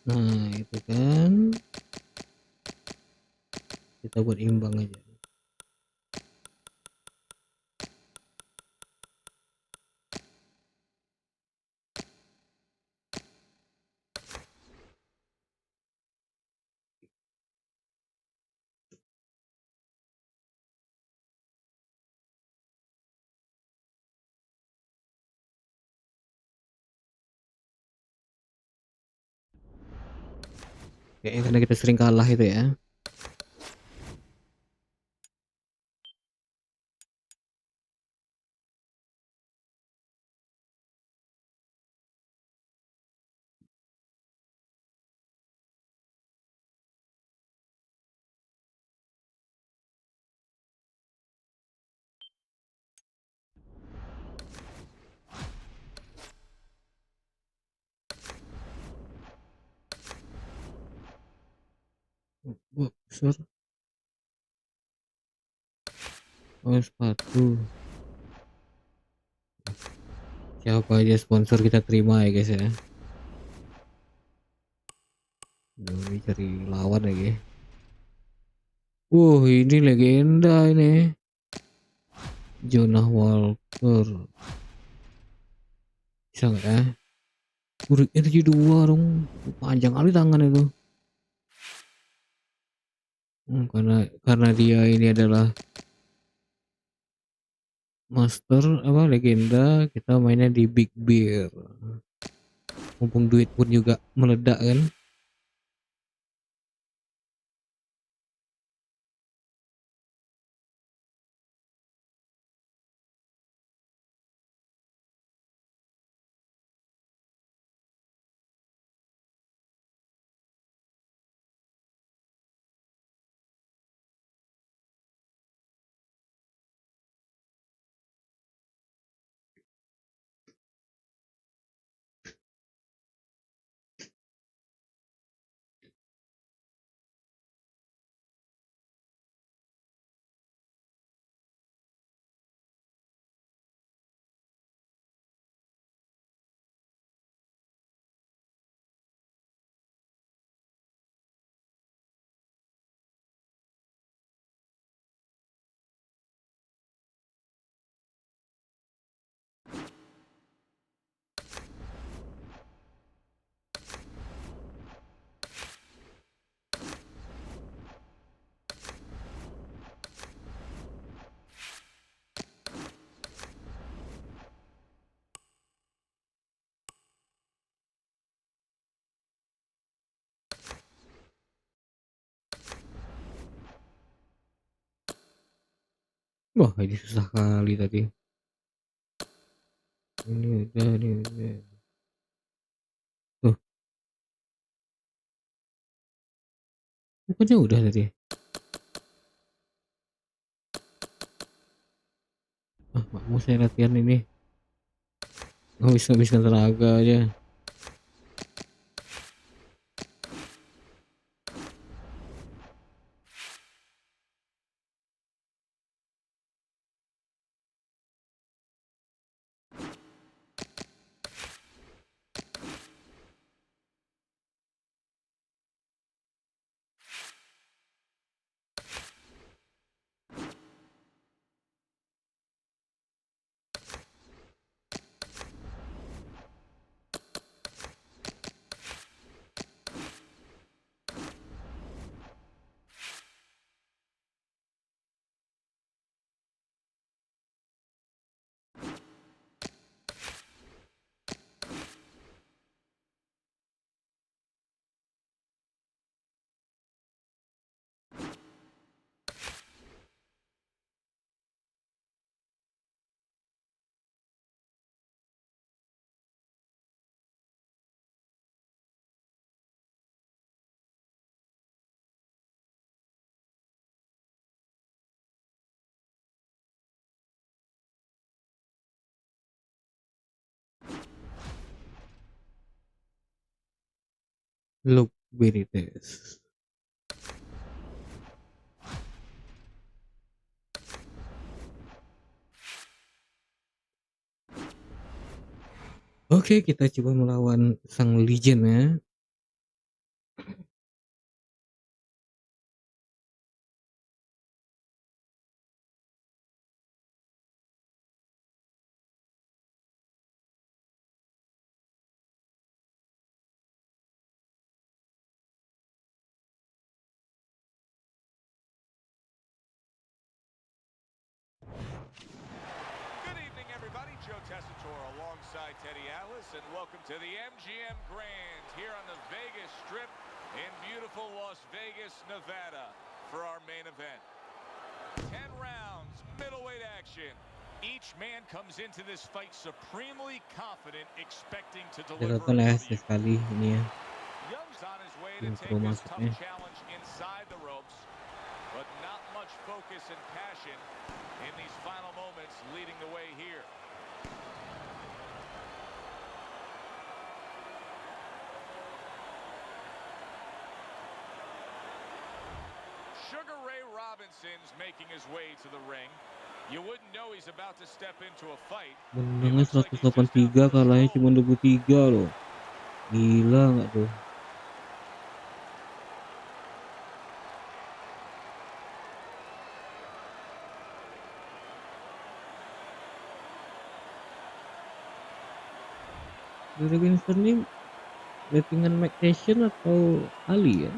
S1: Nah, itu kan. Kita buat imbang aja. Kayaknya karena kita sering kalah itu ya. boxer, oh sepatu. Siapa aja sponsor kita terima ya guys ya. Ini cari lawan lagi. Ini legenda ini. Jonah Walker. Bisa nggak ya? Kurik energi 2 dong. Panjang kali tangan itu. Karena dia ini adalah master apa legenda, kita mainnya di Big Bear. Mumpung duit pun juga meledak kan. Wah ini susah kali tadi. Ini udah. Tuh, bukannya udah tadi. Mak mau saya latihan ini. Habiskan tenaga aja. Look Benitez. Oke, kita coba melawan sang legend ya.
S2: Good evening, everybody. Joe Tessitore alongside Teddy Atlas, and welcome to the MGM Grand here on the Vegas Strip in beautiful Las Vegas, Nevada for our main event. 10 rounds, middleweight action. Each man comes into this fight supremely confident, expecting to deliver
S1: Kita tonton
S2: a
S1: ya
S2: W.
S1: sekali ini ya.
S2: Young's on his way to
S1: Intro
S2: take this tough
S1: masuknya.
S2: challenge inside the ropes, but not much focus and passion in these final moments leading the way here. Sugar Ray Robinson's making his way to the ring. You wouldn't know he's about to step into a fight.
S1: Menangnya 183, kalahnya cuma 23 loh. Gila nggak tuh? Dari Winston ini ratingan Mike Tyson atau Ali ya?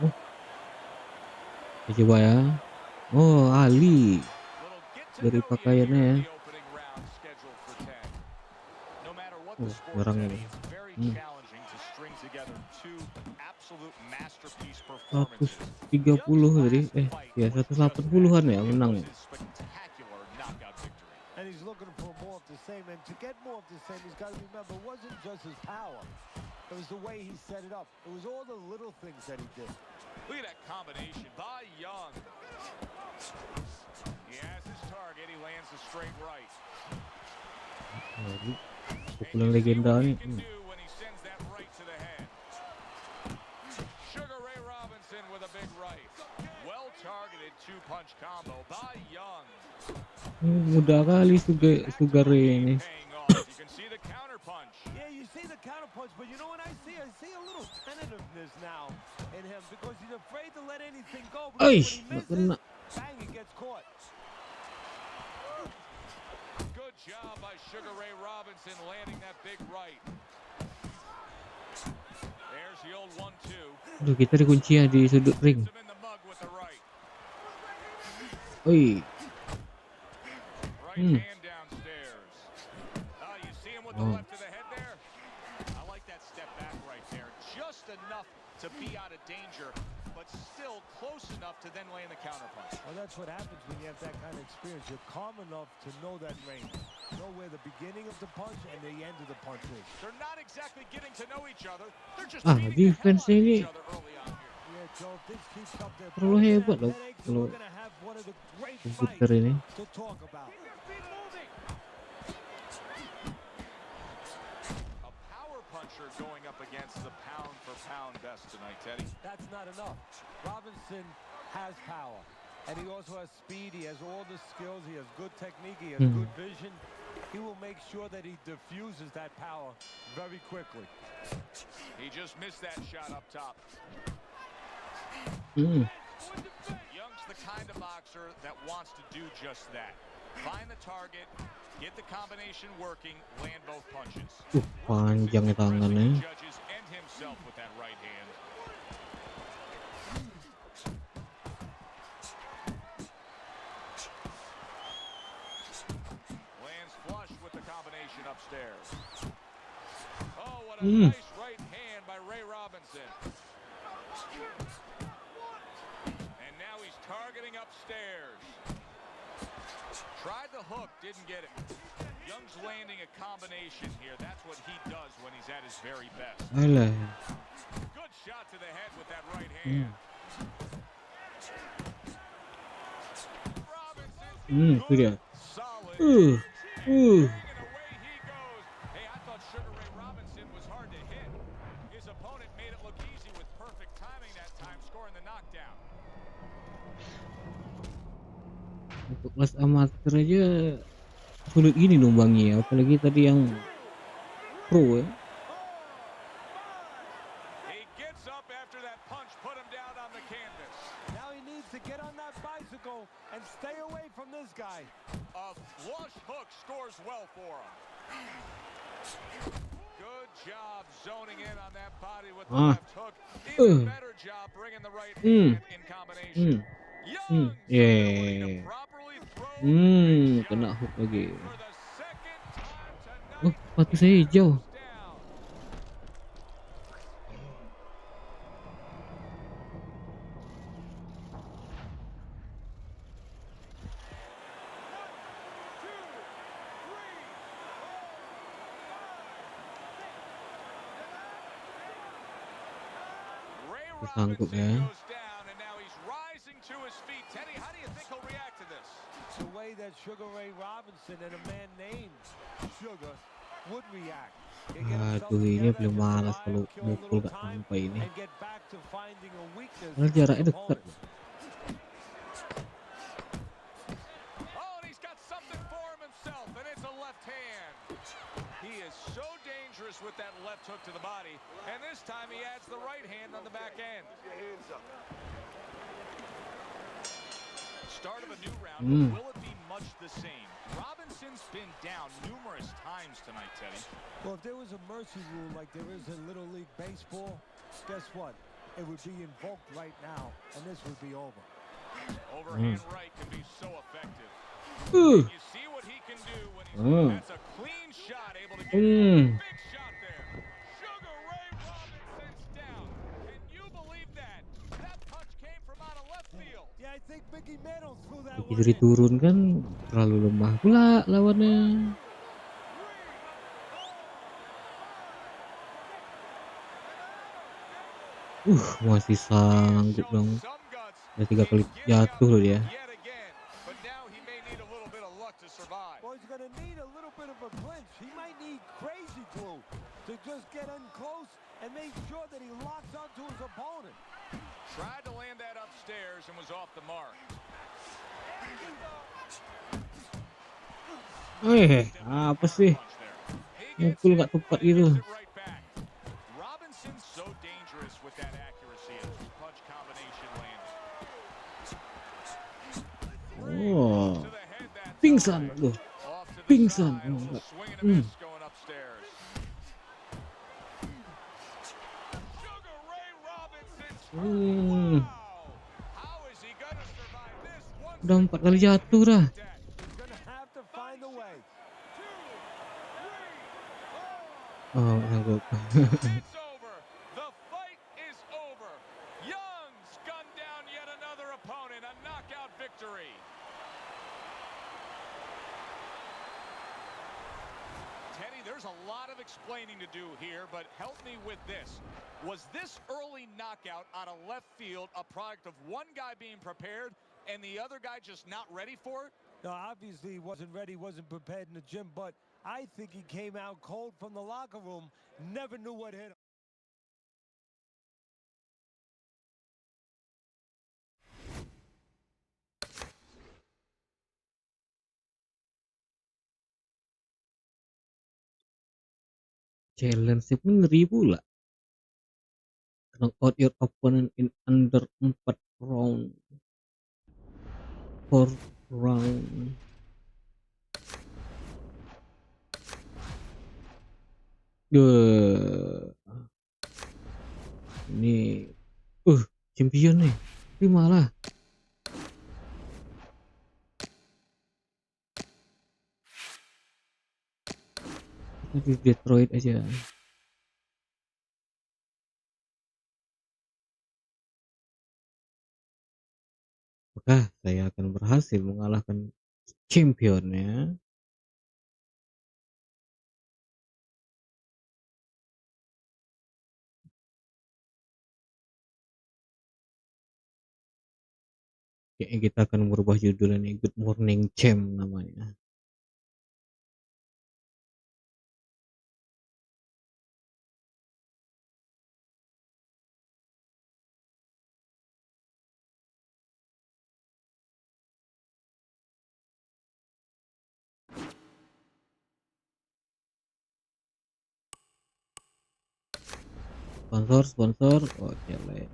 S1: Oh, kita coba ya. Oh, Ali dari pakaiannya ya. Oh, barangnya nih. 130 tadi, ya 180-an ya menang ya.
S3: And he's looking for more of the same. And to get more of the same, he's got to remember, it wasn't just his power. It was the way he set it up. It was all the little things that he did.
S2: Look at that combination by Young. He has his target. He lands a straight right.
S1: Kumpulan legenda nih.
S2: When he sends that right to the head. Sugar Ray Robinson with a big right. Well targeted two-punch combo by Young.
S1: Mudah kali Sugar Ray ini.
S2: You can see the counter punch.
S3: Yeah, you see the counter punch, but you know what I see? I see a little tentativeness now in him because he's afraid to let anything go. Because when he misses, bang, he gets caught.
S2: Good job by Sugar Ray Robinson landing that big right. There's the old 1-2.
S1: Aduh, kita dikunci ya di sudut ring. Oi.
S2: Right hand downstairs. Oh, you see him with the left to the head there? I like that step back right there. Just enough to be out of danger, but still close enough to then land the counter punch.
S3: Well, that's what happens when you have that kind of experience. You're calm enough to know that range. Know where the beginning of the punch and the end of the punch is.
S2: They're not exactly getting to know each other. They're just
S1: defense ini terlalu hebat loh kalau komputer ini.
S2: Going up against the pound-for-pound best tonight, Teddy.
S3: That's not enough. Robinson has power, and he also has speed. He has all the skills. He has good technique. He has good vision. He will make sure that he diffuses that power very quickly.
S2: He just missed that shot up top. Young's the kind of boxer that wants to do just that. Find the target, get the combination working, land both punches.
S1: Panjang tangannya.
S2: Judges and himself with that right hand. Lands flush with the combination upstairs. Oh, what a nice right hand by Ray Robinson. And now he's targeting upstairs. Tried the hook, didn't get it. Young's landing a combination here. That's what he does when he's at his very best.
S1: Alah.
S2: Good shot to the head with that right hand.
S1: Itu dia.
S2: Solid. And away he goes. Hey, I thought Sugar Ray Robinson was hard to hit. His opponent made it look easy with perfect timing that time, scoring the knockdown.
S1: Untuk kelas amatir aja sulit gini numbangnya, apalagi tadi yang pro ya.
S2: He gets up after that punch put him down on the canvas.
S3: Now he needs to get on that bicycle and stay away from this guy.
S2: A flush hook scores well for him. Good job zoning in on that body with the left hook. Even better job bringing the right hand in combination.
S1: Kena hook lagi. Oh, sepatu saya hijau. Sanggup ya.
S2: And now he's rising to his feet. Teddy, how do you think he'll react to this.
S3: The way that Sugar Ray Robinson and a man named Sugar would react. He'd get himself
S1: Aduh, ini
S3: together
S1: paling
S3: and just
S1: malas
S3: try
S1: kalau
S3: and kill a
S1: mukul
S3: little
S1: gak
S3: time
S1: sampai ini.
S3: and get back to finding a weakness
S1: Karena
S3: in his
S1: jaraknya dekat.
S3: opponents.
S2: Oh, and he's got something for himself, and it's a left hand. He is so dangerous with that left hook to the body, and this time he adds the right hand on the back end.
S4: Keep your hands up.
S2: Start of a new round, but will it be much the same? Robinson's been down numerous times tonight, Teddy.
S3: Well, if there was a mercy rule like there is in Little League Baseball, guess what? It would be invoked right now, and this would be over.
S2: Overhand right can be so effective.
S1: Uh.
S2: You see what he can do when he's that's a clean shot, able to get a big shot there. Sugar Ray Robinson's down. Can you believe that? That punch came from out of left field.
S3: Yeah, I think Mickey Mantle threw that one
S1: Jadi
S3: in.
S1: turun kan terlalu lemah pula lawannya. Masih sanggup dong. Udah 3 kali jatuh loh dia.
S2: Yet again, but now he may need a little bit of luck to survive.
S3: Well, he's going to need a little bit of a clinch. He might need crazy glue to just get in close and make sure that he locks onto his opponent.
S2: Tried to land that upstairs and was off the mark.
S1: Apa sih? Mukul gak tepat gitu.
S2: Robinson's so dangerous with that accuracy as his punch combination landed.
S1: Oh, pingsan loh. Pingsan.
S2: Swing and a miss going upstairs. Sugar Ray Robinson. How is he gonna survive this?
S1: Udah 4 kali jatuh dah.
S3: He's going to have to find a way.
S1: Oh, sanggup.
S2: It's over. The fight is over. Young's gunned down yet another opponent. A knockout victory. Teddy, there's a lot of explaining to do here, but help me with this. Was this early knockout out of left field a product of one guy being prepared and the other guy just not ready for it?
S3: No, obviously he wasn't ready, wasn't prepared in the gym, but I think he came out cold from the locker room, never knew what hit him.
S1: Challenge pun ngeri pula. Knock out your opponent in under 4 round. 4 round. Ini champion nih. Terimalah. Di Detroit aja. Apakah saya akan berhasil mengalahkan championnya? Kayaknya kita akan merubah judul ini, Good Morning Champ namanya. Sponsor. Oh, jelek.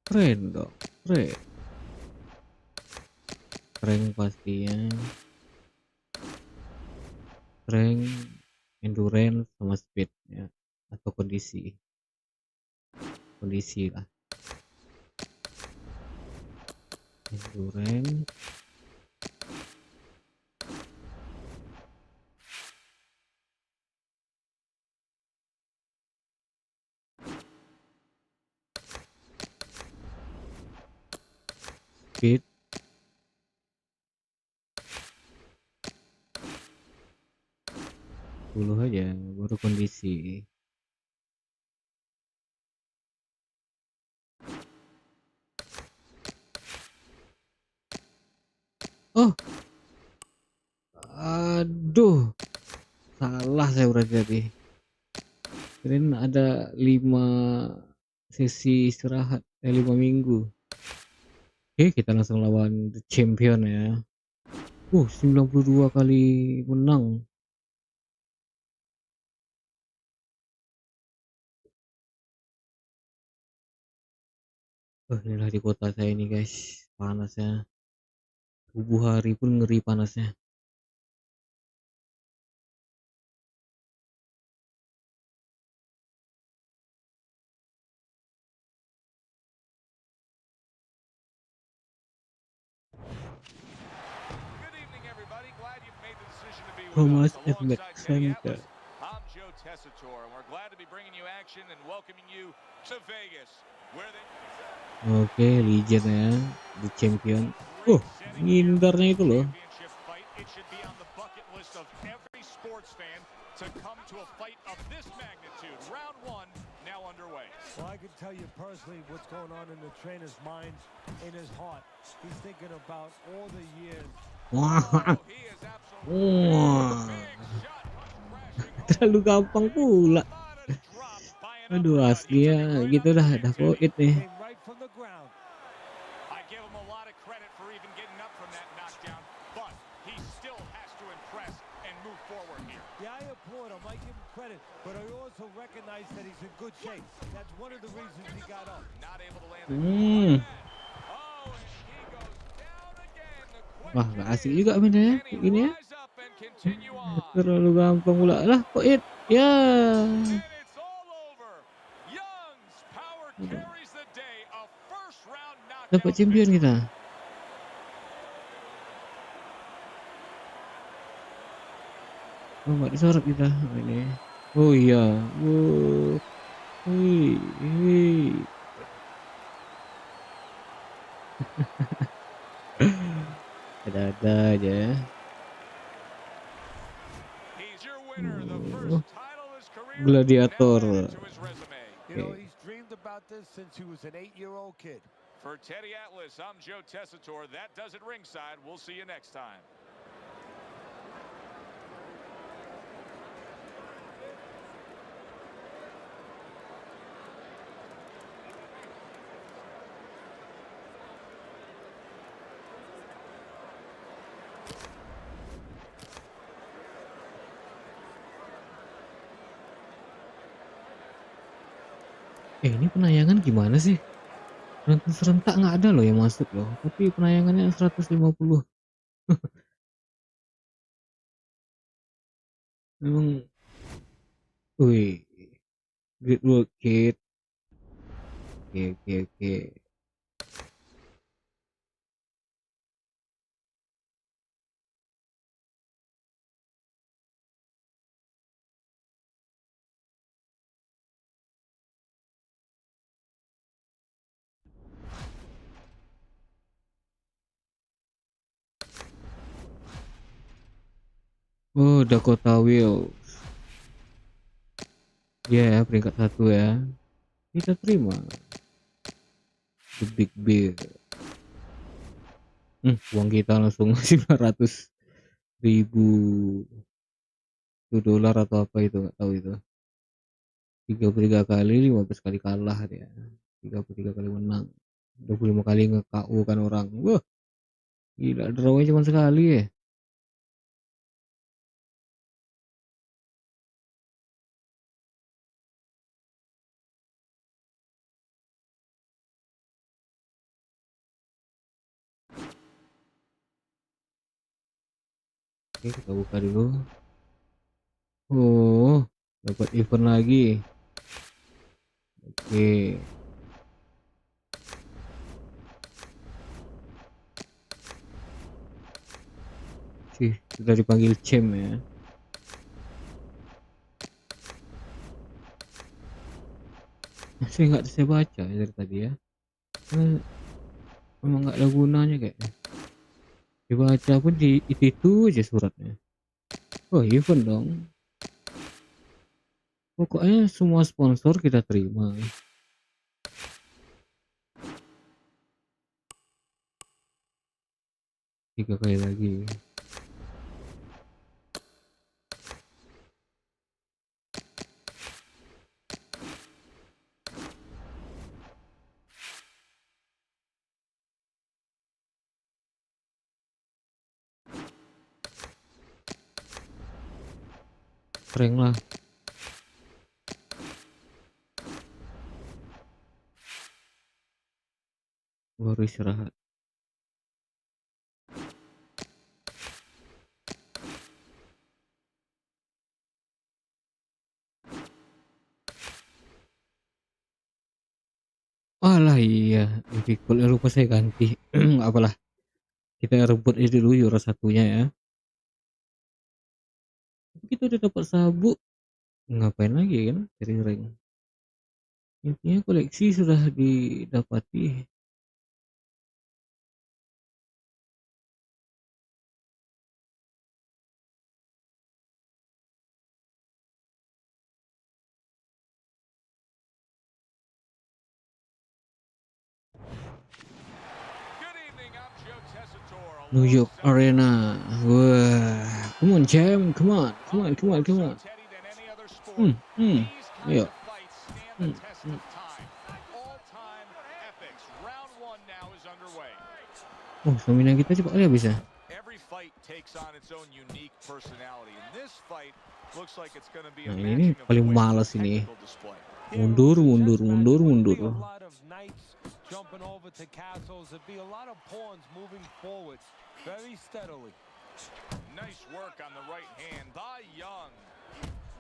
S1: Keren dong, keren pastinya. Keren, endurance sama speed ya, atau kondisi lah. Endurance, speed, dulu aja baru kondisi. Oh, aduh, salah saya berarti tadi. Kirain ada 5 sesi istirahat, 5 minggu. Oke, kita langsung lawan The Champion ya. 92 kali menang. Inilah di kota saya ini guys, panasnya. Subuh hari pun ngeri panasnya.
S2: Good evening, everybody. Glad you've made the decision to be with
S1: Thomas
S2: us.
S1: at
S2: Alongside Teddy
S1: Center.
S2: Atlas, I'm Joe Tessitore, and we're glad to be bringing you action and welcoming you to Vegas, where they...
S1: Oke, legend ya, The Champion.
S2: Great setting here for
S1: Ngindarnya
S2: this
S1: itu loh.
S2: championship fight. It should be on the bucket list of every sports fan to come to a fight of this magnitude. Round one now underway.
S3: Well, I can tell you personally what's going on in the trainer's mind, in his heart. He's thinking about all the years.
S1: Wah,
S2: Oh, he is absolutely
S1: wah,
S2: big shot crashing
S1: terlalu gampang pula.
S2: modest drop by an
S1: Aduh,
S2: uppercut. He
S1: aslinya
S2: took it right
S1: gitu
S2: on the
S1: dah
S2: chin, Teddy.
S1: poit nih.
S3: Came right from the ground.
S2: I give him a lot of credit for even getting up from that knockdown, but he still has to impress and move forward here.
S3: Yeah, I applaud him. I give him credit, but I also recognize that he's in good shape. That's one of the reasons he got up.
S2: Not able to land
S1: Hmm.
S2: the... Oh, and he goes down again. The
S1: Wah,
S2: question
S1: gak asik
S2: is,
S1: juga mainnya ya,
S2: can he
S1: ini ya.
S2: rise up and continue on?
S1: Terlalu gampang pula lah, poit. Ya.
S2: And it's all over. Young's power carries the day. A first round
S1: Dapat
S2: knockout
S1: champion
S2: victory.
S1: kita. Oh, nggak disorot kita ini. Oh iya. Wow. Hei. Ada-ada aja ya.
S2: He's your winner, the first title of his career.
S1: Gladiator.
S2: Now added to his resume.
S3: You know, he's dreamed about this since he was an 8-year-old kid.
S2: For Teddy Atlas, I'm Joe Tessitore. That does it ringside. We'll see you next time.
S1: Ini penayangan gimana sih? Nonton serentak nggak ada loh yang masuk loh, tapi penayangannya 150. Memang, wih, great work kid. Oke. Oh, Dakota Will. Ya, peringkat 1 ya. Kita terima. The Big Bear. Uang kita langsung 900.000 $2 atau apa itu, nggak tahu itu. 33 kali, 15 kali kalah dia. 33 kali menang. 25 kali nge-KO kan orang. Wah, gila, drawnya cuma sekali ya. Oke, kita buka dulu. Oh, dapat event lagi. Oke. Sih, sudah dipanggil champ ya. Saya nggak saya baca ya dari tadi ya. Memang nggak ada gunanya kayaknya. Dibaca pun di itu aja suratnya. Oh, event dong. Pokoknya semua sponsor kita terima. 3 kali lagi. Keren lah. Baru istirahat. Alah iya, difficult ya, lupa saya ganti. Nggak apalah, kita rebut aja dulu juara satunya ya. Kita udah dapat sabuk, ngapain lagi kan cari rank. Intinya koleksi sudah didapati.
S2: Good evening, I'm Joe Tessitore.
S1: New York Arena. Wah, come on champ, come on, come on, come on, come on.
S2: Teddy than any other sport.
S1: Hmm, hmm,
S2: These kinds
S1: ayo.
S2: of fights stand the
S1: Hmm,
S2: test
S1: hmm.
S2: of time. All-time epics. Round one now is underway.
S1: Oh, stamina kita cepat kali habis ya.
S2: Every fight takes on its own unique personality, and this fight looks like it's going to be a
S1: Nah, ini
S2: matching of
S1: paling
S2: wits and
S1: males ini.
S2: technical display.
S1: Mundur, mundur, mundur, mundur.
S3: A lot of knights jumping over to castles. There'd be a lot of pawns moving forward very steadily.
S2: Nice work on the right hand by Young.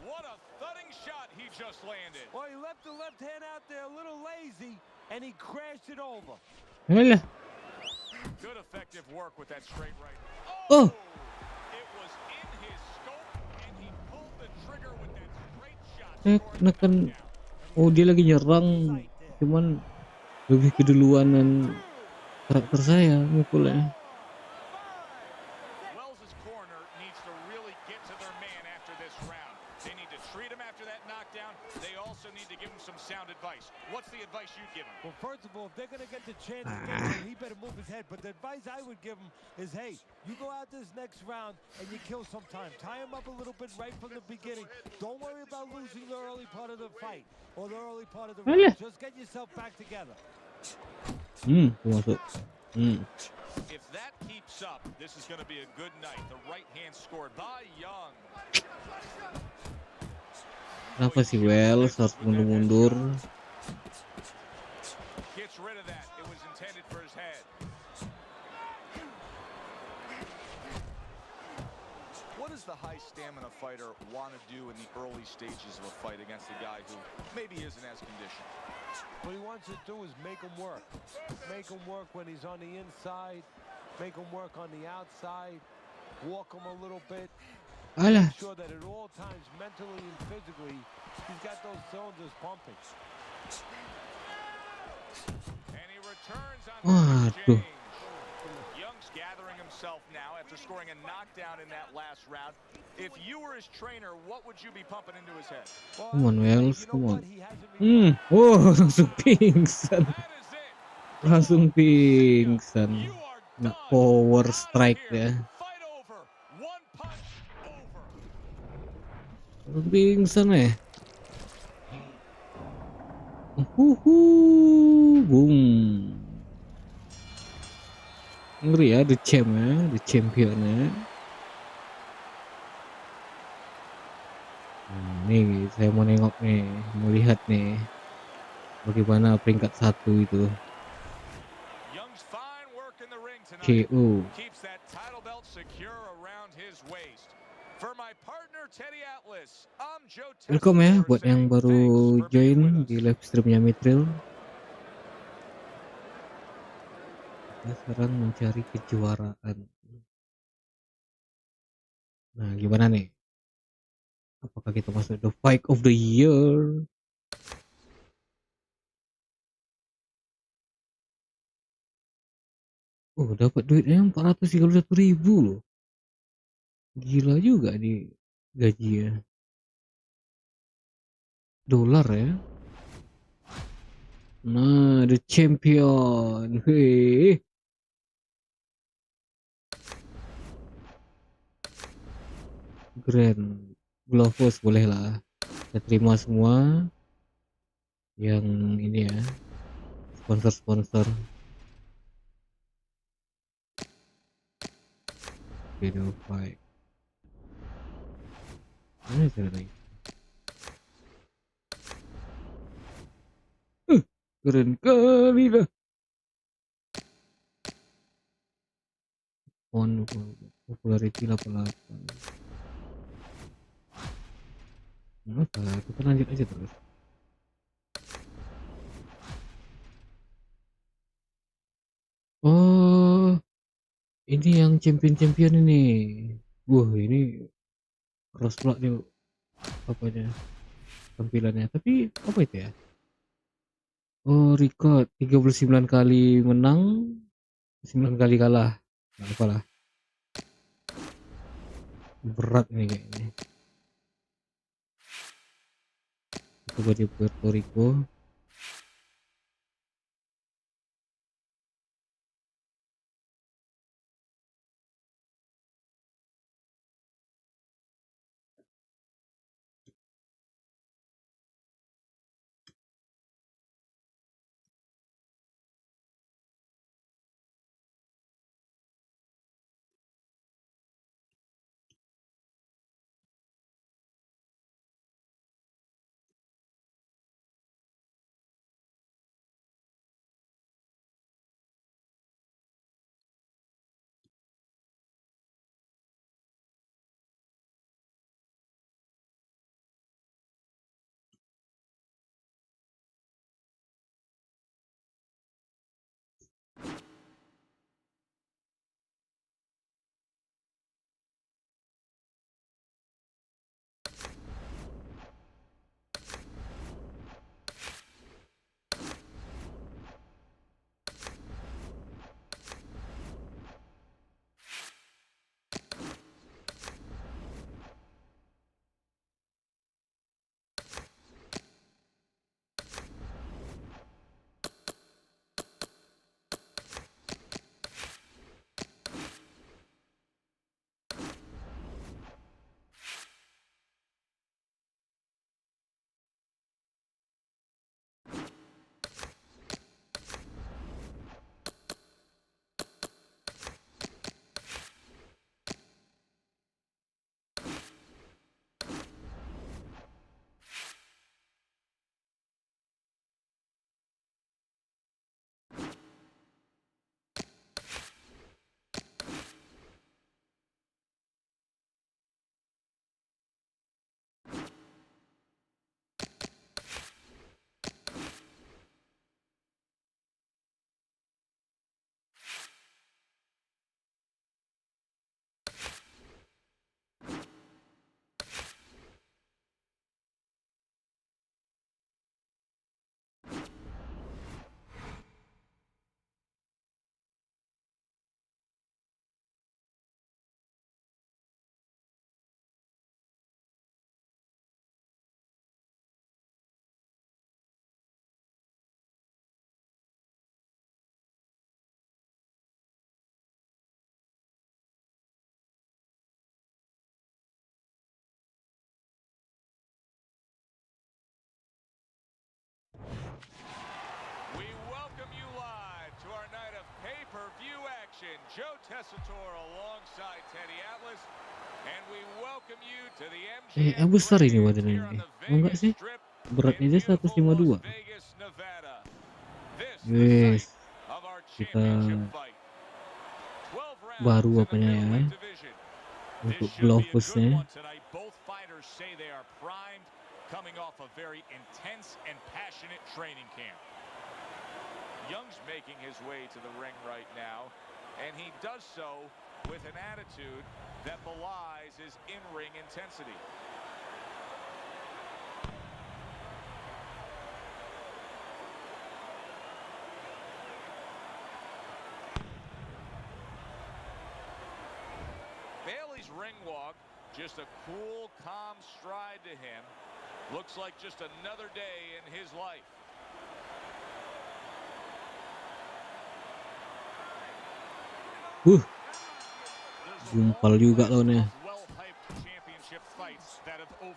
S2: What a thudding shot he just landed.
S3: Well, he left the left hand out there a little lazy, and he crashed it over.
S1: Alah.
S2: Good effective work with that straight right.
S1: Oh.
S2: It was in his scope, and he pulled the trigger with that straight shot.
S1: Saya neken. Oh, dia lagi nyerang, cuman lebih keduluanan karakter saya mukulnya.
S2: Wells's corner needs to really get to their man after this round. They need to treat him after that knockdown. They also need to give him some sound advice. What's the advice you'd give him?
S3: Well, first of all, if they're going to get the chance to get him, he better move his head. But the advice I would give him is, hey, you go out this next round and you kill some time. Tie him up a little bit right from the beginning. Don't worry about losing the early part of the fight or the early part of the round. Just get yourself back together.
S1: Masuk.
S2: If that keeps up, this is going to be a good night. The right hand scored by Young.
S1: Kenapa sih Wells harus mundur-mundur?
S2: Gets rid of that. It was intended for his head. What does the high stamina fighter want to do in the early stages of a fight against a guy who maybe isn't as conditioned?
S3: What he wants to do is make him work. Make him work when he's on the inside. Make him work on the outside. Walk him a little bit.
S1: Alah.
S3: Make sure that at all times, mentally and physically, he's got those cylinders pumping.
S2: And he returns on the
S1: Waduh.
S2: exchange. Young's gathering himself now after scoring a knockdown in that last round. If you were his trainer, what would you be pumping into his head?
S3: Well,
S1: Come on,
S3: I would say,
S1: Wells,
S3: you know
S1: come on.
S3: what? He hasn't
S1: Oh, langsung pingsan.
S2: That is it.
S1: Langsung pingsan.
S2: You are
S1: Nggak
S2: done.
S1: power
S2: Out of
S1: strike
S2: here.
S1: ya.
S2: Fight over. One punch over.
S1: Langsung pingsan ya. Boom. Ngeri ya, the champ ya, the champion ya. Nih, saya mau nengok nih, mau lihat nih bagaimana peringkat 1 itu.
S2: Young's fine work in the ring tonight.
S1: KO.
S2: Keeps that title belt secure around his waist. For my partner Teddy Atlas, I'm Joe Tessitore.
S1: Welcome ya buat yang
S2: saying
S1: baru
S2: thanks for being
S1: join
S2: with us.
S1: di live streamnya Mitril. Kita sekarang mencari kejuaraan. Nah, gimana nih? Apakah kita masuk the fight of the year? Oh, dapat duitnya 431.000 loh. Gila juga di gaji ya. Dolar ya. Nah, the champion. Hei. Grand Globus boleh lah. Saya terima semua yang ini ya, sponsor-sponsor video fight. Mana cara lagi? Keren kali dah. On popularity 88. Kenapa? Kita lanjut aja terus. Oh, ini yang champion ini. Wah, ini cross block nih apanya tampilannya. Tapi apa itu ya? Oh, record 39 kali menang, 9 kali kalah. Nggak apalah. Berat nih kayaknya. Coba di Puerto Rico.
S2: We welcome you live to our night of pay-per-view action. Joe Tessitore alongside Teddy Atlas. And we welcome you to the
S1: Yang
S2: MGM
S1: besar ini
S2: Grand
S1: badannya
S2: here on
S1: ini.
S2: the
S1: Oh enggak
S2: Vegas
S1: sih?
S2: Strip
S1: Beratnya
S2: in
S1: dia
S2: beautiful Las
S1: 152.
S2: Vegas, Nevada. This the
S1: Wes,
S2: site of our
S1: kita
S2: championship fight. 12 rounds
S1: baru
S2: in the
S1: apanya ya
S2: middleweight division. This
S1: untuk
S2: should be a good
S1: Globusnya.
S2: one tonight. Both fighters say they are primed, coming off a very intense and passionate training camp. Young's making his way to the ring right now, and he does so with an attitude that belies his in-ring intensity. Bailey's ring walk, just a cool, calm stride to him. Looks like just another day in his life.
S1: Gumpal juga lawannya.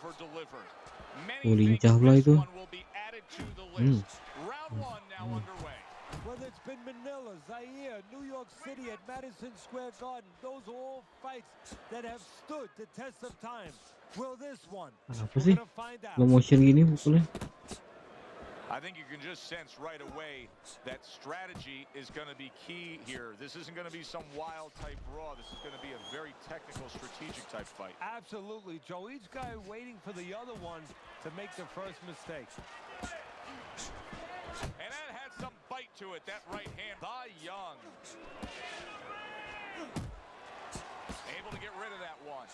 S2: over-delivered.
S1: Oh,
S2: Many think
S1: lincah pula
S2: this
S1: itu.
S2: one will be added to the list. Round one now underway.
S3: Whether it's been Manila, Zaire, New York City, at Madison Square Garden, those are all fights that have stood the test of time. Will this one?
S1: Apa
S3: We're
S1: sih?
S3: gonna find out.
S1: Slow motion gini pukulnya.
S2: I think you can just sense right away that strategy is going to be key here. This isn't going to be some wild type raw. This is going to be a very technical, strategic type fight.
S3: Absolutely, Joe. Each guy waiting for the other one to make the first mistake.
S2: And that had some bite to it, that right hand by Young. Able to get rid of that one.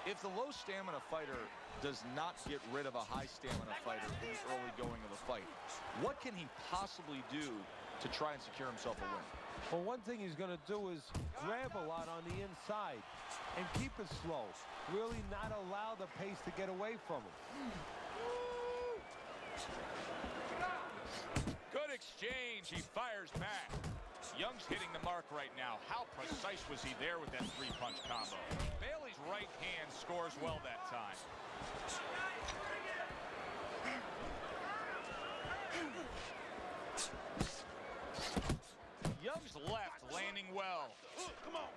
S2: If the low stamina fighter does not get rid of a high stamina fighter in the early going of the fight, what can he possibly do to try and secure himself a win?
S3: Well, one thing he's going to do is grab a lot on the inside and keep it slow. Really not allow the pace to get away from him.
S2: Good exchange. He fires back. Young's hitting the mark right now. How precise was he there with that three-punch combo? Bailey's right hand scores well that time. Young's left landing well.
S4: Come on.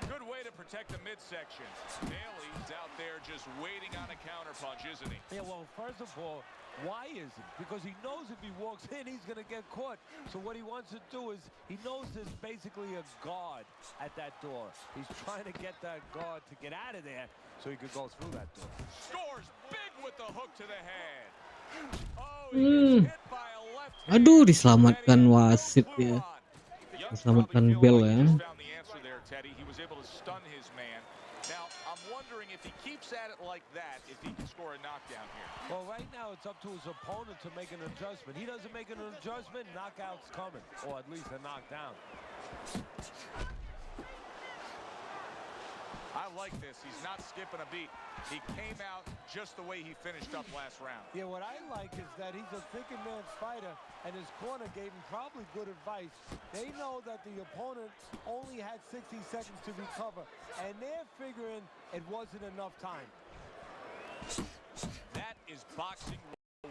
S2: Good way to protect the midsection. Bailey's out there just waiting on a counterpunch, isn't he?
S3: Yeah, well, first of all, why is it? Because he knows if he walks in, he's going to get caught. So what he wants to do is, he knows there's basically a guard at that door. He's trying to get that guard to get out of there so he could go through that door.
S2: Scores big with the hook to the head. Oh, he gets hit by a left hand.
S1: Aduh, diselamatkan wasit ya.
S2: Young's
S1: Diselamatkan
S2: probably
S1: bel
S2: feeling like
S1: ya.
S2: he just found the answer there, Teddy. He was able to stun his man. Now, I'm wondering if he keeps at it like that, if he can score a knockdown here.
S3: Well, right now it's up to his opponent to make an adjustment. He doesn't make an adjustment, knockout's coming, or at least a knockdown.
S2: I like this. He's not skipping a beat. He came out just the way he finished up last round.
S3: Yeah, what I like is that he's a thinking man's fighter, and his corner gave him probably good advice. They know that the opponent only had 60 seconds to recover, and they're figuring it wasn't enough time.
S2: That is boxing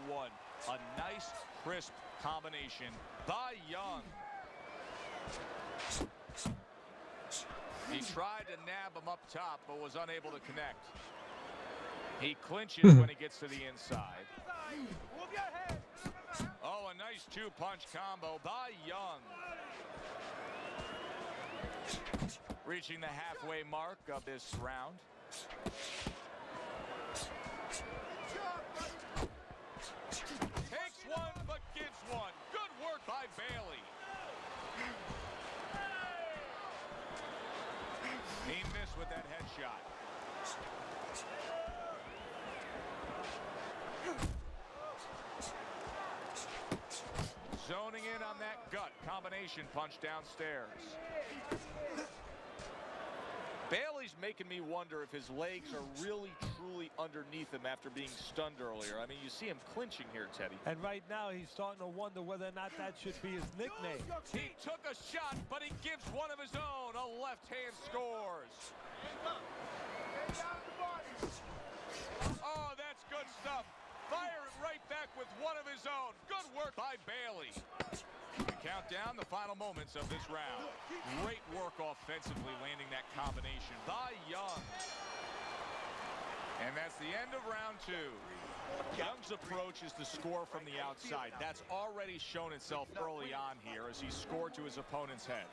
S2: 101. A nice, crisp combination by Young. He tried to nab him up top, but was unable to connect. He clinches when he gets to the inside. Oh, a nice two-punch combo by Young. Reaching the halfway mark of this round. Takes one, but gives one. Good work by Bailey. He missed with that headshot. Zoning in on that gut combination punch downstairs. Bailey's making me wonder if his legs are really, truly underneath him after being stunned earlier. I mean, you see him clinching here, Teddy.
S3: And right now he's starting to wonder whether or not that should be his nickname.
S2: He took a shot, but he gives one of his own. A left hand scores. Oh, that's good stuff. Fire it right back with one of his own. Good work by Bailey. We count down the final moments of this round. Great work offensively, landing that combination by Young. And that's the end of round two. Young's approach is to score from the outside. That's already shown itself early on here as he scored to his opponent's head.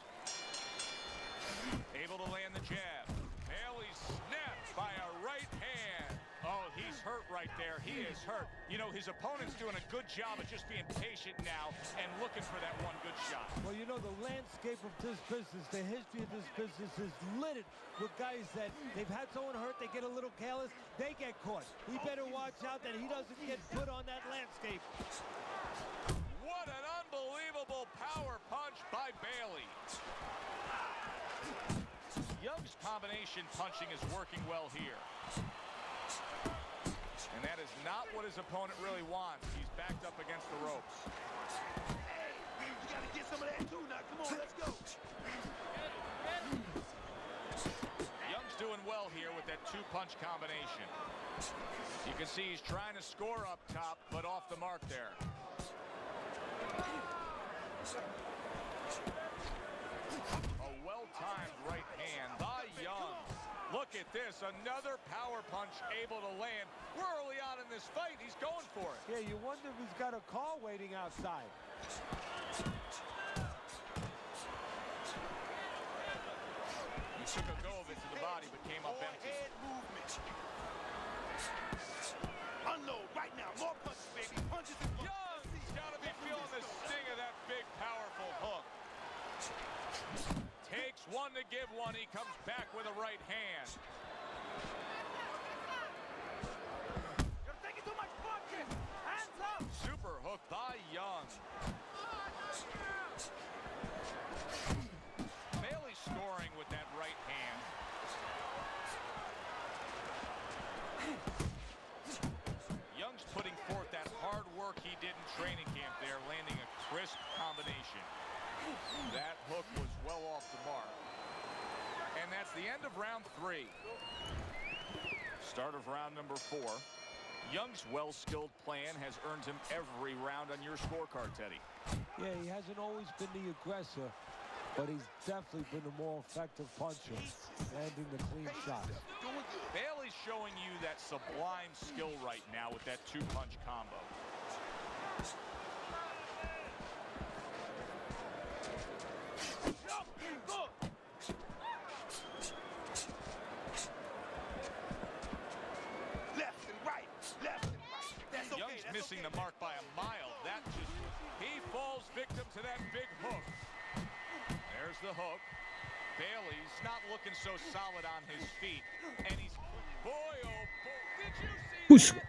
S2: Able to land the jab. Bailey snapped by a right hand. Oh, he's hurt right there. He is hurt. You know, his opponent's doing a good job of just being patient now and looking for that one good shot.
S3: Well, you know, the landscape of this business, the history of this business is littered with guys that they've had someone hurt, they get a little careless, they get caught. He better watch out that he doesn't get put on that landscape.
S2: What an unbelievable power punch by Bailey. Young's combination punching is working well here. And that is not what his opponent really wants. He's backed up against the ropes.
S4: You gotta get some of that too now. Come on, let's go.
S2: punch combination. You can see he's trying to score up top, but off the mark there. A well-timed right hand by Young. Look at this, another power punch able to land. We're early on in this fight, he's going for it.
S3: Yeah, you wonder if he's got a car waiting outside.
S2: He took a go of it to the body, but came up empty.
S4: Head movement. Unload right now. More punches, baby. Punches and punches.
S2: Young's got to be feeling the sting of that big, powerful hook. Takes one to give one. He comes back with a right hand.
S4: You're taking too much punches. Hands up.
S2: Super hook by Young. Bailey scoring with that right hand. Young's putting forth that hard work he did in training camp there, landing a crisp combination. That hook was well off the mark. And that's the end of round 3. Start of round number 4. Young's well-skilled plan has earned him every round on your scorecard, Teddy.
S3: Yeah, he hasn't always been the aggressor, but he's definitely been the more effective puncher, landing the clean shots.
S2: Bailey's showing you that sublime skill right now with that 2-punch combo.
S4: Left and right. Left and right. That's okay.
S2: Young's
S4: That's
S2: missing
S4: okay.
S2: the mark by a mile. That just, he falls victim to that big hook. There's the hook. Bailey's not looking so solid on his feet. And he's, boy, oh boy, did you see
S1: Push.
S2: that?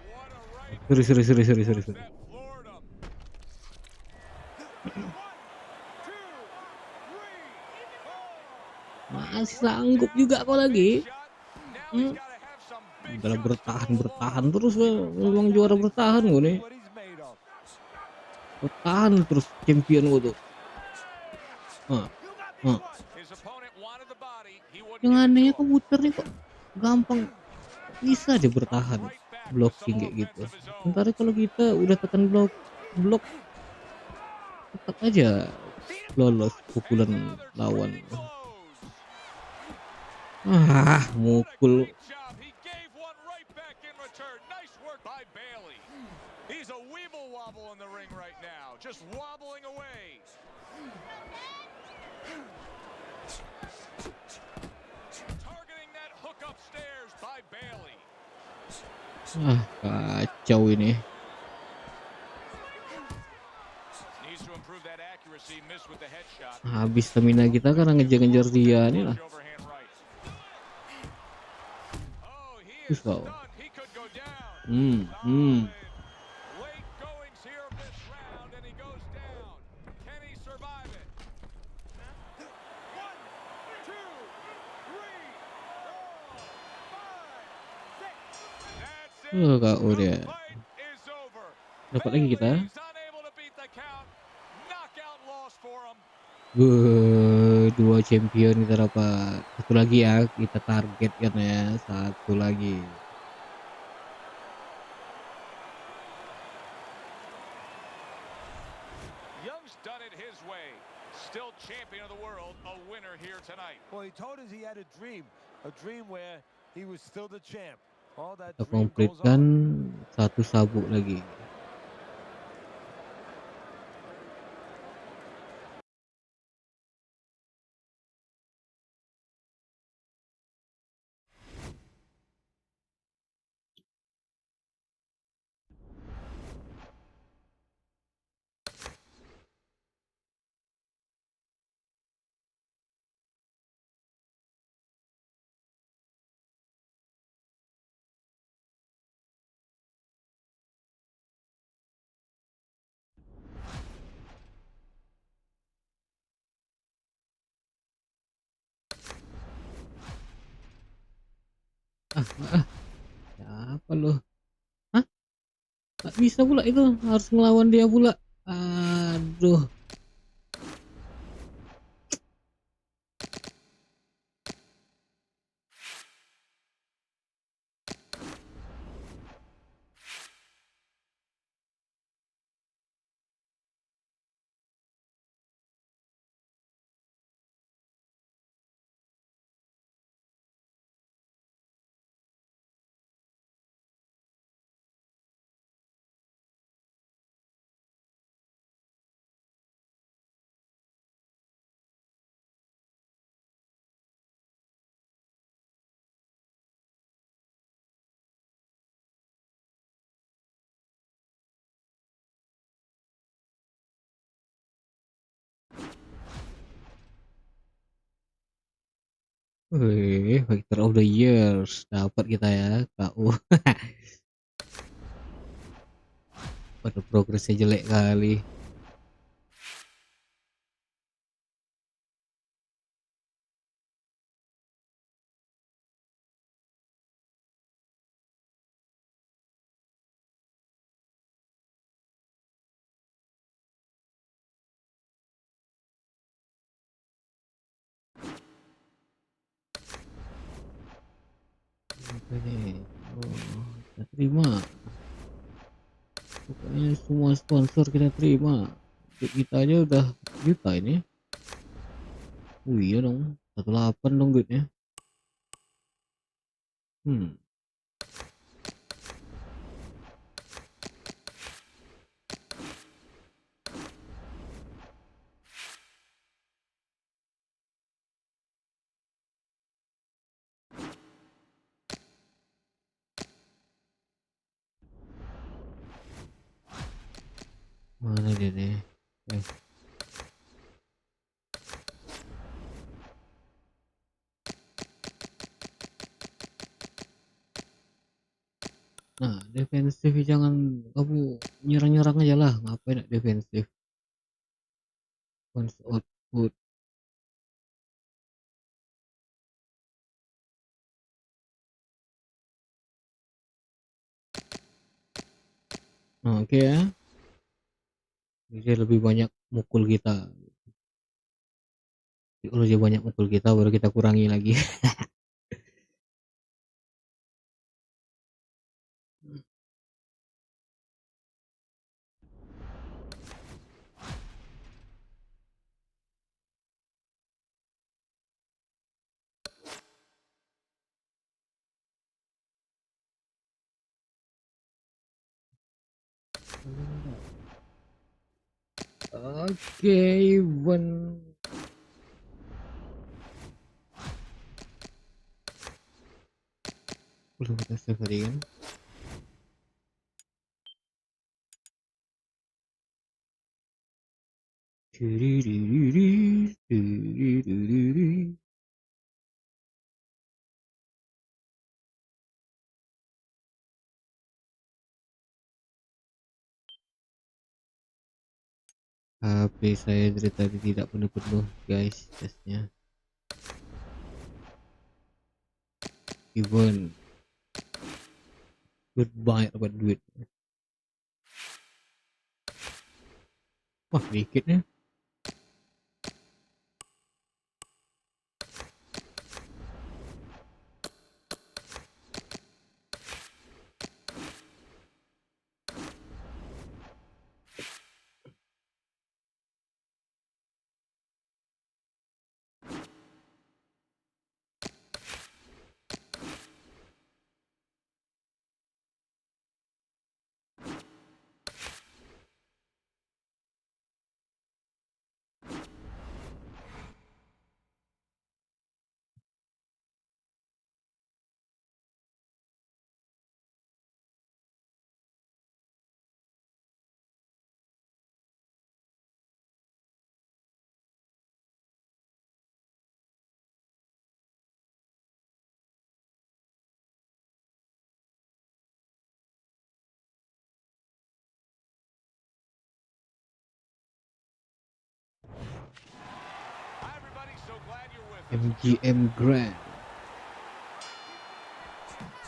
S2: What a right
S1: Sorry.
S2: hook that floored him.
S3: 1, 2, 3, 4.
S1: Masih sanggup juga kok lagi. Dalam bertahan terus memang juara bertahan gue nih.
S3: What he's made of.
S1: Bertahan terus champion gue tuh.
S2: His opponent wanted the body. He wouldn't
S1: Yang
S2: give it
S1: anehnya
S2: to him.
S1: komputer nih kok gampang bisa dia bertahan blocking kayak gitu. Sementara kalau kita udah tekan blok tetap aja lolos pukulan lawan. Mukul.
S2: Great job. He gave one right back in return. Nice work by Bailey. He's a weeble wobble in the ring right now, just wobbling away. Targeting that hook upstairs by Bailey.
S1: Kacau ini.
S2: Needs to improve that accuracy. Missed with the headshot.
S1: Habis stamina kita karena ngejar-ngejar dia nih lah.
S2: Overhand right. Oh, he is
S1: Wow.
S2: stunned. He could go down.
S1: Hmm.
S2: Late goings here of this round, and he goes down. Can he survive it?
S3: 1, 2, 3, 4, 5, 6.
S2: That's it.
S1: KO dia.
S2: The fight is over.
S1: Dapat lagi kita.
S2: Bailey's unable to beat the count. Knockout loss for him.
S1: 2 champion kita dapat. Satu lagi ya, kita target kan ya. Satu lagi.
S2: Young's done it his way. Still champion of the world, a winner here tonight.
S3: Well, he told us he had a dream where he was still the champ. All that
S1: Kita
S3: dream goes
S1: komplitkan
S3: on.
S1: 1 sabuk lagi. Siapa lo? Hah? Gak bisa pula itu, harus ngelawan dia pula. Aduh. Wih, Fighter of the Years dapat kita ya, KU. Pada progresnya jelek kali. Apa nih? Oh, kita terima. Pokoknya semua sponsor kita terima. Duit kita aja udah juta ini. Iya dong, 18 dong duitnya. Mana dia nih? Nah, defensif jangan kamu nyerang-nyerang aja lah. Ngapain nak defensif? Once output. Nah, oke ya. Dia lebih banyak mukul kita. Kalau dia banyak mukul kita baru kita kurangi lagi. Oke, even belum kita save tadi kan. HP saya dari tadi tidak penuh-penuh guys tesnya. Even goodbye dapat duit. Wah dikit ya.
S2: Hi, everybody. So glad you're with us.
S1: MGM Grand.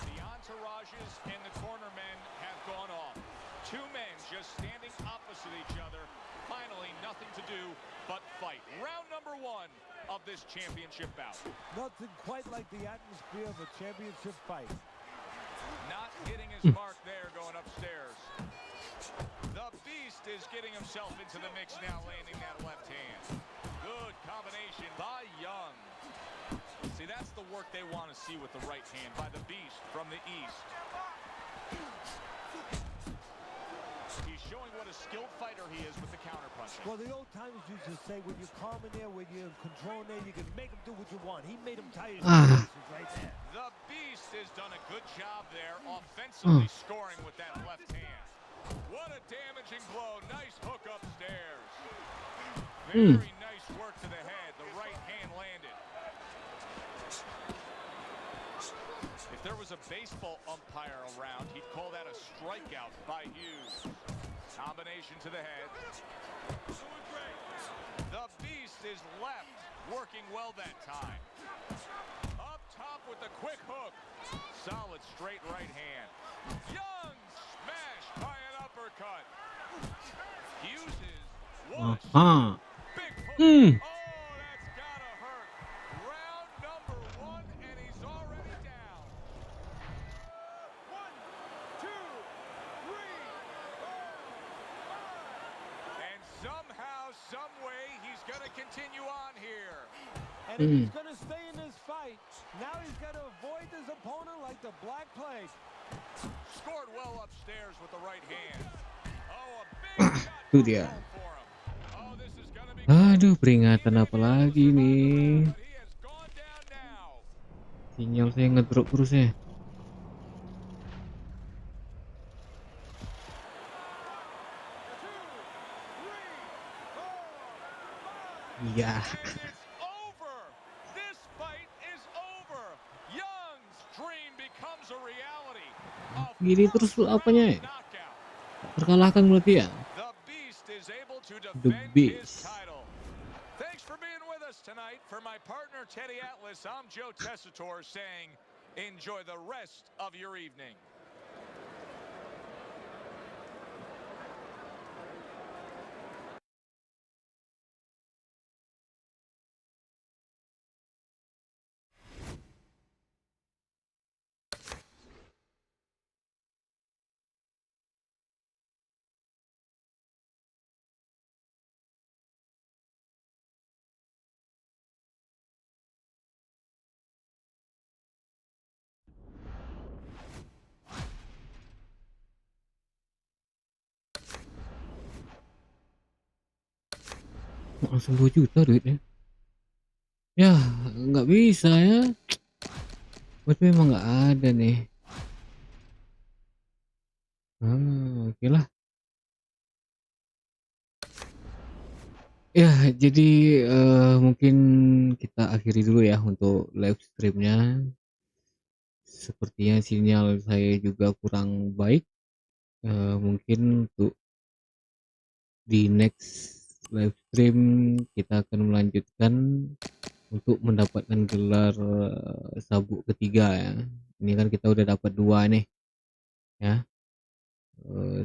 S2: The entourages and the corner men have gone off. Two men just standing opposite each other. Finally, nothing to do but fight. Round number one of this championship bout.
S3: Nothing quite like the atmosphere of a championship fight.
S2: Not hitting his mark there going upstairs. The Beast is getting himself into the mix now, landing that left hand. Good combination by Young. See, that's the work they want to see with the right hand by the Beast from the East. He's showing what a skilled fighter he is with the counterpunching.
S3: Well, the old timers used to say, when you're calm in there, when you're in control in there, you can make them do what you want. He made them tired right there.
S2: The Beast has done a good job there, offensively scoring with that left hand. What a damaging blow. Nice hook upstairs. Very nice work to the head. The right hand landed. baseball umpire around, he'd call that a strikeout by Hughes. Combination to the head. Doing great. The beast is left, working well that time. Up top with the quick hook. Solid straight right hand. Young smashed by an uppercut. Hughes is what a
S1: Aha.
S2: big hook.
S1: Hmm.
S2: Oh, that's gotta hurt. Round number 1, and he's already down. 1, 2, 3, 4, 5. And somehow, some way, he's gonna continue on here.
S3: And if he's going to stay in this fight, now he's got to avoid his opponent like the Black Plague.
S2: Scored well upstairs with the right hand. Oh, a big shot
S1: Itu
S2: comes
S1: dia.
S2: home for him. Oh, this is gonna be
S1: Aduh,
S2: close.
S1: peringatan
S2: He
S1: apa
S2: may be able to
S1: lagi
S2: survive the
S1: nih?
S2: round, but he has gone down now.
S1: Sinyal saya ngedrop terus ya. Iya.
S2: And it's over. This fight is over. Young's dream becomes a reality. A
S1: Gini terus
S2: first
S1: apanya ya?
S2: round knockout.
S1: Terkalahkan berarti ya?
S2: The Beast is able to
S1: The
S2: defend his
S1: Beast.
S2: title. Thanks for being with us tonight. For my partner Teddy Atlas, I'm Joe Tessitore saying enjoy the rest of your evening.
S1: Langsung 2 juta duitnya. Ya, nggak bisa ya. Berarti memang nggak ada nih. Oke lah. Ya, jadi mungkin kita akhiri dulu ya untuk live streamnya. Sepertinya sinyal saya juga kurang baik. Mungkin untuk di next live stream kita akan melanjutkan untuk mendapatkan gelar sabuk ketiga ya. Ini kan kita udah dapat 2 nih ya.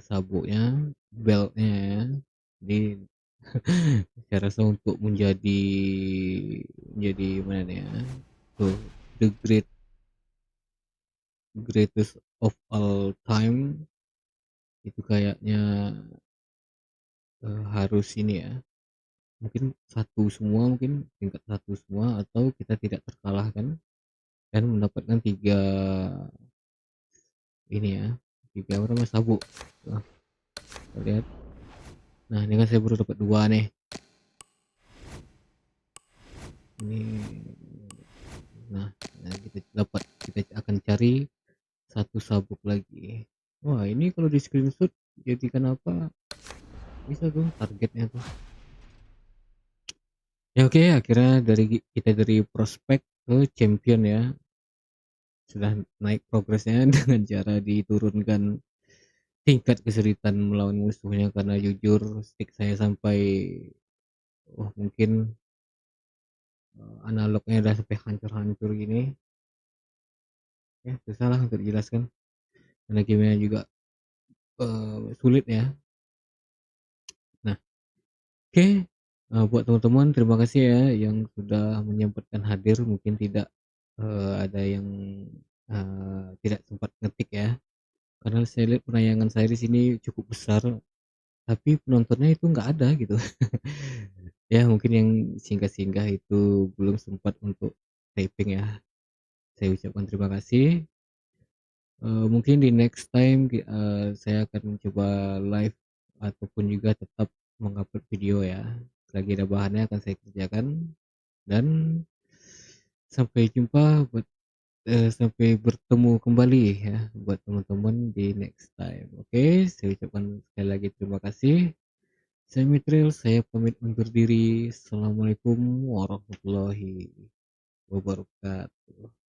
S1: Sabuknya, beltnya ya. Jadi saya rasa untuk menjadi mana nih ya, tuh the greatest of all time itu kayaknya harus ini ya, mungkin mungkin tingkat 1 semua, atau kita tidak terkalahkan dan mendapatkan 3 ini ya, 3 berapa sabuk. Kita lihat. Nah, ini kan saya baru dapat 2 nih. Ini nah kita akan cari 1 sabuk lagi. Wah, ini kalau di screenshot jadi kenapa bisa tuh targetnya tuh. Ya oke, akhirnya kita dari prospek ke champion ya. Sudah naik progresnya dengan cara diturunkan tingkat kesulitan melawan musuhnya, karena jujur stick saya sampai mungkin analognya udah sampai hancur-hancur gini. Ya, susah lah untuk dijelaskan. Karena gamenya juga sulit ya. Nah, oke. Buat teman-teman, terima kasih ya yang sudah menyempatkan hadir. Mungkin tidak ada yang tidak sempat ngetik ya. Karena saya lihat penayangan saya di sini cukup besar, tapi penontonnya itu nggak ada gitu. Ya, mungkin yang singgah-singgah itu belum sempat untuk typing ya. Saya ucapkan terima kasih. Mungkin di next time saya akan mencoba live ataupun juga tetap mengupload video ya. Selagi ada bahannya akan saya kerjakan. Dan sampai jumpa sampai bertemu kembali ya buat teman-teman di next time. Oke, saya ucapkan sekali lagi terima kasih. Saya Mitril, saya pamit undur diri. Assalamualaikum warahmatullahi wabarakatuh.